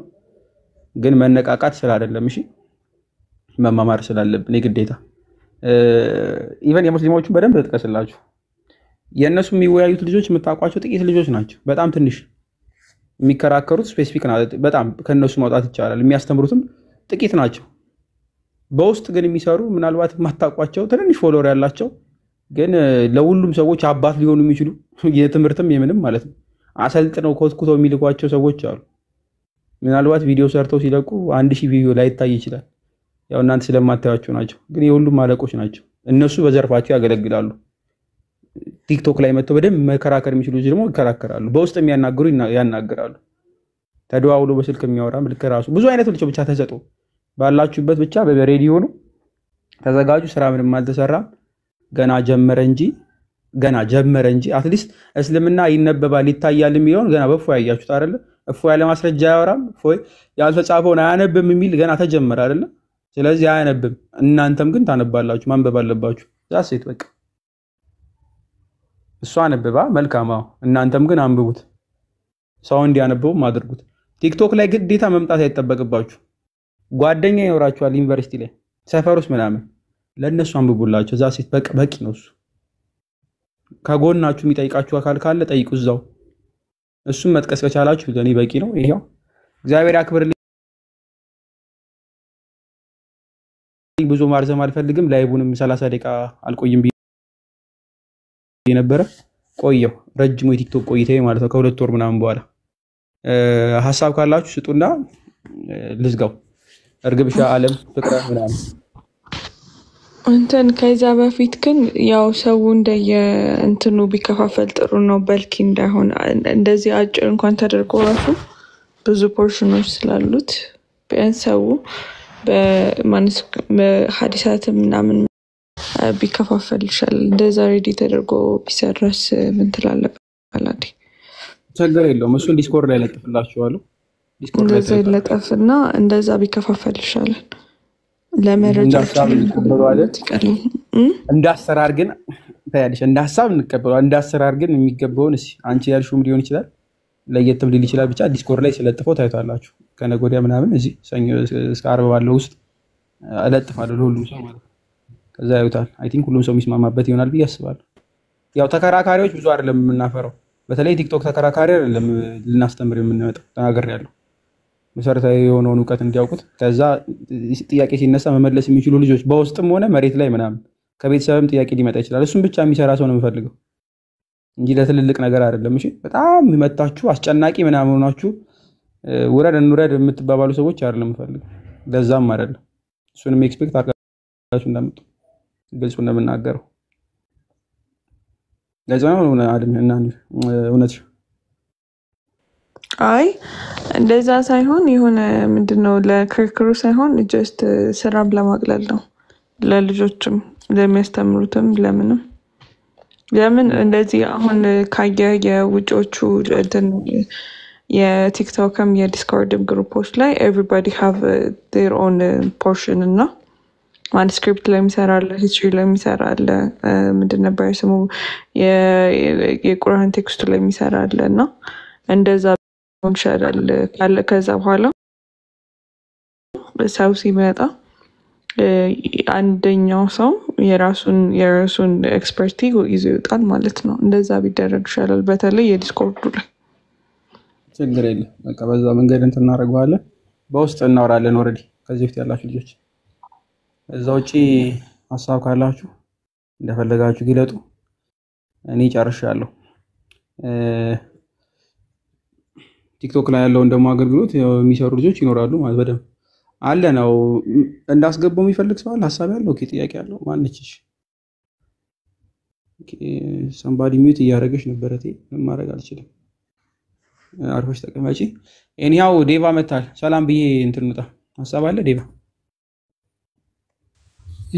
ግን መነቃቃት ስላደለም እሺ መማማር ስላለብን የግዴታ ኢቨን የሙስሊሞቹን በደንብ ተጥቀስላችሁ። የእነሱ የሚወያዩት ልጆች የምታውቋቸው ጥቂት ልጆች ናቸው። በጣም ትንሽ የሚከራከሩት ስፔሲፊክ በጣም ከነሱ ማውጣት ይቻላል። የሚያስተምሩትም ጥቂት ናቸው። በውስጥ ግን የሚሰሩ ምናልባት የማታውቋቸው ትንንሽ ፎሎወር ያላቸው ግን ለሁሉም ሰዎች አባት ሊሆኑ የሚችሉ የትምህርትም የምንም ማለት ነው አሰልጥነው ኮትኩተው የሚልኳቸው ሰዎች አሉ። ምናልባት ቪዲዮ ሰርተው ሲለቁ 1000 ቪዲዮ ላይ ይታይ ይችላል። ያው እናንተ ስለማታያቸው ናቸው። ግን የሁሉም አለቆች ናቸው። እነሱ በዘርፋቸው ያገለግላሉ። ቲክቶክ ላይ መጥተው በደንብ መከራከር የሚችሉ ልጆች ደግሞ ይከራከራሉ። በውስጥ የሚያናግሩ ያናግራሉ። ተደዋውሎ በስልክ የሚያወራ ልክ ራሱ ብዙ አይነት ልጆች ብቻ ተሰጡ ባላችሁበት ብቻ በሬዲ ሆኑ ተዘጋጁ። ስራ ምንም አልተሰራም። ገና ጀመረ እንጂ አትሊስት እስልምና ይነበባል ይታያል የሚለውን ገና በእፎይ ያያችሁት አይደለ? እፎይ ያለ ማስረጃ አያወራም። እፎይ ያልተጻፈውን አያነብም የሚል ገና ተጀመረ አይደለ? ስለዚህ አያነብም። እናንተም ግን ታነባላችሁ፣ ማንበብ አለባችሁ። ዛሴት በቃ እሷ አነብባ መልካም። እናንተም ግን አንብቡት፣ ሰው እንዲያነበውም አድርጉት። ቲክቶክ ላይ ግዴታ መምጣት አይጠበቅባችሁ። ጓደኛ ይኖራችኋል ዩኒቨርሲቲ ላይ ሰፈር ውስጥ ምናምን፣ ለእነሱ አንብቡላቸው። ዛሴት በቂ ነው እሱ። ከጎናችሁ የሚጠይቃችሁ አካል ካለ ጠይቁ እዛው። እሱም መጥቀስ ከቻላችሁ ለኔ በቂ ነው። ይሄው እግዚአብሔር ያክብርልኝ። ብዙ ማርዘም አልፈልግም። ላይቡንም 30 ደቂቃ አልቆይም ብዬ ነበረ። ቆየው ረጅሙ የቲክቶክ ቆይታዬ ማለት ነው ከ2 ወር ምናምን በኋላ። ሐሳብ ካላችሁ ስጡና ልዝጋው። እርግብሻ ዓለም ፍቅረ ምናምን እንትን ከዛ በፊት ግን ያው ሰው እንደየ እንትኑ ቢከፋፈል ጥሩ ነው። በልኪ እንዳይሆን እንደዚህ አጭር እንኳን ተደርጎ ራሱ ብዙ ፖርሽኖች ስላሉት ቢያንስ ሰው በሐዲሳት ምናምን ቢከፋፈል ይሻላል። እንደዛ ሬዲ ተደርጎ ቢሰራስ ምን ትላለህ? አላዲ ችግር የለውም። እሱን ዲስኮርድ ላይ ለጥፍላችኋለሁ። ዲስኮርድ ላይ እንደዛ ይለጠፍና እንደዛ ቢከፋፈል ይሻላል። ለመረጃ እንዳሰራር ግን ታያለሽ፣ እንዳሐሳብ እንቀበለው። እንዳሰራር ግን የሚገባውን እሺ አንቺ ያልሽውም ሊሆን ይችላል፣ ለየትም ሊል ይችላል። ብቻ ዲስኮርድ ላይ ስለጥፈው ታዩታላችሁ። ከነገ ወዲያ ምናምን እዚህ ሰኞ እስከ ዓርብ ባለው ውስጥ እለጥፋለሁ ለሁሉም ሰው ማለት ነው። ከዛ ያዩታል። አይ ቲንክ ሁሉም ሰው የሚስማማበት ይሆናል ብዬ አስባለሁ። ያው ተከራካሪዎች ብዙ አይደለም የምናፈረው። በተለይ ቲክቶክ ተከራካሪ አይደለም ልናስተምር የምንመጣው። ተናግሬያለሁ። መሰረታዊ የሆነውን ዕውቀት እንዲያውቁት ከዛ ጥያቄ ሲነሳ መመለስ የሚችሉ ልጆች በውስጥም ሆነ መሬት ላይ ምናምን ከቤተሰብም ጥያቄ ሊመጣ ይችላል። እሱም ብቻ የሚሰራ ሰው ነው የምፈልገው እንጂ ለትልልቅ ነገር አይደለም። እሺ በጣም መታችሁ አስጨናቂ ምናምን ሆናችሁ ውረድ እንውረድ የምትባባሉ ሰዎች አይደለም የምፈልገው። ለዛም አይደለም እሱንም ኤክስፔክት አድርጋችሁ እንደምትጡ ግልጽ እንደምናገረው ለዛው ነው እና እውነት አይ እንደዛ ሳይሆን የሆነ ምንድነው ለክርክሩ ሳይሆን ጀስት ስራም ለማቅለል ነው። ለልጆችም ለሚያስተምሩትም ለምን እንደዚህ አሁን ካየ የውጮቹ የቲክቶክም የዲስኮርድም ግሩፖች ላይ everybody have their own portion እና ማኑስክሪፕት ላይ የሚሰራለ ሂስትሪ ላይ የሚሰራለ ምንድን ነበር ስሙ የቁርአን ቴክስቱ ላይ የሚሰራለ እና እንደዛ ይሻላል። ከዛ በኋላ ሰው ሲመጣ አንደኛው ሰው የራሱን ኤክስፐርቲ ይዞ ይወጣል ማለት ነው። እንደዛ ቢደረግ ይሻላል። በተለይ የዲስኮርዱ ላይ ችግር የለም። በቃ በዛ መንገድ እንትን እናደርገዋለን። በውስጥ እናወራለን። ኦሬዲ ከዚህ በፊት ያላችሁ ልጆች እዛ ውጪ ሀሳብ ካላችሁ እንደፈለጋችሁ ግለጡ። እኔ ጨርሻለሁ። ቲክቶክ ላይ ያለውን ደግሞ አገልግሎት የሚሰሩ ልጆች ይኖራሉ ማለት በደምብ አለ ነው። እንዳስገባው የሚፈልግ ሰው አለ፣ ሀሳብ ያለው ኦኬ፣ ጥያቄ ያለው ማንነችሽ? ኦኬ somebody mute እያደረገሽ ነበር። ምን ማድረግ አልችልም። አርፈሽ ተቀመጪ። ኤኒሃው ዴቫ መጣል። ሰላም ብዬ እንትን እንውጣ። ሀሳብ አለ ዴቫ?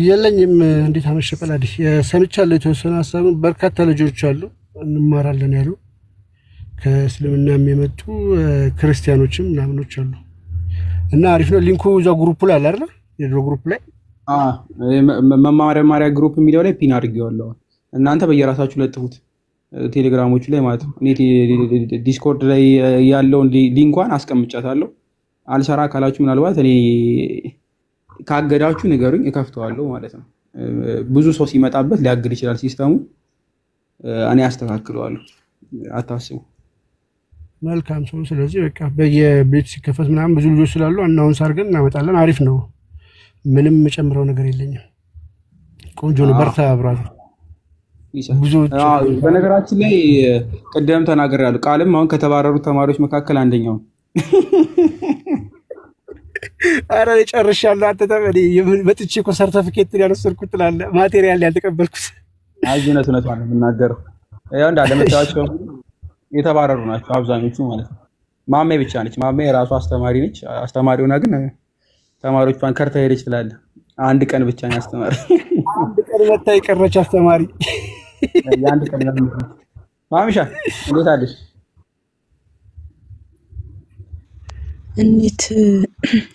የለኝም። እንዴት አመሸህ ጳላዲ? ሰምቻለሁ የተወሰነ ሀሳብ። በርካታ ልጆች አሉ እንማራለን ያሉ ከእስልምና የሚመጡ ክርስቲያኖችም ምናምኖች አሉ እና አሪፍ ነው። ሊንኩ እዛ ግሩፕ ላይ አለ አይደል? የድሮ ግሩፕ ላይ መማሪያ ግሩፕ የሚለው ላይ ፒን አድርጌዋለሁ። እናንተ በየራሳችሁ ለጥፉት ቴሌግራሞቹ ላይ ማለት ነው። እኔ ዲስኮርድ ላይ ያለውን ሊንኳን አስቀምጫታለሁ። አልሰራ ካላችሁ ምናልባት እኔ ካገዳችሁ ንገሩኝ፣ እከፍተዋለሁ ማለት ነው። ብዙ ሰው ሲመጣበት ሊያግድ ይችላል ሲስተሙ። እኔ አስተካክለዋለሁ፣ አታስቡ። መልካም ሰው። ስለዚህ በቃ በየቤት ሲከፈት ምናምን ብዙ ልጆች ስላሉ አናውንስ አድርገን እናመጣለን። አሪፍ ነው። ምንም የጨምረው ነገር የለኝም። ቆንጆ ነው። በርታ ብራዘር። በነገራችን ላይ ቀደም ተናግሬያለሁ። ቃልም አሁን ከተባረሩት ተማሪዎች መካከል አንደኛው ነው። አረ ጨርሻለሁ። አንተ ተበዲ መጥቼ እኮ ሰርተፊኬት ያልወሰድኩት ትላለህ፣ ማቴሪያል ያልተቀበልኩት። እውነት ማለት ነው የምናገረው። ያው እንዳለመታቸው የተባረሩ ናቸው አብዛኞቹ ማለት ነው። ማሜ ብቻ ነች። ማሜ የራሱ አስተማሪ ነች። አስተማሪውና ግን ተማሪዎቿን ከርታ ሄደች ትላለህ። አንድ ቀን ብቻ ነው አስተማሪ። አንድ ቀን መታ የቀረች አስተማሪ። አንድ ቀን ነው። ማሚሻ እንዴት አለሽ? እንዴት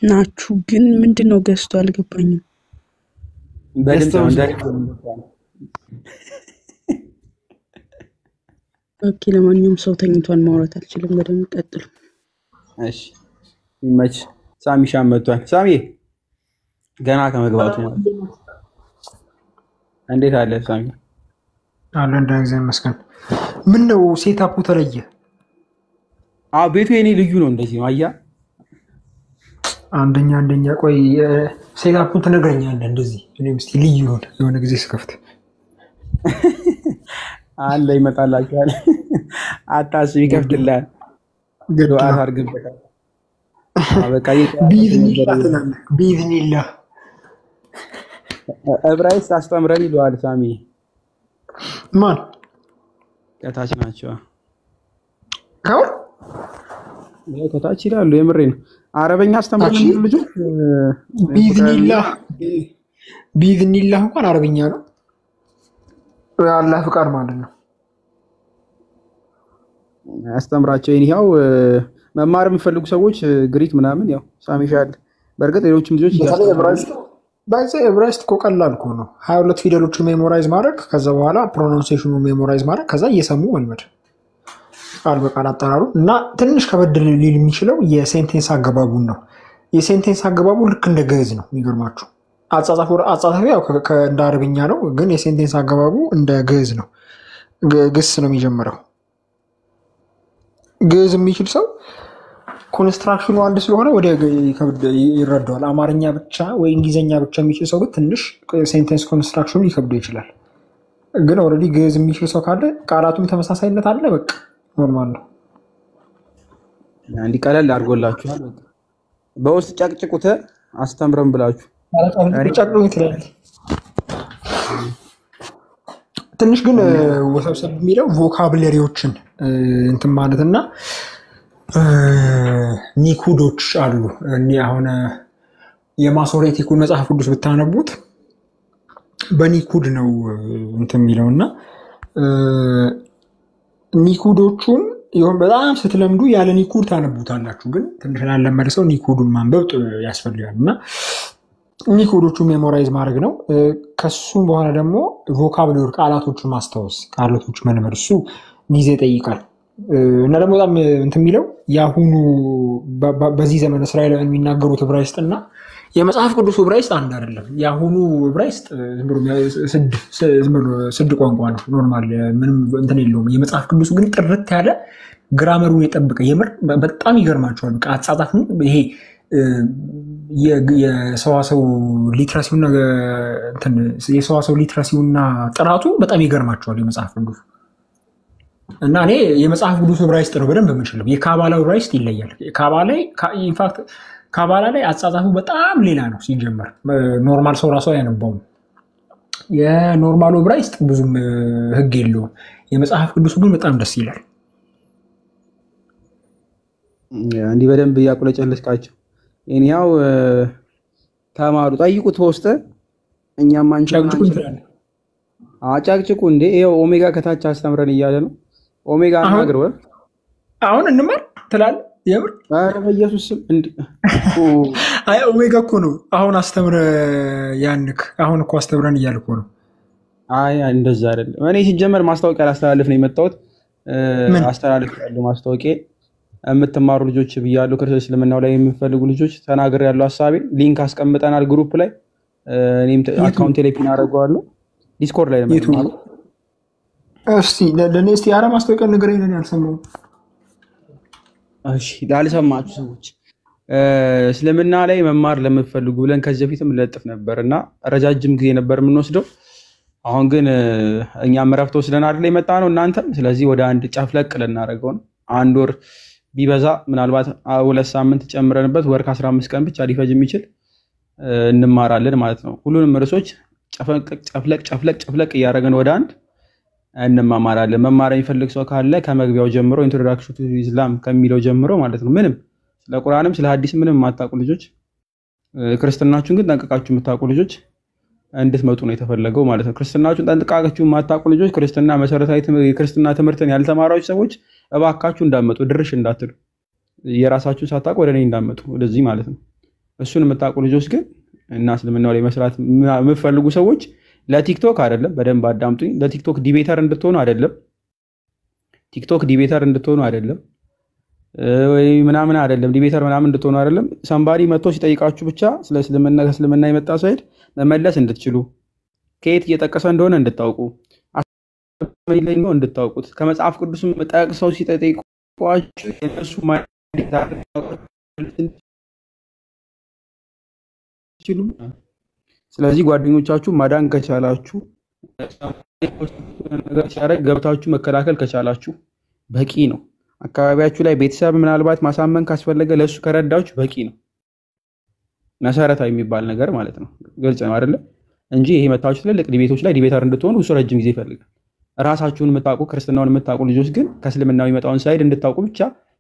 ናችሁ? ግን ምንድነው ገዝቶ አልገባኝም። በድምጽ ነው እንዳይ። ኦኬ፣ ለማንኛውም ሰው ተኝቷን ማውራት አልችልም። በደንብ ቀጥሉ። እሺ ይመች። ሳሚሻ መጥቷል። ሳሚ ገና ከመግባቱ ማለት እንዴት አለ ሳሚ? አለ እንደዚህ መስከን ምን ነው ሴታፑ ተለየ? ቤቱ የኔ ልዩ ነው። እንደዚህ ነው። አያ አንደኛ ቆይ ሴታፑን ትነግረኛለህ እንደዚህ። እኔም እስቲ ልዩ ነው የሆነ ጊዜ ስከፍት አለ ይመጣላችኋል። አታስቢ፣ ይከፍትልሃል። ዱዓ አድርግበታል። በቃ ቢዝኒላህ ዕብራይስጥ አስተምረን ይለዋል ሳሚ። ማን ከታች ናቸው ካውር ከታች ይላሉ። የምሬ ነው። አረበኛ አስተምረን የሚሉ ልጆች ቢዝኒላህ እንኳን አረበኛ ነው። አላህ ፍቃድ ማለት ነው። ያስተምራቸው። ይሄው መማር የሚፈልጉ ሰዎች ግሪክ ምናምን ያው ሳሚሻል። በእርግጥ ሌሎችም ልጆች ዕብራይስጥ እኮ ቀላል እኮ ነው። 22 ፊደሎችን ሜሞራይዝ ማድረግ፣ ከዛ በኋላ ፕሮናንሴሽኑን ሜሞራይዝ ማድረግ፣ ከዛ እየሰሙ መልመድ ቃል በቃል አጠራሩ እና ትንሽ ከበድ ሊል የሚችለው የሴንቴንስ አገባቡን ነው። የሴንቴንስ አገባቡ ልክ እንደ ግዕዝ ነው። የሚገርማችሁ አጻጻፉ ያው እንደ አረብኛ ነው፣ ግን የሴንቴንስ አገባቡ እንደ ግዕዝ ነው። ግስ ነው የሚጀምረው። ግዕዝ የሚችል ሰው ኮንስትራክሽኑ አንድ ስለሆነ ወደ ይረዳዋል። አማርኛ ብቻ ወይ እንግሊዝኛ ብቻ የሚችል ሰው ግን ትንሽ ሴንቴንስ ኮንስትራክሽኑ ሊከብደው ይችላል። ግን ኦልሬዲ ግዕዝ የሚችል ሰው ካለ ቃላቱም ተመሳሳይነት አለ። በቃ ኖርማል ነው። እንዲህ ቀለል አድርጎላችኋል። በውስጥ ጨቅጭቁት አስተምረን ብላችሁ ጨቅጭቁኝ ትላለህ። ትንሽ ግን ወሰብሰብ የሚለው ቮካብለሪዎችን እንትን ማለትና ኒኩዶች አሉ። አሁን የማሶሬቲኩን መጽሐፍ ቅዱስ ብታነቡት በኒኩድ ነው እንትን የሚለው እና ኒኩዶቹን ይሁን በጣም ስትለምዱ ያለ ኒኩድ ታነቡታላችሁ። ግን ትንሽ ላለመደ ሰው ኒኩዱን ማንበብ ያስፈልጋል እና ኒኩዶቹን ሜሞራይዝ ማድረግ ነው። ከሱም በኋላ ደግሞ ቮካብለሪ ቃላቶችን ማስታወስ፣ ቃላቶች መልመድ፣ እሱ ጊዜ ይጠይቃል እና ደግሞ በጣም እንትን የሚለው የአሁኑ በዚህ ዘመን እስራኤላውያን የሚናገሩት ዕብራይስጥ እና የመጽሐፍ ቅዱስ ዕብራይስጥ አንድ አይደለም። የአሁኑ ዕብራይስጥ ስድ ቋንቋ ነው፣ ኖርማል ምንም እንትን የለውም። የመጽሐፍ ቅዱሱ ግን ጥርት ያለ ግራመሩን የጠበቀ የምር በጣም ይገርማቸዋል። በቃ አጻጻፍ ይሄ የሰዋሰው ሊትራሲውና ጥራቱ በጣም ይገርማቸዋል የመጽሐፍ ቅዱስ እና እኔ የመጽሐፍ ቅዱስ ዕብራይስጥ ነው በደንብ የምችለው። የካባላ ዕብራይስጥ ይለያል። ካባላ ላይ አጻጻፉ በጣም ሌላ ነው ሲጀመር። ኖርማል ሰው ራሱ አያነባውም። የኖርማሉ ዕብራይስጥ ብዙም ህግ የለውም። የመጽሐፍ ቅዱስ ግን በጣም ደስ ይላል። እንዲህ በደንብ እያቁለጨለስካቸው ይሄኛው ተማሩ፣ ጠይቁት በውስጥ እኛም አጫቅጭቁ እንዴ። ይኸው ኦሜጋ ከታች አስተምረን እያለ ነው። ኦሜጋ አናግር ወይ አሁን እንማር ትላለህ። የምር ኧረ በኢየሱስ ስም እንዴ! አይ ኦሜጋ እኮ ነው አሁን አስተምረ ያንክ አሁን እኮ አስተምረን እያልኩ ነው። አይ እንደዛ አይደለም። እኔ ሲጀመር ማስታወቂያ ላስተላልፍ ነው የመጣሁት። አስተላልፍ ያለው ማስታወቂያ የምትማሩ ልጆች ብያለሁ። ክርስቶስ እስልምናው ላይ የምትፈልጉ ልጆች ተናገር ያለው ሐሳቤ ሊንክ አስቀምጠናል ግሩፕ ላይ። እኔም አካውንት ላይ ፒን አደርገዋለሁ። ዲስኮርድ ላይ ለምትማሩ እስቲ ለኔ እስቲ አረ ማስታወቂያ ንገረኝ ነው ያልሰማው። እሺ ላልሰማችሁ ሰዎች እስልምና ላይ መማር ለምትፈልጉ ብለን ከዚህ በፊትም ለጥፍ ነበርና ረጃጅም ጊዜ ነበር የምንወስደው። አሁን ግን እኛም እረፍት ወስደን አይደል የመጣ ነው እናንተም። ስለዚህ ወደ አንድ ጨፍለቅ ልናደርገው ነው። አንድ ወር ቢበዛ ምናልባት 2 ሳምንት ጨምረንበት ወር ከ15 ቀን ብቻ ሊፈጅ የሚችል እንማራለን ማለት ነው። ሁሉንም ርዕሶች ጨፍለቅ እያደረገን ወደ አንድ እንማማራለን። መማር የሚፈልግ ሰው ካለ ከመግቢያው ጀምሮ ኢንትሮዳክሽን ቱ ኢስላም ከሚለው ጀምሮ ማለት ነው። ምንም ስለ ቁርአንም ስለ ሐዲስ ምንም የማታውቁ ልጆች፣ ክርስትናችሁን ግን ጠንቅቃችሁ የምታውቁ ልጆች እንድትመጡ ነው የተፈለገው ማለት ነው። ክርስትናችሁን ጠንቅቃችሁ የማታውቁ ልጆች፣ ክርስትና መሰረታዊ የክርስትና ትምህርትን ያልተማራችሁ ሰዎች እባካችሁ እንዳትመጡ፣ ድርሽ እንዳትሉ፣ የራሳችሁን ሳታውቁ ወደ እኔ እንዳትመጡ ወደዚህ ማለት ነው። እሱን የምታውቁ ልጆች ግን እና እስልምናው ላይ መስራት የምትፈልጉ ሰዎች ለቲክቶክ አይደለም፣ በደንብ አዳምጡኝ። ለቲክቶክ ዲቤተር እንድትሆኑ አይደለም፣ ቲክቶክ ዲቤተር እንድትሆኑ አይደለም፣ ወይ ምናምን አይደለም፣ ዲቤተር ምናምን እንድትሆኑ አይደለም። ሰንባዲ መጥቶ ሲጠይቃችሁ ብቻ ስለ እስልምና ከእስልምና የመጣ ሰው ሄድ መመለስ እንድትችሉ፣ ከየት እየጠቀሰ እንደሆነ እንድታውቁ፣ ነው እንድታውቁት፣ ከመጽሐፍ ቅዱስም ጠቅሰው ሲጠይቋችሁ የነሱ ስለዚህ ጓደኞቻችሁ ማዳን ከቻላችሁ ነገር ሲያደርግ ገብታችሁ መከላከል ከቻላችሁ በቂ ነው። አካባቢያችሁ ላይ ቤተሰብ ምናልባት ማሳመን ካስፈለገ ለሱ ከረዳችሁ በቂ ነው። መሰረታዊ የሚባል ነገር ማለት ነው። ግልጽ ነው አይደለ? እንጂ ይሄ መታችሁ ትልልቅ ዲቤቶች ላይ ዲቤተር እንድትሆኑ እሱ ረጅም ጊዜ ይፈልጋል። ራሳችሁን የምታውቁ ክርስትናውን የምታውቁ ልጆች ግን ከእስልምናው የሚመጣውን ሳይድ እንድታውቁ ብቻ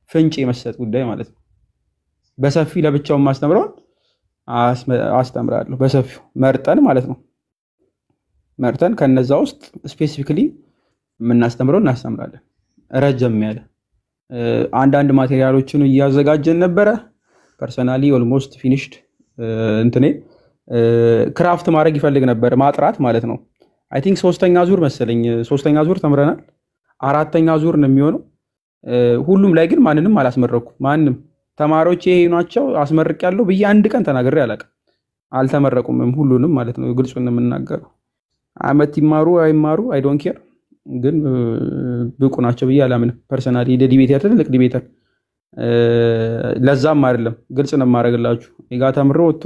ፍንጭ የመስጠት ጉዳይ ማለት ነው። በሰፊ ለብቻው ማስተምረውን አስተምራለሁ በሰፊው መርጠን ማለት ነው። መርጠን ከነዛ ውስጥ ስፔሲፊካሊ የምናስተምረው እናስተምራለን። ረጅም ያለ አንዳንድ ማቴሪያሎችን እያዘጋጀን ነበረ። ፐርሰናሊ ኦልሞስት ፊኒሽድ እንትኔ ክራፍት ማድረግ ይፈልግ ነበር ማጥራት ማለት ነው። አይ ቲንክ ሶስተኛ ዙር መሰለኝ 3ኛ ዙር ተምረናል። 4ኛ ዙር ነው የሚሆነው። ሁሉም ላይ ግን ማንንም አላስመረኩም። ማንንም ተማሪዎች ይሄ ናቸው አስመርቅ ያለው ብዬ አንድ ቀን ተናግሬ አላውቅም። አልተመረቁም ሁሉንም ማለት ነው። ግልጹን ነው የምናገረው። አመት ይማሩ አይማሩ አይ ዶንት ኬር፣ ግን ብቁ ናቸው ብዬ አላምንም። ፐርሰናሊ ዲቤተር ትልቅ ዲቤተር ለዛም አይደለም ግልጽ ነው የማደርግላችሁ። ይጋ ተምሮ ወጥቶ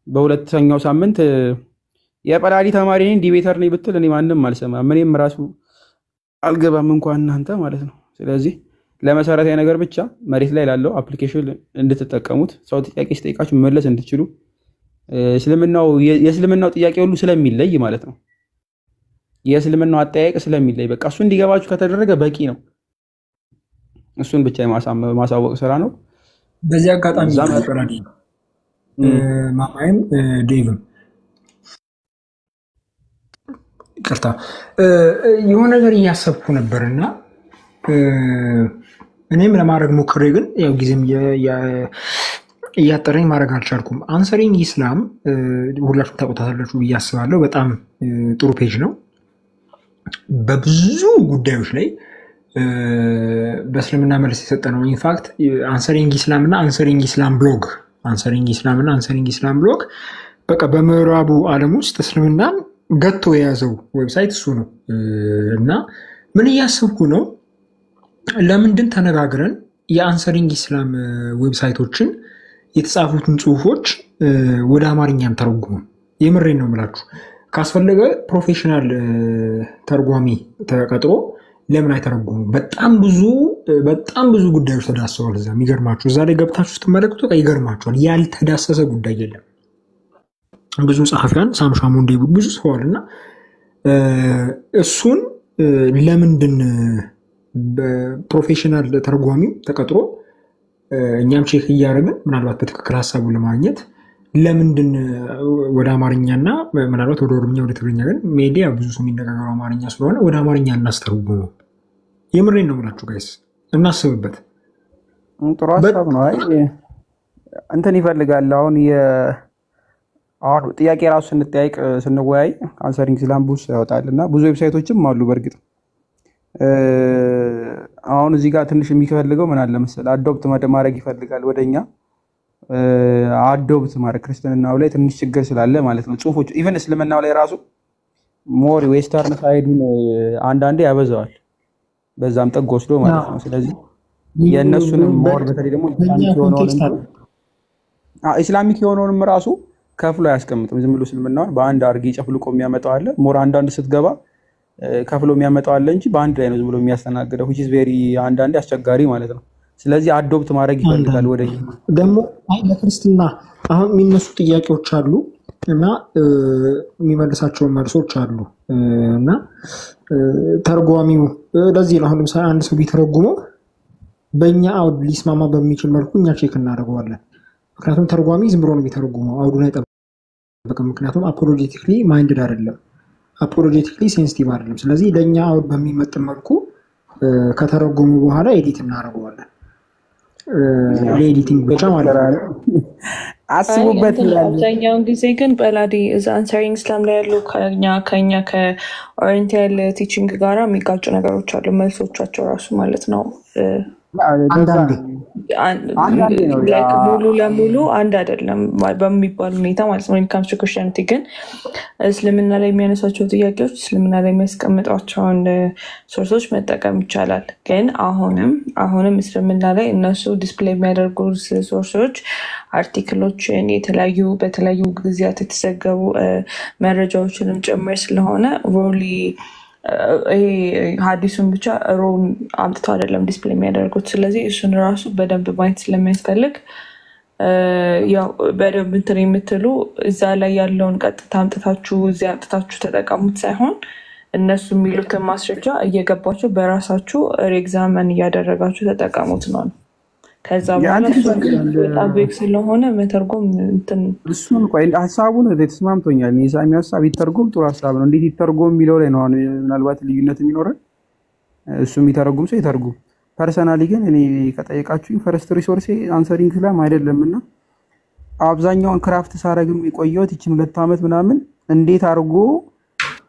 በሁለተኛው ሳምንት የጳላዲ ተማሪ ነኝ ዲቤተር ነኝ ብትል እኔ ማንንም አልሰማም። እኔም ራሱ አልገባም እንኳን እናንተ ማለት ነው። ስለዚህ ለመሰረታዊ ነገር ብቻ መሬት ላይ ላለው አፕሊኬሽን እንድትጠቀሙት ሰው ጥያቄ ሲጠይቃችሁ መመለስ እንድትችሉ የእስልምናው ጥያቄ ሁሉ ስለሚለይ ማለት ነው። የእስልምናው አጠያየቅ ስለሚለይ በቃ እሱ እንዲገባችሁ ከተደረገ በቂ ነው። እሱን ብቻ የማሳወቅ ስራ ነው። በዚህ አጋጣሚ ጳላዲ ማማይም ዴቭም ይቅርታ የሆነ ነገር እያሰብኩ ነበርና እኔም ለማድረግ ሞክሬ ግን ያው ጊዜም እያጠረኝ ማድረግ አልቻልኩም። አንሰሪንግ ኢስላም ሁላችሁም ታውቁታላችሁ ብዬ አስባለሁ። በጣም ጥሩ ፔጅ ነው። በብዙ ጉዳዮች ላይ በእስልምና መልስ የሰጠ ነው። ኢንፋክት አንሰሪንግ ኢስላም እና አንሰሪንግ ኢስላም ብሎግ በቃ በምዕራቡ ዓለም ውስጥ እስልምናን ገቶ የያዘው ዌብሳይት እሱ ነው እና ምን እያሰብኩ ነው፣ ለምንድን ተነጋግረን የአንሰሪንግ ኢስላም ዌብሳይቶችን የተጻፉትን ጽሁፎች ወደ አማርኛም ተረጉሙ። የምሬን ነው የምላችሁ። ካስፈለገ ፕሮፌሽናል ተርጓሚ ተቀጥሮ ለምን አይተረጉሙ? በጣም ብዙ ጉዳዮች ተዳሰዋል እዛ። የሚገርማችሁ እዛ ላይ ገብታችሁ ስትመለከቱ ይገርማችኋል። ያልተዳሰሰ ጉዳይ የለም። ብዙ ጸሐፊያን ሳምሻሙ እንደ ብዙ ሰዋል እና እሱን ለምንድን በፕሮፌሽናል ተርጓሚ ተቀጥሮ እኛም ቼክ እያደረግን ምናልባት በትክክል ሀሳቡን ለማግኘት ለምንድን ወደ አማርኛና ምናልባት ወደ ኦሮምኛ ወደ ትግርኛ ግን ሜዲያ ብዙ ሰው የሚነጋገረው አማርኛ ስለሆነ ወደ አማርኛ እናስተርጉሙ። የምሬን ነው የምላችሁ ጋይስ፣ እናስብበት። ጥሩ ሀሳብ ነው። አይ እንትን ይፈልጋል አሁን ጥያቄ ራሱ ስንጠያይቅ ስንወያይ አንሰሪንግ ኢስላም ቡስ ያወጣልና ብዙ ዌብሳይቶችም አሉ። በእርግጥ አሁን እዚህ ጋር ትንሽ የሚፈልገው ምን አለ መሰለህ፣ አዶፕት ማድረግ ይፈልጋል ወደኛ አዶፕት ማድረግ ክርስትናው ላይ ትንሽ ችግር ስላለ ማለት ነው። ጽሁፎች ኢቨን እስልምናው ላይ ራሱ ሞር ዌስተርን ሳይዱን አንዳንዴ ያበዛዋል፣ በዛም ጥግ ወስዶ ማለት ነው። ስለዚህ የእነሱንም ሞር በተለይ ደግሞ ኢስላሚክ የሆነውንም ራሱ ከፍሎ አያስቀምጥም። ዝም ብሎ እስልምናውን በአንድ አርጌ ጨፍልቆ የሚያመጣው አለ። ሞር አንዳንድ ስትገባ ከፍሎ የሚያመጣው አለ እንጂ በአንድ ላይ ነው ዝም ብሎ የሚያስተናግደው which is very አንዳንዴ አስቸጋሪ ማለት ነው። ስለዚህ አዶፕት ማድረግ ይፈልጋል ወደ ደግሞ ለክርስትና አሁን የሚነሱ ጥያቄዎች አሉ እና የሚመልሳቸው መልሶች አሉ እና ተርጓሚው ለዚህ ነው። አሁን ለምሳሌ አንድ ሰው ቢተረጉመው በእኛ አውድ ሊስማማ በሚችል መልኩ እኛ ቼክ እናደርገዋለን። ምክንያቱም ተርጓሚ ዝም ብሎ ነው የሚተረጉመው፣ አውዱን አይጠብቅም። ምክንያቱም አፖሎጄቲክሊ ማይንድድ አይደለም፣ አፖሎጄቲክሊ ሴንሲቲቭ አይደለም። ስለዚህ ለእኛ አውድ በሚመጥን መልኩ ከተረጎሙ በኋላ ኤዲት እናደርገዋለን። ለኤዲቲንግ ብቻ ማለት ነው። አስቡበት ይላል። አብዛኛውን ጊዜ ግን ጳላዲ እዛ አንሰሪንግ ኢስላም ላይ ያሉ ከኛ ከኦሪየንታል ቲቺንግ ጋራ የሚጋጩ ነገሮች አሉ፣ መልሶቻቸው ራሱ ማለት ነው። ሙሉ ለሙሉ አንድ አይደለም በሚባል ሁኔታ ማለት ነው። ኢንካምስ ቱ ክርስቲያኒቲ ግን እስልምና ላይ የሚያነሳቸው ጥያቄዎች እስልምና ላይ የሚያስቀምጧቸውን ሶርሶች መጠቀም ይቻላል። ግን አሁንም እስልምና ላይ እነሱ ዲስፕሌይ የሚያደርጉ ሶርሶች አርቲክሎችን በተለያዩ ጊዜያት የተዘገቡ መረጃዎችንም ጭምር ስለሆነ ሮሊ ሀዲሱን ብቻ ሮን አምጥተው አይደለም ዲስፕሌይ የሚያደርጉት። ስለዚህ እሱን ራሱ በደንብ ማየት ስለሚያስፈልግ ያው በደንብ እንትን የምትሉ እዛ ላይ ያለውን ቀጥታ አምጥታችሁ እዚህ አምጥታችሁ ተጠቀሙት ሳይሆን እነሱ የሚሉትን ማስረጃ እየገባችሁ በራሳችሁ ሪኤግዛምን እያደረጋችሁ ተጠቀሙት ነው። ከዛ በኋላ በጣም ስለሆነ መተርጎም እንትን እሱን ቆይ ሐሳቡን ተስማምቶኛል። የሳሚ ሐሳብ ይተርጎም ጥሩ ሐሳብ ነው። እንዴት ይተርጎም የሚለው ላይ ነው አሁን ምናልባት ልዩነት የሚኖረን። እሱ የሚተረጉም ሰው ይተርጉም። ፐርሰናሊ ግን እኔ ከጠየቃችሁኝ ፈርስት ሪሶርስ አንሰሪንግ ክላም አይደለምና አብዛኛውን ክራፍት ሳረግም የቆየሁት ይችን 2 ዓመት ምናምን እንዴት አድርጎ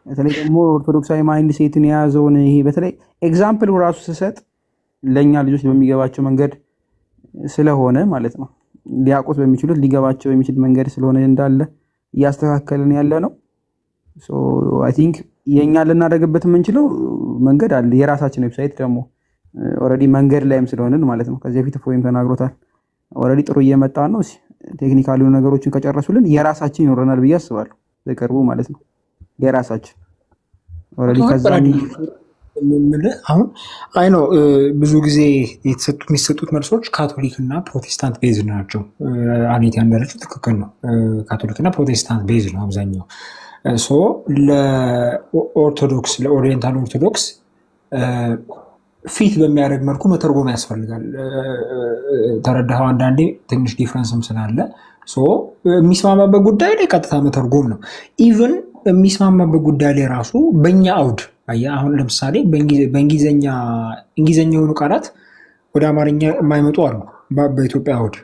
በተለይ ደግሞ ኦርቶዶክሳዊ ማይንድ ሴትን የያዘውን ይሄ በተለይ ኤግዛምፕል ራሱ ስሰጥ ለኛ ልጆች በሚገባቸው መንገድ ስለሆነ ማለት ነው ሊያቆስ በሚችሉት ሊገባቸው የሚችል መንገድ ስለሆነ እንዳለ እያስተካከልን ያለ ነው። ሶ አይ ቲንክ የኛ ልናደርግበት የምንችለው መንገድ አለ። የራሳችን ዌብሳይት ደግሞ ኦሬዲ መንገድ ላይም ስለሆነን ማለት ነው ከዚህ በፊት ፎይም ተናግሮታል። ኦሬዲ ጥሩ እየመጣ ነው። ቴክኒካሊ ነገሮችን ከጨረሱልን የራሳችን ይኖረናል ብዬ አስባለሁ በቅርቡ ማለት ነው። የራሳችን ኦሬዲ ከዛ አሁን አይ ነው ብዙ ጊዜ የሚሰጡት መልሶች ካቶሊክ እና ፕሮቴስታንት ቤዝ ናቸው። አኔት ያንደረችው ትክክል ነው። ካቶሊክ እና ፕሮቴስታንት ቤዝ ነው አብዛኛው። ሶ ለኦርቶዶክስ ለኦሪየንታል ኦርቶዶክስ ፊት በሚያደርግ መልኩ መተርጎም ያስፈልጋል። ተረዳኸው? አንዳንዴ ትንሽ ዲፍረንስም ስላለ ሶ የሚስማማበት ጉዳይ ላይ ቀጥታ መተርጎም ነው። ኢቭን የሚስማማበት ጉዳይ ላይ ራሱ በእኛ አውድ አሁን ለምሳሌ በእንግሊዝኛ የሆኑ ቃላት ወደ አማርኛ የማይመጡ አሉ በኢትዮጵያ አውድ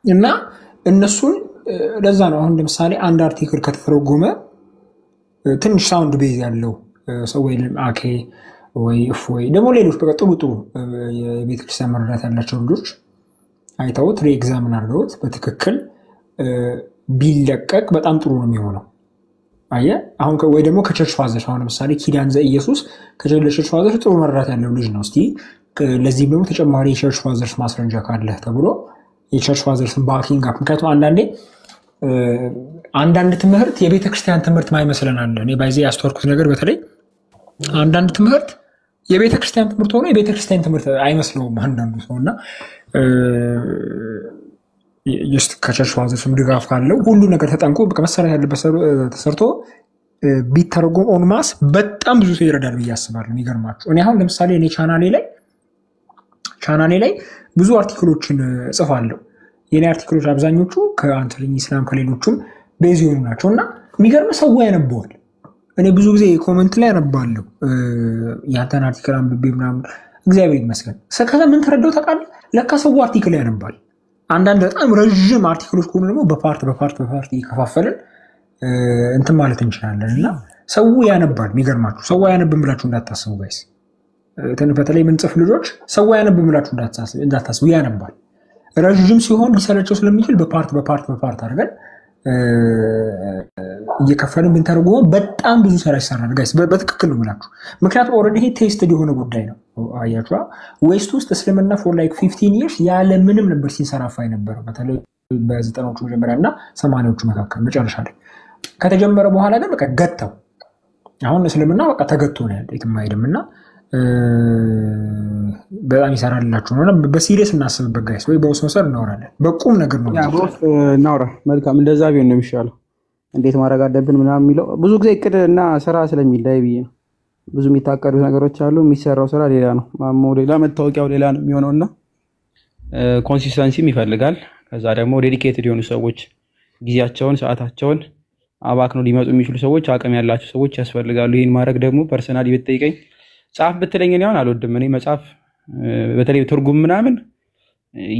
እና እነሱን ለዛ ነው አሁን ለምሳሌ አንድ አርቲክል ከተተረጎመ ትንሽ ሳውንድ ቤዝ ያለው ሰው ወይ አኬ ወይ ወይ ደግሞ ሌሎች በቃ ጥሩ የቤተክርስቲያን መረዳት ያላቸው ልጆች አይተውት ሪኤግዛምን አድርገውት በትክክል ቢለቀቅ በጣም ጥሩ ነው የሚሆነው። አየህ አሁን ወይ ደግሞ ከቸርች ፋዘርስ አሁን ለምሳሌ ኪዳን ዘኢየሱስ ከቸርች ፋዘርስ ጥሩ መረዳት ያለው ልጅ ነው። እስቲ ለዚህ ደግሞ ተጨማሪ የቸርች ፋዘርስ ማስረጃ ካለ ተብሎ የቸርች ፋዘርስን ባኪንግ አፕ ምክንያቱም አንዳንድ ትምህርት የቤተክርስቲያን ትምህርት ማይመስለን አለ። እኔ ባይዜ ያስተዋልኩት ነገር በተለይ አንዳንድ ትምህርት የቤተክርስቲያን ትምህርት ሆኖ የቤተክርስቲያን ትምህርት አይመስለውም አንዳንዱ ሰውና ጀስት ከቸርች ፋዘርስም ድጋፍ ካለው ሁሉ ነገር ተጠንቆ በመሰረት ያለበት ተሰርቶ ቢተረጎም ኦንማስ በጣም ብዙ ሰው ይረዳል ብዬ አስባለሁ። የሚገርማችሁ እኔ አሁን ለምሳሌ እኔ ቻናሌ ላይ ብዙ አርቲክሎችን እጽፋለሁ። የኔ አርቲክሎች አብዛኞቹ ከአንተሪኝ ኢስላም ከሌሎቹም ቤዝ የሆኑ ናቸው እና የሚገርም ሰው ያነበዋል። እኔ ብዙ ጊዜ ኮመንት ላይ ያነባለሁ ያንተን አርቲክል አንብቤ ምናምን እግዚአብሔር ይመስገን። ከዛ ምን ተረዳው ታውቃለህ? ለካ ሰው አርቲክል ያነባል። አንዳንድ በጣም ረዥም አርቲክሎች ከሆኑ ደግሞ በፓርት እየከፋፈልን እንትን ማለት እንችላለን እና ሰው ያነባል። የሚገርማችሁ ሰው አያነብም ብላችሁ እንዳታስቡ ጋይስ። በተለይ ምንጽፍ ልጆች ሰው አያነብም ብላችሁ እንዳታስቡ፣ ያነባል። ረዥም ሲሆን ሊሰለቸው ስለሚችል በፓርት አድርገን እየከፈልን ብንተረጉመው በጣም ብዙ ስራ ይሰራል ጋይስ። በትክክል ነው የምላችሁ። ምክንያቱም ኦልሬዲ ይሄ ቴስትድ የሆነ ጉዳይ ነው። አያችኋ ዌስት ውስጥ እስልምና ፎር ላይክ 15 years ያለ ምንም ነበር ሲንሰራፋ የነበረው በተለይ በ90ዎቹ መጀመሪያ እና 80ዎቹ መካከል መጨረሻ ላይ ከተጀመረ በኋላ ግን በቃ ገተው አሁን እስልምና በቃ ተገቶ ነው ያለው የትም አይሄድም እና በጣም ይሰራላችሁ ነው። በሲሪየስ እናስብበት ጋይስ፣ ወይ በውስጥ መሰር እናወራለን። በቁም ነገር ነው በውስጥ እናወራ። መልካም እንደዛ ቢሆን ነው የሚሻለው። እንዴት ማድረግ አለብን ምናምን የሚለው ብዙ ጊዜ እቅድ እና ስራ ስለሚለያይ ብዬ ነው። ብዙ የሚታቀዱ ነገሮች አሉ፣ የሚሰራው ስራ ሌላ ነው። ማሞ ሌላ፣ መታወቂያው ሌላ ነው የሚሆነውና ኮንሲስተንሲም ይፈልጋል። ከዛ ደግሞ ዴዲኬትድ የሆኑ ሰዎች ጊዜያቸውን ሰዓታቸውን አባክነው ሊመጡ የሚችሉ ሰዎች፣ አቅም ያላቸው ሰዎች ያስፈልጋሉ። ይሄን ማድረግ ደግሞ ፐርሰናሊ ብትጠይቀኝ ጻፍ ብትለኝ እኔ አሁን አልወድም። እኔ መጻፍ በተለይ ትርጉም ምናምን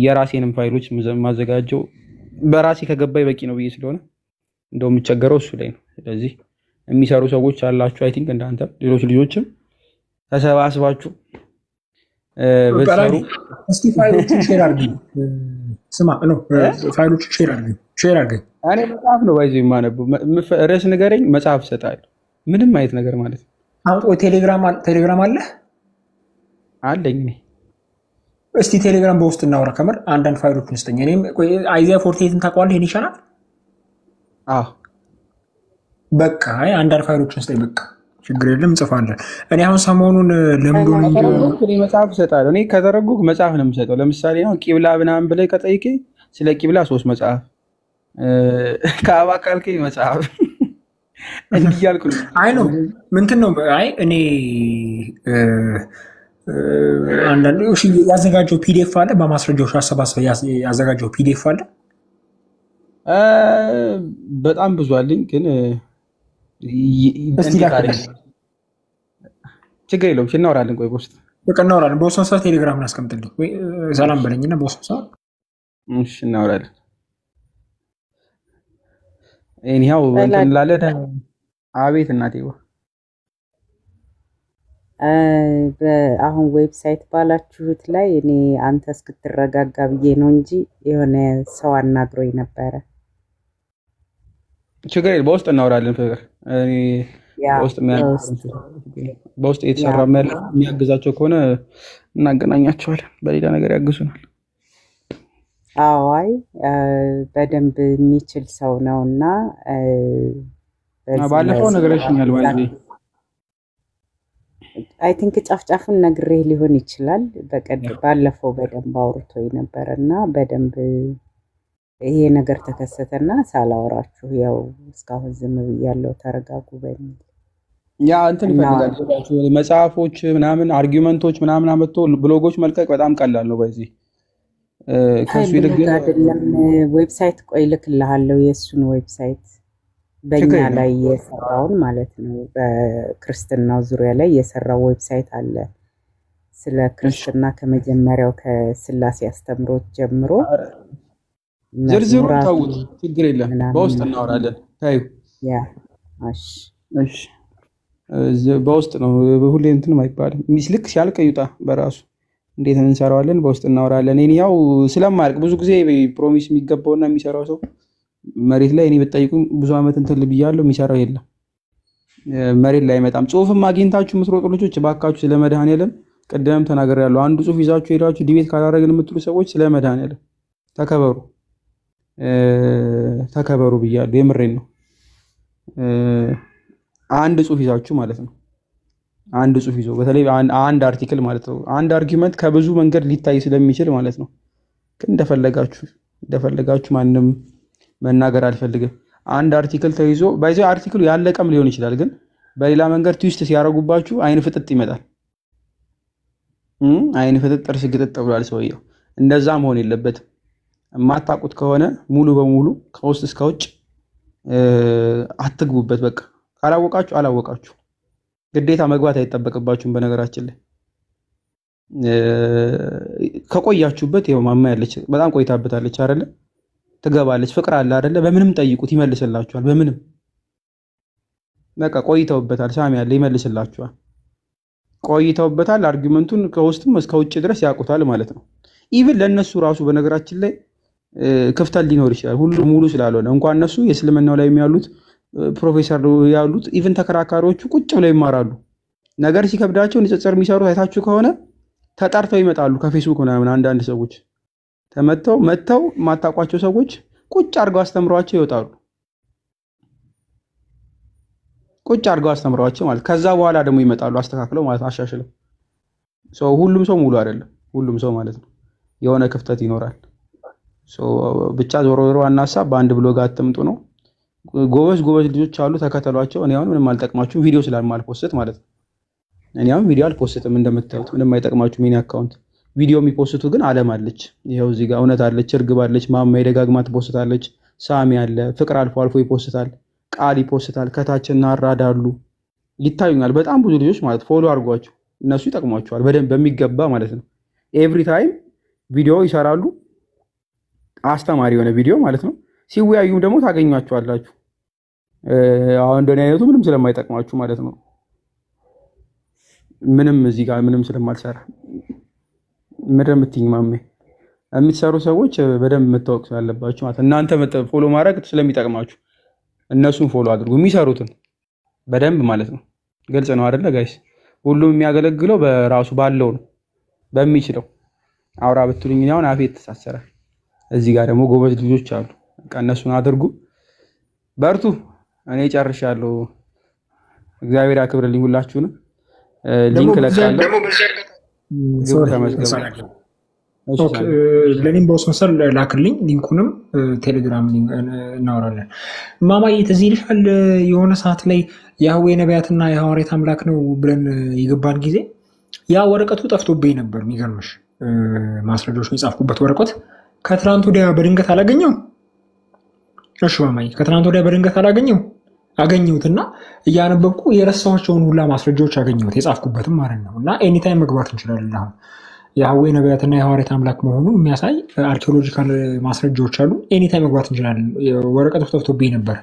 የራሴንም ፋይሎች ማዘጋጀው በራሴ ከገባይ በቂ ነው ብዬ ስለሆነ እንደው የምቸገረው እሱ ላይ ነው። ስለዚህ የሚሰሩ ሰዎች አላችሁ አይ ቲንክ እንዳንተ ሌሎች ልጆችም ተሰባስባችሁ በሰሩ እስቲ ፋይሎችን ሼር አድርጉ። ስማ ነው ፋይሎችን ሼር አድርጉ። እኔ መጽሐፍ ነው ባይዘው የማነበው። ርዕስ ንገረኝ መጽሐፍ እሰጥሃለሁ። ምንም አይነት ነገር ማለት ነው። አሁን ቴሌግራም አለ አለኝ። እስቲ ቴሌግራም በውስጥ እናወራ። ከምር አንዳንድ ፋይሎችን ስጠኝ። እኔም አይዚያ 48ን ታውቀዋለህ? ይሄን ይሻላል። አዎ በቃ አንዳንድ ፋይሎችን ስጠኝ። በቃ ችግር የለም እንጽፋለን። እኔ አሁን ሰሞኑን ለምዶ መጽሐፍ እሰጣለሁ። እኔ ከተረጉ መጽሐፍ ነው የምሰጠው። ለምሳሌ ነው ቂብላ ምናምን ብለህ ከጠይቄ ስለ ቂብላ 3 መጽሐፍ ከአባ ካልከኝ መጽሐፍ እንዲህ እያልኩ ነው። አይ ነው ምንትን ነው አይ እኔ አንዳንድ ያዘጋጀው ፒዲኤፍ አለ፣ በማስረጃዎች አሰባሰብ ያዘጋጀው ፒዲኤፍ አለ። በጣም ብዙ አለኝ፣ ግን ችግር የለውም። እናወራለን። ቆይ በውስጥ በቃ እናወራለን። በውስጥ ሰዓት ቴሌግራም አስቀምጥልኝ ወይ ሰላም በለኝና በውስጥ ሰዓት እሺ እናወራለን። እኔው እንትን እንላለን። አቤት እናቴዋ አሁን ዌብሳይት ባላችሁት ላይ እኔ አንተ እስክትረጋጋ ብዬ ነው እንጂ የሆነ ሰው አናግሮኝ ነበረ። ችግር የለም። በውስጥ እናወራለን። ፍቅር እኔ በውስጥ የተሰራ የሚያግዛቸው ከሆነ እናገናኛቸዋለን። በሌላ ነገር ያግዙናል። አዋይ በደንብ የሚችል ሰው ነው እና ባለፈው ነገርሽኛል ማለት ነው። አይ ቲንክ ጫፍጫፉን ነግሬህ ሊሆን ይችላል። ባለፈው በደንብ አውርቶኝ ነበር እና በደንብ ይሄ ነገር ተከሰተና ሳላወራችሁ ያው እስካሁን ዝም ብያለሁ። ተረጋጉ በሚል ያ እንትን ይፈልጋል። መጽሐፎች ምናምን አርጊውመንቶች ምናምን አመጥቶ ብሎጎች መልቀቅ በጣም ቀላል ነው። በዚህ ከሱ ይልቅ አይደለም ዌብሳይት ቆይ ልክልሃለሁ። የእሱን ዌብሳይት በእኛ ላይ የሰራውን ማለት ነው። በክርስትናው ዙሪያ ላይ የሰራው ዌብሳይት አለ። ስለ ክርስትና ከመጀመሪያው ከስላሴ አስተምሮት ጀምሮ ዝርዝሩ ታውት ችግር የለም። በውስጥ እናወራለን። ታዩ ያ እሺ በውስጥ ነው ሁሌ እንትን አይባልም። ሚስልክ ሲያልቅ ይውጣ በራሱ እንዴት እንሰራዋለን። በውስጥ እናወራለን። እኔ ያው ስለማርቅ ብዙ ጊዜ ፕሮሚስ የሚገባውና የሚሰራው ሰው መሬት ላይ እኔ ብትጠይቁኝ ብዙ አመት እንትን ልብያለሁ። የሚሰራው የለም መሬት ላይ አይመጣም። ጽሁፍም አግኝታችሁ የምትሮጡ ልጆች እባካችሁ ስለ መድኃኔዓለም ቅድም ተናግሬያለሁ። አንዱ ጽሁፍ ይዛችሁ ሄዳችሁ ዲቤት ካላደረግን የምትሉ ሰዎች ስለ መድኃኔዓለም ተከበሩ ብያለሁ። የምሬን ነው። አንድ ጽሁፍ ይዛችሁ ማለት ነው። አንድ ጽሁፍ ይዞ በተለይ አንድ አርቲክል ማለት ነው። አንድ አርጊውመንት ከብዙ መንገድ ሊታይ ስለሚችል ማለት ነው። ግን እንደፈለጋችሁ ማንም መናገር አልፈልግም። አንድ አርቲክል ተይዞ ባይዘው አርቲክሉ ያለቀም ሊሆን ይችላል። ግን በሌላ መንገድ ትዊስት ሲያረጉባችሁ አይን ፍጥጥ ይመጣል። አይን ፍጥጥ ጥርስ ግጥጥ ብሏል ሰውየው። እንደዛ መሆን የለበትም። የማታውቁት ከሆነ ሙሉ በሙሉ ከውስጥ እስከ ውጭ አትግቡበት። በቃ አላወቃችሁ ግዴታ መግባት አይጠበቅባችሁም። በነገራችን ላይ ከቆያችሁበት ይኸው ማማ ያለች በጣም ቆይታበታለች አይደለ? ትገባለች። ፍቅር አለ አይደለ? በምንም ጠይቁት ይመልስላችኋል። በምንም በቃ ቆይተውበታል። ሳሚ ያለ ይመልስላችኋል። ቆይተውበታል። አርጊውመንቱን ከውስጥም እስከ ውጭ ድረስ ያውቁታል ማለት ነው። ኢቭን ለነሱ ራሱ በነገራችን ላይ ክፍተት ሊኖር ይችላል። ሁሉ ሙሉ ስላልሆነ እንኳን እነሱ የእስልምናው ላይ ያሉት ፕሮፌሰር ያሉት ኢቭን ተከራካሪዎቹ ቁጭ ብለው ይማራሉ። ነገር ሲከብዳቸው ንጽጽር የሚሰሩት አይታችሁ ከሆነ ተጣርተው ይመጣሉ። ከፌስቡክ ምናምን አንዳንድ ሰዎች መተው ማታቋቸው ሰዎች ቁጭ አድርገው አስተምሯቸው ይወጣሉ። ቁጭ አድርገው አስተምሯቸው ማለት ከዛ በኋላ ደግሞ ይመጣሉ አስተካክለው ማለት አሻሽለው። ሁሉም ሰው ሙሉ አይደለም። ሁሉም ሰው ማለት ነው የሆነ ክፍተት ይኖራል። ብቻ ዞሮ ዞሮ አናሳብ በአንድ ብሎግ አትምጡ ነው። ጎበዝ ልጆች አሉ ተከተሏቸው። እኔ አሁን ምንም አልጠቅማችሁም ቪዲዮ ስለማልፖስት ማለት ነው። እኔ አሁን ቪዲዮ አልፖስትም እንደምታዩት ምንም አይጠቅማችሁም። የኔ አካውንት ቪዲዮ የሚፖስቱ ግን አለም አለች። ይሄው እዚህ ጋር እውነት አለች፣ እርግብ አለች፣ ማማ የደጋግማ ትፖስታለች፣ ሳሚ አለ፣ ፍቅር አልፎ አልፎ ይፖስታል፣ ቃል ይፖስታል፣ ከታችና አራዳሉ ይታዩኛል። በጣም ብዙ ልጆች ማለት ፎሎ አድርጓቸው። እነሱ ይጠቅሟቸዋል በደንብ በሚገባ ማለት ነው። ኤቭሪ ታይም ቪዲዮ ይሰራሉ። አስተማሪ የሆነ ቪዲዮ ማለት ነው። ሲወያዩም ደግሞ ታገኟቸዋላችሁ። አሁን እንደኔ አይነቱ ምንም ስለማይጠቅማችሁ ማለት ነው። ምንም እዚህ ጋር ምንም ስለማልሰራ ምንም የምትይኝ ማሜ የምትሰሩ ሰዎች በደንብ መታወቅ ስላለባችሁ ማለት እናንተ ፎሎ ማድረግ ስለሚጠቅማችሁ እነሱን ፎሎ አድርጉ። የሚሰሩትን በደንብ ማለት ነው። ግልጽ ነው አይደለ ጋይስ? ሁሉም የሚያገለግለው በራሱ ባለው ነው በሚችለው። አውራ ብትሉኝ አሁን አፌ ተሳሰረ። እዚህ ጋር ደግሞ ጎበዝ ልጆች አሉ። በቃ እነሱን አድርጉ። በርቱ። እኔ ጨርሻለሁ። እግዚአብሔር ያክብርልኝ ሁላችሁንም። ሊንክ ለቃለሁ፣ ግቡ ተመዝገቡ። ለኔም በውስጥ መሰል ላክልኝ ሊንኩንም ቴሌግራም እናወራለን። ማማዬ ትዝ ይልሻል የሆነ ሰዓት ላይ ያህዌ ነቢያትና የሐዋርያት አምላክ ነው ብለን የገባን ጊዜ ያ ወረቀቱ ጠፍቶብኝ ነበር። የሚገርምሽ ማስረጃዎች የጻፍኩበት ወረቀት ከትናንት ወዲያ በድንገት አላገኘው። እሺ ማማዬ ከትናንት ወዲያ በድንገት አገኘሁትና እያነበብኩ የረሳኋቸውን ሁላ ማስረጃዎች አገኘሁት የጻፍኩበትም ማለት ነው። እና ኤኒታይም መግባት እንችላለን። አሁን የሐዌ ነቢያትና የሐዋርያት አምላክ መሆኑን የሚያሳይ አርኪኦሎጂካል ማስረጃዎች አሉ። ኤኒታይም መግባት እንችላለን። ወረቀቱ ጠፍቶብኝ ነበር፣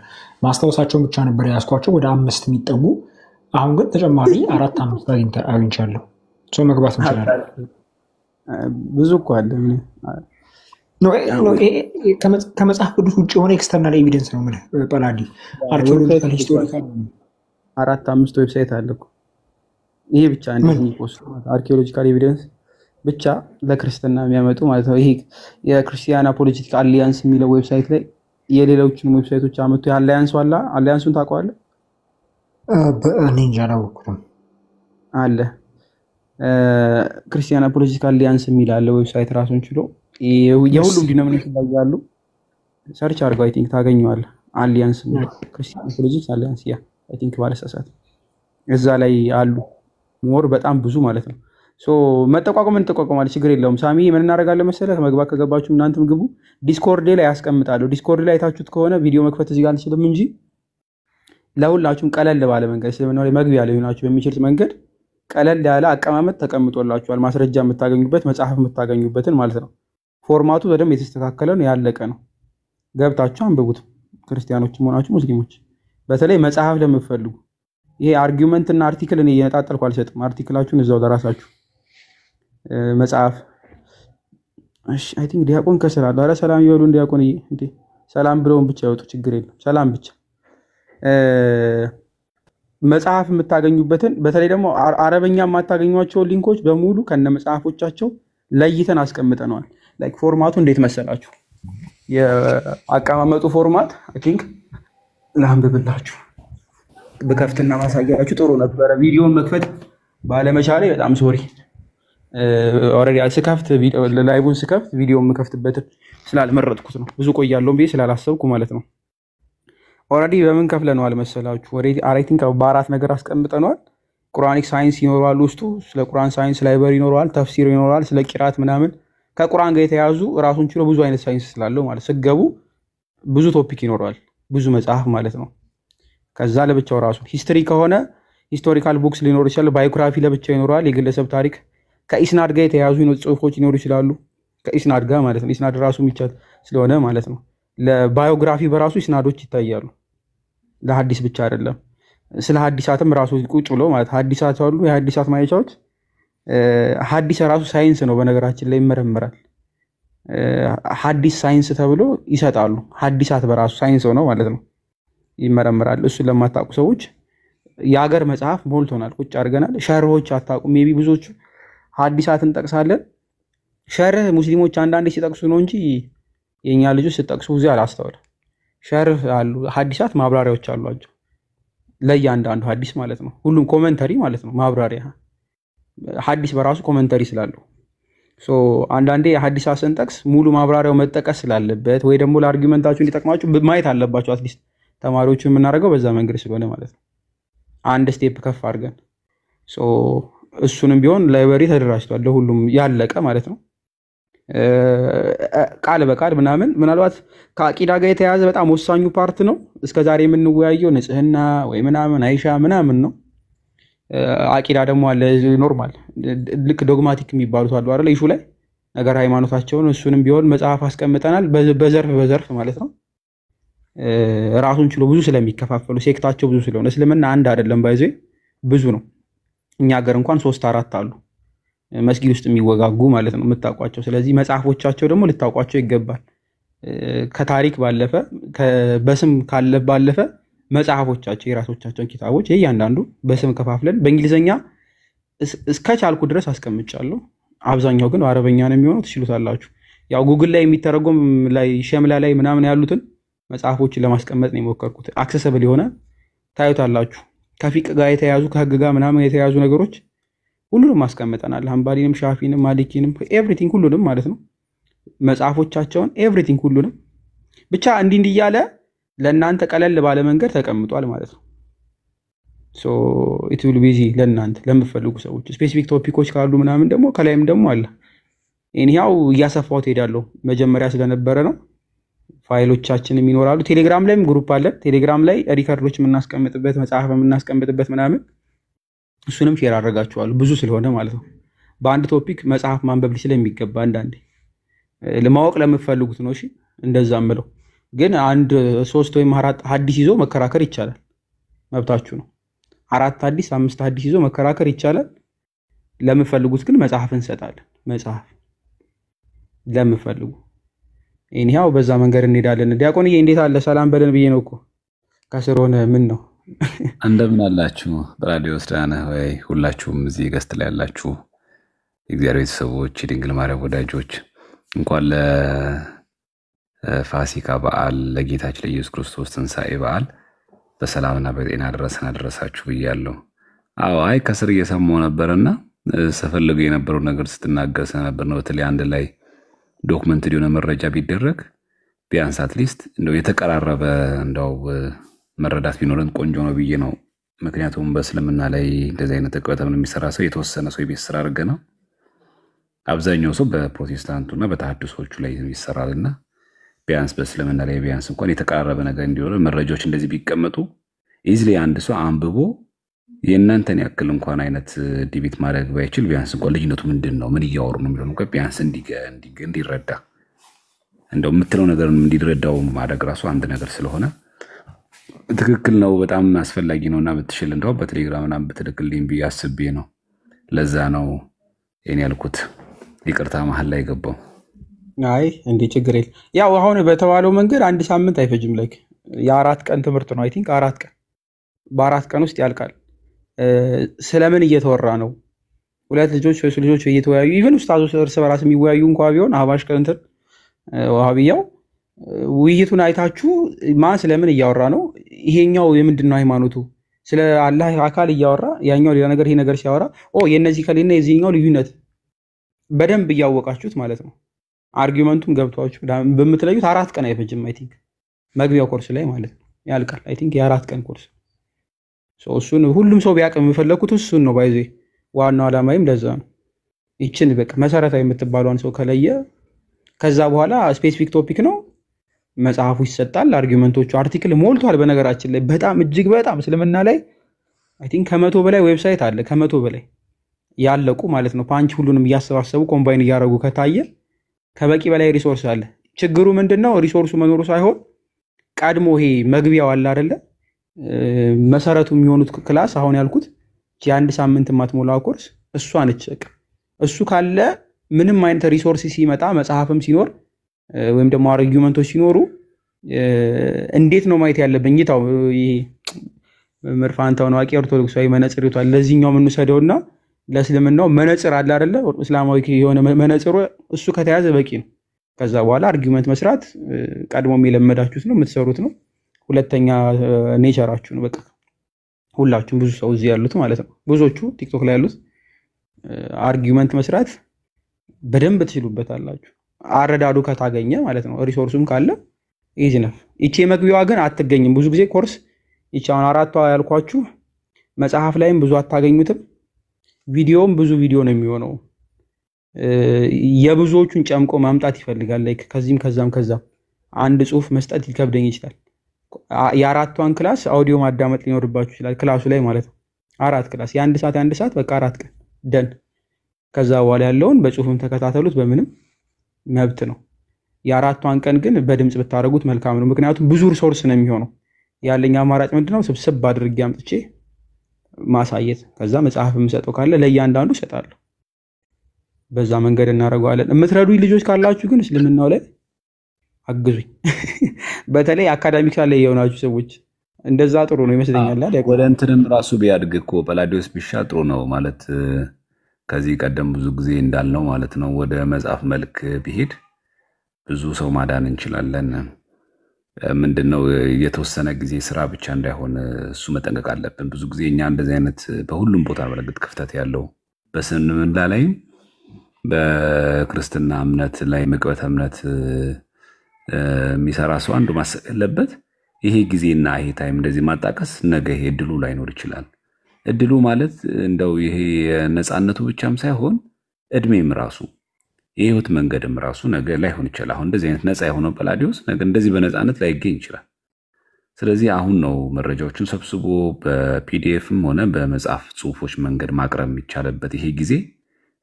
ማስታወሳቸውን ብቻ ነበር ያስኳቸው ወደ 5 የሚጠጉ። አሁን ግን ተጨማሪ 4-5 አግኝቻለሁ። ሰው መግባት እንችላለን። ብዙ እኮ አለ። ከመጽሐፍ ቅዱስ ውጭ የሆነ ኤክስተርናል ኤቪደንስ ነው። ምን ጳላዲ አርኪኦሎጂካል ሂስቶሪካል 4-5 ዌብሳይት አለ እኮ። ይሄ ብቻ እንደዚህ ፖስት አርኪኦሎጂካል ኤቪደንስ ብቻ ለክርስትና የሚያመጡ ማለት ነው። ይሄ የክርስቲያና ፖለቲካ አሊያንስ የሚለው ዌብሳይት ላይ የሌሎችን ዌብሳይቶች አመጡ። አሊያንሱን ታውቀዋለህ? በእኔ እንጃ አላወቅሁትም። አለ ክርስቲያና ፖለቲካ አሊያንስ የሚል አለ ዌብሳይት ራሱን ችሎ የሁሉም ዲኖሚኔሽን ላይ ያሉ ሰርች አድርገው አይ ቲንክ ታገኘዋለህ። አሊያንስ ክርስቲያን ፖለቲክስ አሊያንስ አይ ቲንክ ባለሳሳት እዛ ላይ አሉ። ሞር በጣም ብዙ ማለት ነው። ሶ መጠቋቋም እንጠቋቋማለን፣ ችግር የለውም። ሳሚ ምን እናደርጋለን መሰለህ? መግባት ከገባችሁ እናንተም ግቡ። ዲስኮርድ ላይ ያስቀምጣለሁ። ዲስኮርድ ላይ አይታችሁት ከሆነ ቪዲዮ መክፈት እዚህ ጋር አልችልም እንጂ ለሁላችሁም ቀለል ባለ መንገድ ስለምን ላይ መግቢያ ላይ ሆናችሁ በሚችል መንገድ ቀለል ያለ አቀማመጥ ተቀምጦላችኋል። ማስረጃ የምታገኙበት መጽሐፍ የምታገኙበትን ማለት ነው። ፎርማቱ በደንብ የተስተካከለ ነው፣ ያለቀ ነው። ገብታችሁ አንብቡት። ክርስቲያኖችም ሆናችሁ ሙስሊሞች በተለይ መጽሐፍ ለምትፈልጉ ይሄ አርጊውመንት እና አርቲክል እኔ እየነጣጠልኩ አልሰጥም። አርቲክላችሁን እዛው ለራሳችሁ መጽሐፍ። እሺ አይ ቲንክ ዲያቆን ከስራለ። አረ ሰላም ይበሉ ዲያቆን። እንዴ ሰላም ብለውን ብቻ ይወጡ፣ ችግር የለም። ሰላም ብቻ መጽሐፍ የምታገኙበትን በተለይ ደግሞ አረበኛ የማታገኟቸው ሊንኮች በሙሉ ከነ መጽሐፎቻቸው ለይተን አስቀምጠነዋል። ላይክ ፎርማቱ እንዴት መሰላችሁ? የአቀማመጡ ፎርማት አይ ቲንክ ላንብብላችሁ በከፍትና ማሳያችሁ ጥሩ ነበረ። ቪዲዮን መክፈት ባለመቻሌ በጣም ሶሪ። ኦሬዲ ስከፍት ላይቡን ስከፍት ቪዲዮን መከፍትበትን ስላልመረጥኩት ነው። ብዙ ቆያለሁ ብዬ ስላላሰብኩ ማለት ነው። ኦሬዲ በምን ከፍለነዋል መሰላችሁ? ኦሬዲ አይ ቲንክ በ4 ነገር አስቀምጠነዋል። ቁርአኒክ ሳይንስ ይኖራል ውስጡ፣ ስለ ቁርአን ሳይንስ ላይብረሪ ይኖራል፣ ተፍሲር ይኖራል፣ ስለ ቂራት ምናምን ከቁርአን ጋር የተያዙ ራሱን ችሎ ብዙ አይነት ሳይንስ ስላለው ማለት ስገቡ ብዙ ቶፒክ ይኖራል፣ ብዙ መጽሐፍ ማለት ነው። ከዛ ለብቻው ራሱ ሂስትሪ ከሆነ ሂስቶሪካል ቡክስ ሊኖር ይችላል። ባዮግራፊ ለብቻው ይኖራል፣ የግለሰብ ታሪክ ከኢስናድ ጋር የተያዙ ጽሁፎች ሊኖሩ ይችላሉ። ከኢስናድ ጋር ማለት ነው። ኢስናድ ራሱ የሚቻል ስለሆነ ማለት ነው። ለባዮግራፊ በራሱ ኢስናዶች ይታያሉ። ለሐዲስ ብቻ አይደለም። ስለ ሐዲሳትም ራሱ ቁጭ ብሎ ማለት ሐዲሳት አሉ። የሐዲሳት ማየቻዎች ሐዲስ ራሱ ሳይንስ ነው በነገራችን ላይ ይመረመራል። ሐዲስ ሳይንስ ተብሎ ይሰጣሉ። ሐዲሳት በራሱ ሳይንስ ነው ማለት ነው፣ ይመረመራል። እሱን ለማታውቁ ሰዎች የሀገር መጽሐፍ ሞልቶናል፣ ቁጭ አድርገናል። ሸርሆች አታውቁም ሜቢ ብዙዎቹ። ሐዲሳትን ጠቅሳለን። ሸርህ ሙስሊሞች አንዳንዴ ሲጠቅሱ ነው እንጂ የኛ ልጆች ሲጠቅሱ እዚህ አላስተውል። ሸርህ አሉ፣ ሐዲሳት ማብራሪያዎች አሏቸው ለእያንዳንዱ ሐዲስ ማለት ነው። ሁሉም ኮመንተሪ ማለት ነው፣ ማብራሪያ። ሐዲስ በራሱ ኮመንተሪ ስላለው አንዳንዴ የሐዲሳት ስንጠቅስ ሙሉ ማብራሪያው መጠቀስ ስላለበት ወይ ደግሞ ለአርጊመንታችሁ እንዲጠቅማችሁ ማየት አለባችሁ። አትሊስት ተማሪዎቹ የምናደርገው በዛ መንገድ ስለሆነ ማለት ነው። አንድ ስቴፕ ከፍ አድርገን እሱንም ቢሆን ላይብረሪ ተደራጅቷል፣ ለሁሉም ያለቀ ማለት ነው። ቃል በቃል ምናምን ምናልባት ከአቂዳ ጋር የተያያዘ በጣም ወሳኙ ፓርት ነው። እስከዛሬ የምንወያየው ንጽህና ወይ ምናምን አይሻ ምናምን ነው። አቂዳ ደግሞ አለ ኖርማል፣ ልክ ዶግማቲክ የሚባሉት አሉ አይደል? ኢሹ ላይ ነገር ሃይማኖታቸውን እሱንም ቢሆን መጽሐፍ አስቀምጠናል፣ በዘርፍ ማለት ነው። ራሱን ችሎ ብዙ ስለሚከፋፈሉ ሴክታቸው ብዙ ስለሆነ እስልምና አንድ አይደለም፣ ባይዘ ብዙ ነው። እኛ ሀገር እንኳን 3-4 አሉ መስጊድ ውስጥ የሚወጋጉ ማለት ነው የምታውቋቸው። ስለዚህ መጽሐፎቻቸው ደግሞ ልታውቋቸው ይገባል። ከታሪክ ባለፈ በስም ካለ ባለፈ መጽሐፎቻቸው የራሶቻቸውን ኪታቦች እያንዳንዱ በስም ከፋፍለን በእንግሊዝኛ እስከቻልኩ ድረስ አስቀምጫለሁ። አብዛኛው ግን አረበኛ ነው የሚሆነው፣ ትችሉታላችሁ። ያው ጉግል ላይ የሚተረጎም ላይ ሸምላ ላይ ምናምን ያሉትን መጽሐፎችን ለማስቀመጥ ነው የሞከርኩት። አክሰሰብል የሆነ ታዩታላችሁ። ከፊቅ ጋር የተያዙ ከህግ ጋር ምናምን የተያዙ ነገሮች ሁሉንም ማስቀምጠናል። ሐንባሊንም ሻፊንም ማሊኪንም ኤቭሪቲንግ ሁሉንም ማለት ነው። መጽሐፎቻቸውን ኤቭሪቲንግ ሁሉንም ብቻ እንዲህ እያለ ለእናንተ ቀለል ባለ መንገድ ተቀምጧል ማለት ነው። ሶ ኢት ዊል ቢ ኢዚ ለእናንተ ለምትፈልጉ ሰዎች ስፔሲፊክ ቶፒኮች ካሉ ምናምን ደግሞ ከላይም ደግሞ አለ። እኛው እያሰፋሁት ሄዳለሁ መጀመሪያ ስለነበረ ነው። ፋይሎቻችንም ይኖራሉ። ቴሌግራም ላይም ግሩፕ አለን። ቴሌግራም ላይ ሪከርዶች የምናስቀምጥበት መጽሐፍ የምናስቀምጥበት ምናምን እሱንም ሼር አደርጋችኋለሁ ብዙ ስለሆነ ማለት ነው። በአንድ ቶፒክ መጽሐፍ ማንበብ ስለሚገባ አንዳንዴ ለማወቅ ለምትፈልጉት ነው። እሺ እንደዛ ምለው ግን አንድ 3 ወይም 4 ሐዲስ ይዞ መከራከር ይቻላል፣ መብታችሁ ነው። 4 ሐዲስ 5 ሐዲስ ይዞ መከራከር ይቻላል። ለምትፈልጉት ግን መጽሐፍ እንሰጣለን። መጽሐፍ ለምትፈልጉ እኛው በዛ መንገድ እንሄዳለን። ዲያቆንዬ እንዴት አለ? ሰላም በለን ብዬ ነው እኮ ከስር ሆነ። ምን ነው እንደምን አላችሁ? በራዲዮስ ደህና ነህ ወይ? ሁላችሁም እዚህ ገስት ላይ ያላችሁ የእግዚአብሔር ቤተሰቦች፣ የድንግል ማርያም ወዳጆች እንኳን ለፋሲካ በዓል ለጌታችን ለኢየሱስ ክርስቶስ ትንሣኤ በዓል በሰላምና በጤና አደረሳችሁ ብያለሁ። አዎ አይ ከስር እየሰማሁ ነበርና ስፈልግ የነበረው ነገር ስትናገር ስለነበር ነው። በተለይ አንድ ላይ ዶክመንት የሆነ መረጃ ቢደረግ ቢያንስ አትሊስት እንደው የተቀራረበ እንደው መረዳት ቢኖረን ቆንጆ ነው ብዬ ነው። ምክንያቱም በእስልምና ላይ እንደዚህ አይነት ተቀበተም የሚሰራ ሰው የተወሰነ ሰው የቤት ስራ አድርገ ነው። አብዛኛው ሰው በፕሮቴስታንቱና በተሐድሶቹ ላይ ይሰራልና ቢያንስ በእስልምና ላይ ቢያንስ እንኳን የተቀራረበ ነገር እንዲኖር መረጃዎች እንደዚህ ቢቀመጡ ኢዝሊ አንድ ሰው አንብቦ የእናንተን ያክል እንኳን አይነት ዲቤት ማድረግ ባይችል ቢያንስ እንኳን ልጅነቱ ምንድነው ምን እያወሩ ነው የሚለው እንኳን ቢያንስ እንዲረዳ እንደው የምትለው ነገር እንዲረዳው ማድረግ ራሱ አንድ ነገር ስለሆነ ትክክል ነው። በጣም አስፈላጊ ነውና ብትሽል እንደው በቴሌግራምና በትክክልኝ ቢያስብ ነው። ለዛ ነው እኔ ያልኩት። ይቅርታ መሐል ላይ ገባው። አይ እንዴ ችግር የለም። ያው አሁን በተባለው መንገድ አንድ ሳምንት አይፈጅም። ላይክ የ4 ቀን ትምህርት ነው። አይ ቲንክ 4 ቀን በ4 ቀን ውስጥ ያልቃል። ስለምን እየተወራ ነው? 2 ልጆች 3 ልጆች እየተወያዩ ኢቭን ኡስታዞች እርስ በራስ የሚወያዩ እንኳን ቢሆን አህባሽ ከእንትን ወሃቢያው ውይይቱን አይታችሁ ማን ስለምን እያወራ ነው? ይሄኛው የምንድነው ሃይማኖቱ? ስለ አላህ አካል እያወራ ያኛው ሌላ ነገር ይሄ ነገር ሲያወራ የነዚህ ከሌና የዚህኛው ልዩነት በደንብ እያወቃችሁት ማለት ነው። አርጊውመንቱም ገብቷችሁ በምትለዩት 4 ቀን አይፈጅም። አይ ቲንክ መግቢያው ኮርስ ላይ ማለት ነው ያልቃል። አይ ቲንክ የ4 ቀን ኮርስ እሱን ሁሉም ሰው ቢያውቅ የሚፈለኩት እሱን ነው። ባይዜ ዋናው ዓላማዬም ለዛ ነው። ይችን በቃ መሰረታዊ የምትባሏን ሰው ከለየ ከዛ በኋላ ስፔሲፊክ ቶፒክ ነው መጽሐፉ ይሰጣል። አርጊውመንቶቹ አርቲክል ሞልቷል። በነገራችን ላይ በጣም እጅግ በጣም እስልምና ላይ አይ ቲንክ ከ100 በላይ ዌብሳይት አለ። ከ100 በላይ ያለቁ ማለት ነው። ፓንች ሁሉንም እያሰባሰቡ ኮምባይን እያደረጉ ከታየ ከበቂ በላይ ሪሶርስ አለ። ችግሩ ምንድነው? ሪሶርሱ መኖሩ ሳይሆን ቀድሞ ይሄ መግቢያው አለ አይደለ? መሰረቱ የሚሆኑት ክላስ አሁን ያልኩት የአንድ ሳምንት ማትሞላ ኮርስ እሷ ነች። እሱ ካለ ምንም አይነት ሪሶርስ ሲመጣ መጽሐፍም ሲኖር ወይም ደግሞ አርጊውመንቶች ሲኖሩ እንዴት ነው ማየት ያለብኝ? ይታው ይሄ መርፋንታው ነው አቂ ኦርቶዶክሳዊ መነጽር ይቷል። ለዚህኛው ምን ሰደውና ለእስልምናው መነጽር አለ አይደለ? እስላማዊ የሆነ መነጽሩ እሱ ከተያዘ በቂ ነው። ከዛ በኋላ አርጊውመንት መስራት ቀድሞም የለመዳችሁት ነው የምትሰሩት ነው። ሁለተኛ ኔቸራችሁ ነው። በቃ ሁላችሁም ብዙ ሰው እዚህ ያሉት ማለት ነው ብዙዎቹ ቲክቶክ ላይ ያሉት አርጊውመንት መስራት በደንብ ትችሉበታላችሁ። አረዳዱ ከታገኘ ማለት ነው። ሪሶርሱም ካለ ኢዚ ነው። እቺ መግቢያዋ ግን አትገኝም ብዙ ጊዜ ኮርስ ይቻውን 4ቷ ያልኳችሁ መጽሐፍ ላይም ብዙ አታገኙትም። ቪዲዮም ብዙ ቪዲዮ ነው የሚሆነው። የብዙዎቹን ጨምቆ ማምጣት ይፈልጋል። ላይክ ከዚህም ከዛም አንድ ጽሁፍ መስጠት ይከብደኝ ይችላል። የ4ቷን ክላስ አውዲዮ ማዳመጥ ሊኖርባችሁ ይችላል ክላሱ ላይ ማለት ነው። 4 ክላስ የ1 ሰዓት በቃ 4 ቀን ደን። ከዛ በኋላ ያለውን በጽሁፍም ተከታተሉት። በምንም መብት ነው። የ4ቷን ቀን ግን በድምጽ ብታረጉት መልካም ነው። ምክንያቱም ብዙ ሪሶርስ ነው የሚሆነው። ያለኝ አማራጭ ምንድነው? ስብስብ አድርጌ አምጥቼ ማሳየት። ከዛ መጽሐፍ የምሰጠው ካለ ለእያንዳንዱ እሰጣለሁ። በዛ መንገድ እናደርገዋለን። የምትረዱኝ ልጆች ካላችሁ ግን እስልምናው ላይ አግዙኝ። በተለይ አካዳሚክስ ላይ የሆናችሁ ሰዎች እንደዛ ጥሩ ነው ይመስለኛል። ወደ እንትንም ራሱ ቢያድግ እኮ ጳላዲዮስ ቢሻ ጥሩ ነው ማለት ከዚህ ቀደም ብዙ ጊዜ እንዳልነው ማለት ነው። ወደ መጽሐፍ መልክ ቢሄድ ብዙ ሰው ማዳን እንችላለን። ምንድነው የተወሰነ ጊዜ ስራ ብቻ እንዳይሆን እሱ መጠንቀቅ አለብን። ብዙ ጊዜ እኛ እንደዚህ አይነት በሁሉም ቦታ በለግጥ ክፍተት ያለው በስንምና ላይ በክርስትና እምነት ላይ መቅበተ እምነት የሚሰራ ሰው አንዱ ማሰብ ያለበት ይሄ ጊዜና ይሄ ታይም እንደዚህ ማጣቀስ ነገ ይሄ እድሉ ላይኖር ይችላል። እድሉ ማለት እንደው ይሄ ነፃነቱ ብቻም ሳይሆን እድሜም ራሱ የህይወት መንገድም ራሱ ነገ ላይሆን ይችላል። አሁን እንደዚህ አይነት ነፃ የሆነው ጳላዲዮስ ነገ እንደዚህ በነፃነት ላይገኝ ይችላል። ስለዚህ አሁን ነው መረጃዎችን ሰብስቦ በፒዲኤፍም ሆነ በመጽሐፍ ጽሁፎች መንገድ ማቅረብ የሚቻልበት። ይሄ ጊዜ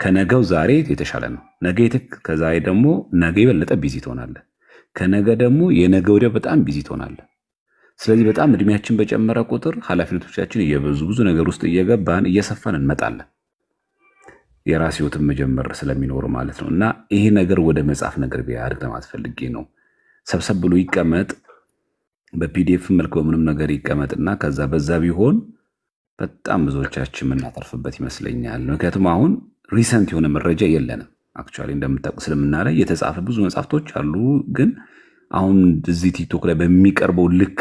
ከነገው ዛሬ የተሻለ ነው። ነገ ከዛሬ ደግሞ ነገ የበለጠ ቢዚ ትሆናለህ። ከነገ ደግሞ የነገ ወዲያ በጣም ቢዚ ትሆናለህ። ስለዚህ በጣም እድሜያችን በጨመረ ቁጥር ኃላፊነቶቻችን እየበዙ ብዙ ነገር ውስጥ እየገባን እየሰፋን እንመጣለን። የራስ ህይወትን መጀመር ስለሚኖር ማለት ነው። እና ይሄ ነገር ወደ መጽሐፍ ነገር ቢያድግ ለማለት ፈልጌ ነው። ሰብሰብ ብሎ ይቀመጥ በፒዲኤፍ መልክ በምንም ነገር ይቀመጥና ከዛ በዛ ቢሆን በጣም ብዙዎቻችን የምናተርፍበት ይመስለኛል። ምክንያቱም አሁን ሪሰንት የሆነ መረጃ የለንም። አክቹዋሊ እንደምታውቁ ስለምና ላይ የተጻፈ ብዙ መጽሐፍቶች አሉ። ግን አሁን እዚህ ቲክቶክ ላይ በሚቀርበው ልክ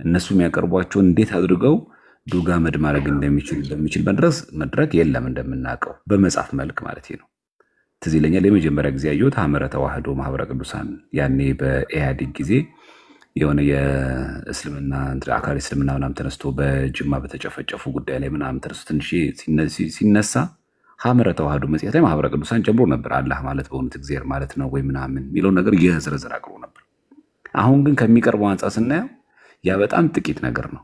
እነሱ የሚያቀርቧቸው እንዴት አድርገው ዱጋመድ ማድረግ እንደሚችል መድረክ የለም እንደምናውቀው በመጽሐፍ መልክ ማለት ነው። ትዝ ይለኛል የመጀመሪያ ጊዜ ያየሁት ሐመረ ተዋህዶ ማህበረ ቅዱሳን ያኔ በኢህአዴግ ጊዜ የሆነ የእስልምና አካል እስልምና ምናምን ተነስቶ በጅማ በተጨፈጨፉ ጉዳይ ላይ ምናምን ተነስቶ ትንሽ ሲነሳ ሐመረ ተዋህዶ መጽሐፍ ላይ ማህበረ ቅዱሳን ጨምሮ ነበር። አላህ ማለት በእውነት እግዚአብሔር ማለት ነው ወይ ምናምን የሚለው ነገር እየዘረዘረ አቅርቦ ነበር። አሁን ግን ከሚቀርበው አንጻር ስናየው ያ በጣም ጥቂት ነገር ነው።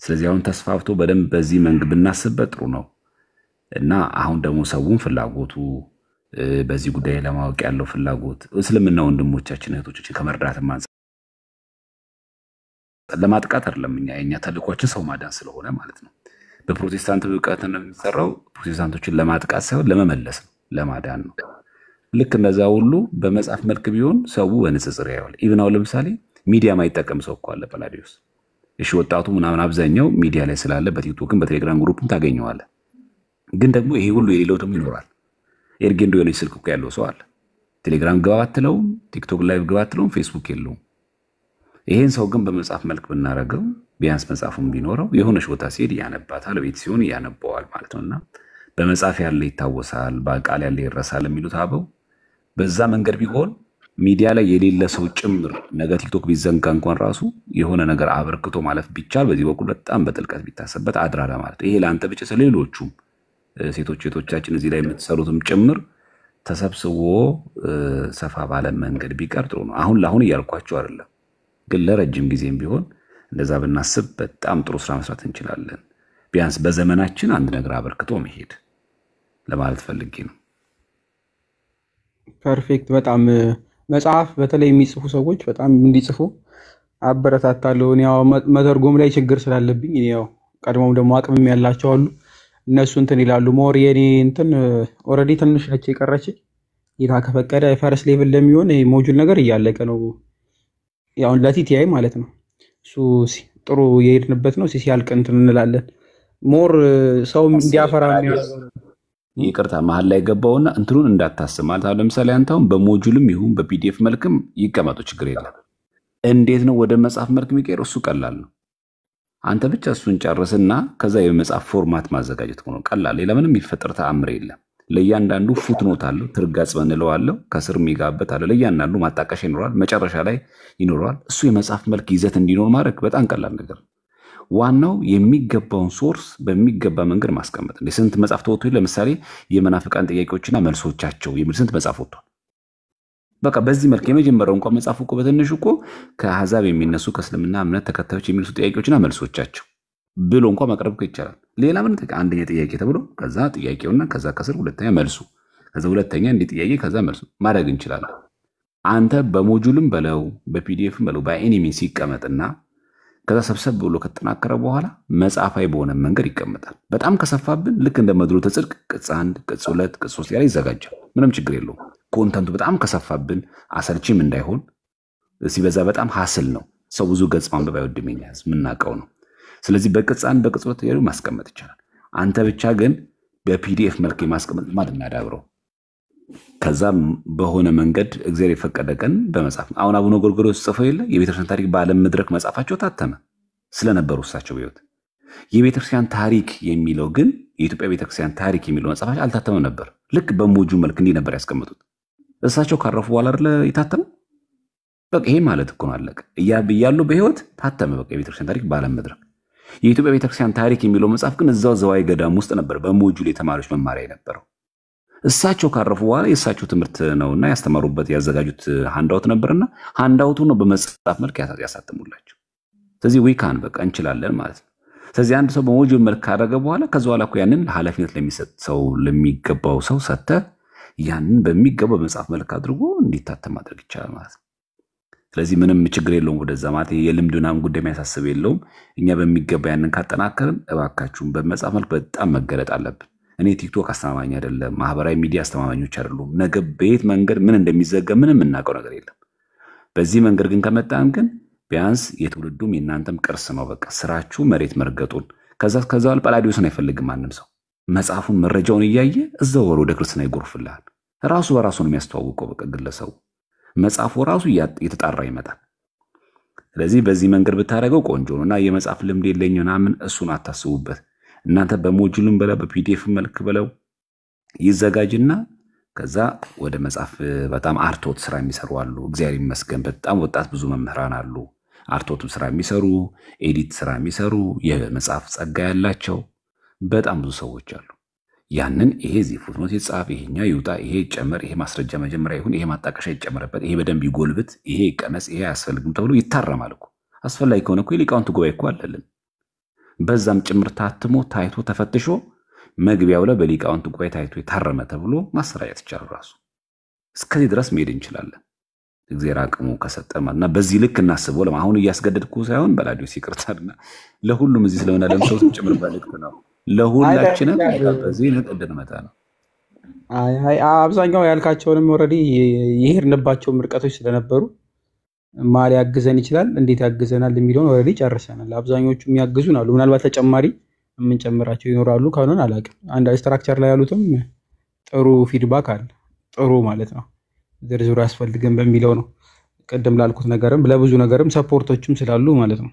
ስለዚህ አሁን ተስፋፍቶ በደንብ በዚህ መንገድ ብናስብበት ጥሩ ነው እና አሁን ደግሞ ሰውን ፍላጎቱ በዚህ ጉዳይ ለማወቅ ያለው ፍላጎት እስልምና ወንድሞቻችን እህቶቻችን ከመርዳትም አንጻር ለማጥቃት አይደለም። እኛ ተልእኮአችን ሰው ማዳን ስለሆነ ማለት ነው። በፕሮቴስታንት ብቃት ነው የሚሰራው። ፕሮቴስታንቶችን ለማጥቃት ሳይሆን ለመመለስ ነው፣ ለማዳን ነው። ልክ እንደዛ ሁሉ በመጽሐፍ መልክ ቢሆን ሰው በንጽጽር ያያል። ኢቭን አሁን ለምሳሌ ሚዲያ ማይጠቀም ሰው እኮ አለ ጳላዲዮስ። እሺ ወጣቱ ምናምን አብዛኛው ሚዲያ ላይ ስላለ በቲክቶክም በቴሌግራም ግሩፕም ታገኘዋለህ። ግን ደግሞ ይሄ ሁሉ የሌለው ደግሞ ይኖራል። ኤርጌንዶ የልጅ ስልክ እኮ ያለው ሰው አለ። ቴሌግራም ግባ አትለውም፣ ቲክቶክ ላይቭ ግባ አትለውም፣ ፌስቡክ የለውም። ይሄን ሰው ግን በመጽሐፍ መልክ ብናረገው ቢያንስ መጽሐፉን ቢኖረው የሆነች ቦታ ሲሄድ ያነባታል፣ ቤት ሲሆን ያነበዋል ማለት ነውና በመጽሐፍ ያለ ይታወሳል፣ በቃል ያለ ይረሳል የሚሉት አበው በዛ መንገድ ቢሆን ሚዲያ ላይ የሌለ ሰው ጭምር ነገ ቲክቶክ ቢዘንጋ እንኳን ራሱ የሆነ ነገር አበርክቶ ማለፍ ቢቻል በዚህ በኩል በጣም በጥልቀት ቢታሰበት አድራራ ማለት ይሄ ለአንተ ብቻ ስለሌሎቹም ሴቶቻችን እዚህ ላይ የምትሰሩትም ጭምር ተሰብስቦ ሰፋ ባለ መንገድ ቢቀር ጥሩ ነው። አሁን ለአሁን እያልኳቸው አይደለም፣ ግን ለረጅም ጊዜም ቢሆን እንደዛ ብናስብ በጣም ጥሩ ስራ መስራት እንችላለን። ቢያንስ በዘመናችን አንድ ነገር አበርክቶ መሄድ ለማለት ፈልጌ ነው። ፐርፌክት። በጣም መጽሐፍ በተለይ የሚጽፉ ሰዎች በጣም እንዲጽፉ አበረታታለሁ። ያው መተርጎም ላይ ችግር ስላለብኝ ያው ቀድሞም ደግሞ አቅምም ያላቸው አሉ እነሱ እንትን ይላሉ። ሞር የኔ እንትን ኦልሬዲ ትንሽ ነች የቀረች ጌታ ከፈቀደ ፈረስ ሌቭል ለሚሆን ይሄ ሞጁል ነገር እያለቀ ነው። ያው ለቲቲአይ ማለት ነው። እሱ ጥሩ የሄድንበት ነው። ሲያልቅ እንትን እንላለን። ሞር ሰው እንዲያፈራ የሚያደርገው ይቅርታ መሀል ላይ ገባውና እንትኑን እንዳታስብ ማለት አሁን ለምሳሌ አንተውን በሞጁልም ይሁን በፒዲኤፍ መልክም ይቀመጡ ችግር የለም። እንዴት ነው ወደ መጽሐፍ መልክ የሚቀየረው? እሱ ቀላል ነው። አንተ ብቻ እሱን ጨርስና ከዛ የመጽሐፍ ፎርማት ማዘጋጀት ነው ቀላል። ለምንም የሚፈጠር ተአምር የለም። ለእያንዳንዱ ፉትኖት አለው፣ ትርጋጽ በንለው አለው፣ ከስር የሚጋበት አለ። ለእያንዳንዱ ማጣቀሻ ይኖራል፣ መጨረሻ ላይ ይኖራል። እሱ የመጽሐፍ መልክ ይዘት እንዲኖር ማድረግ በጣም ቀላል ነገር። ዋናው የሚገባውን ሶርስ በሚገባ መንገድ ማስቀመጥ። ስንት መጽሐፍ ተወጥቶ ለምሳሌ የመናፍቃን ጥያቄዎችና መልሶቻቸው የሚል ስንት መጽሐፍ ወጥቷል። በቃ በዚህ መልክ የመጀመሪያው እንኳን መጽሐፍ እኮ በትንሹ እኮ ከአሕዛብ የሚነሱ ከእስልምና እምነት ተከታዮች የሚነሱ ጥያቄዎችና መልሶቻቸው ብሎ እንኳን ማቅረብ ይቻላል። ሌላ ምን አንደኛ ጥያቄ ተብሎ ከዛ ጥያቄውና ከዛ ከስር ሁለተኛ መልሱ ከዛ ሁለተኛ እንዲ ጥያቄ ከዛ መልሱ ማድረግ እንችላለን። አንተ በሞጁልም በለው በፒዲኤፍም በለው በኤኒ ሚንስ ይቀመጥና ከዛ ሰብሰብ ብሎ ከተጠናከረ በኋላ መጽሐፋዊ በሆነ መንገድ ይቀመጣል። በጣም ከሰፋብን ልክ እንደ መድሎተ ጽድቅ ቅጽ 1 ቅጽ 2 ቅጽ 3 ያለ ይዘጋጃል። ምንም ችግር የለውም። ኮንተንቱ በጣም ከሰፋብን አሰልቺም እንዳይሆን ሲበዛ በጣም ሐስል ነው። ሰው ብዙ ገጽ ማንበብ አይወድም፣ የምናውቀው ነው። ስለዚህ በቅጽ 1 በቅጽ 2 ያሉ ማስቀመጥ ይቻላል። አንተ ብቻ ግን በፒዲኤፍ መልክ ማስቀመጥ ማለት እናዳብረው። ከዛም በሆነ መንገድ እግዚአብሔር የፈቀደ ቀን በመጽሐፍ አሁን አቡነ ጎርጎርዮስ ጽፈው የለ የቤተክርስቲያን ታሪክ በዓለም መድረክ መጽሐፋቸው ታተመ ስለነበሩ እሳቸው በሕይወት። የቤተክርስቲያን ታሪክ የሚለው ግን የኢትዮጵያ ቤተክርስቲያን ታሪክ የሚለው መጽሐፋቸው አልታተመም ነበር። ልክ በሞጁ መልክ እንዲህ ነበር ያስቀምጡት። እሳቸው ካረፉ በኋላ አይደለ የታተመው። በቃ ይሄ ማለት እኮ ነው አለቀ። እያሉ በሕይወት ታተመ። በቃ የቤተክርስቲያን ታሪክ በዓለም መድረክ። የኢትዮጵያ ቤተክርስቲያን ታሪክ የሚለው መጽሐፍ ግን እዛው ዘዋይ ገዳም ውስጥ ነበር በሞጁል የተማሪዎች መማሪያ የነበረው። እሳቸው ካረፉ በኋላ የእሳቸው ትምህርት ነውና ያስተማሩበት ያዘጋጁት ሃንዳውት ነበርና ሃንዳውቱ ነው በመጽሐፍ መልክ ያሳተሙላቸው። ስለዚህ ዊካን በቃ እንችላለን ማለት ነው። ስለዚህ አንድ ሰው በሞጁል መልክ ካደረገ በኋላ ከዛ በኋላ እኮ ያንን ኃላፊነት ለሚሰጥ ሰው ለሚገባው ሰው ሰተ ያንን በሚገባው በመጽሐፍ መልክ አድርጎ እንዲታተም ማድረግ ይቻላል ማለት ነው። ስለዚህ ምንም ችግር የለውም። ወደዛ ማለት የልምድናም ጉዳይ የሚያሳስብ የለውም። እኛ በሚገባ ያንን ካጠናከርን እባካችሁን በመጽሐፍ መልክ በጣም መገለጥ አለብን። እኔ ቲክቶክ አስተማማኝ አይደለም፣ ማህበራዊ ሚዲያ አስተማማኞች አይደሉም። ነገ በየት መንገድ ምን እንደሚዘገብ ምንም የምናውቀው ነገር የለም። በዚህ መንገድ ግን ከመጣን ግን ቢያንስ የትውልዱም የእናንተም ቅርስ ነው። በቃ ስራችሁ መሬት መርገጡን ከዛ ጳላዲዮስን አይፈልግም ማንም ሰው። መጽሐፉን መረጃውን እያየ እዛው ወደ ክርስትና ይጎርፍልሃል። ራሱ በራሱ ነው የሚያስተዋውቀው። በቃ ግለሰቡ መጽሐፉ ራሱ እየተጣራ ይመጣል። ስለዚህ በዚህ መንገድ ብታደርገው ቆንጆ ነው እና የመጽሐፍ ልምድ የለኝ ምናምን እሱን አታስቡበት። እናንተ በሞጁልም በለው በፒዲኤፍ መልክ በለው ይዘጋጅና ከዛ ወደ መጽሐፍ በጣም አርቶት ስራ የሚሰሩ አሉ። እግዚአብሔር ይመስገን በጣም ወጣት ብዙ መምህራን አሉ። አርቶት ስራ የሚሰሩ ኤዲት ስራ የሚሰሩ የመጽሐፍ ጸጋ ያላቸው በጣም ብዙ ሰዎች አሉ። ያንን ይሄ እዚህ ፉትኖት ይጻፍ፣ ይሄኛው ይውጣ፣ ይሄ ይጨመር፣ ይሄ ማስረጃ መጀመሪያ ይሁን፣ ይሄ ማጣቀሻ ይጨመርበት፣ ይሄ በደንብ ይጎልብት፣ ይሄ ይቀነስ፣ ይሄ አያስፈልግም ተብሎ ይታረማል እኮ። አስፈላጊ ከሆነ እኮ የሊቃውንት ጉባኤ እኮ አለልን። በዛም ጭምር ታትሞ ታይቶ ተፈትሾ መግቢያው ላይ በሊቃውንት ጉባኤ ታይቶ የታረመ ተብሎ ማሰራጨት ይቻላል። ራሱ እስከዚህ ድረስ መሄድ እንችላለን እግዚአብሔር አቅሙ ከሰጠማና በዚህ ልክ እናስበው። አሁን እያስገደድኩ ሳይሆን በላዲዮስ ይቅርታልና ለሁሉም እዚህ ስለሆነ ለምሰው ጭምር ባልክት ነው ለሁላችንም በዚህ ልቀደን መጣ ነው። አይ አብዛኛው ያልካቸውንም ኦሬዲ የሄድንባቸው ምርቀቶች ስለነበሩ ማል ያግዘን ይችላል እንዴት ያግዘናል የሚለውን ኦሬዲ ጨርሰናል። አብዛኞቹ የሚያግዙን አሉ። ምናልባት ተጨማሪ የምንጨምራቸው ይኖራሉ ካሉን አላውቅም። አንድ ስትራክቸር ላይ ያሉትም ጥሩ ፊድባክ አለ። ጥሩ ማለት ነው ዝርዝሩ ያስፈልገን በሚለው ነው። ቀደም ላልኩት ነገርም ለብዙ ነገርም ሰፖርቶችም ስላሉ ማለት ነው።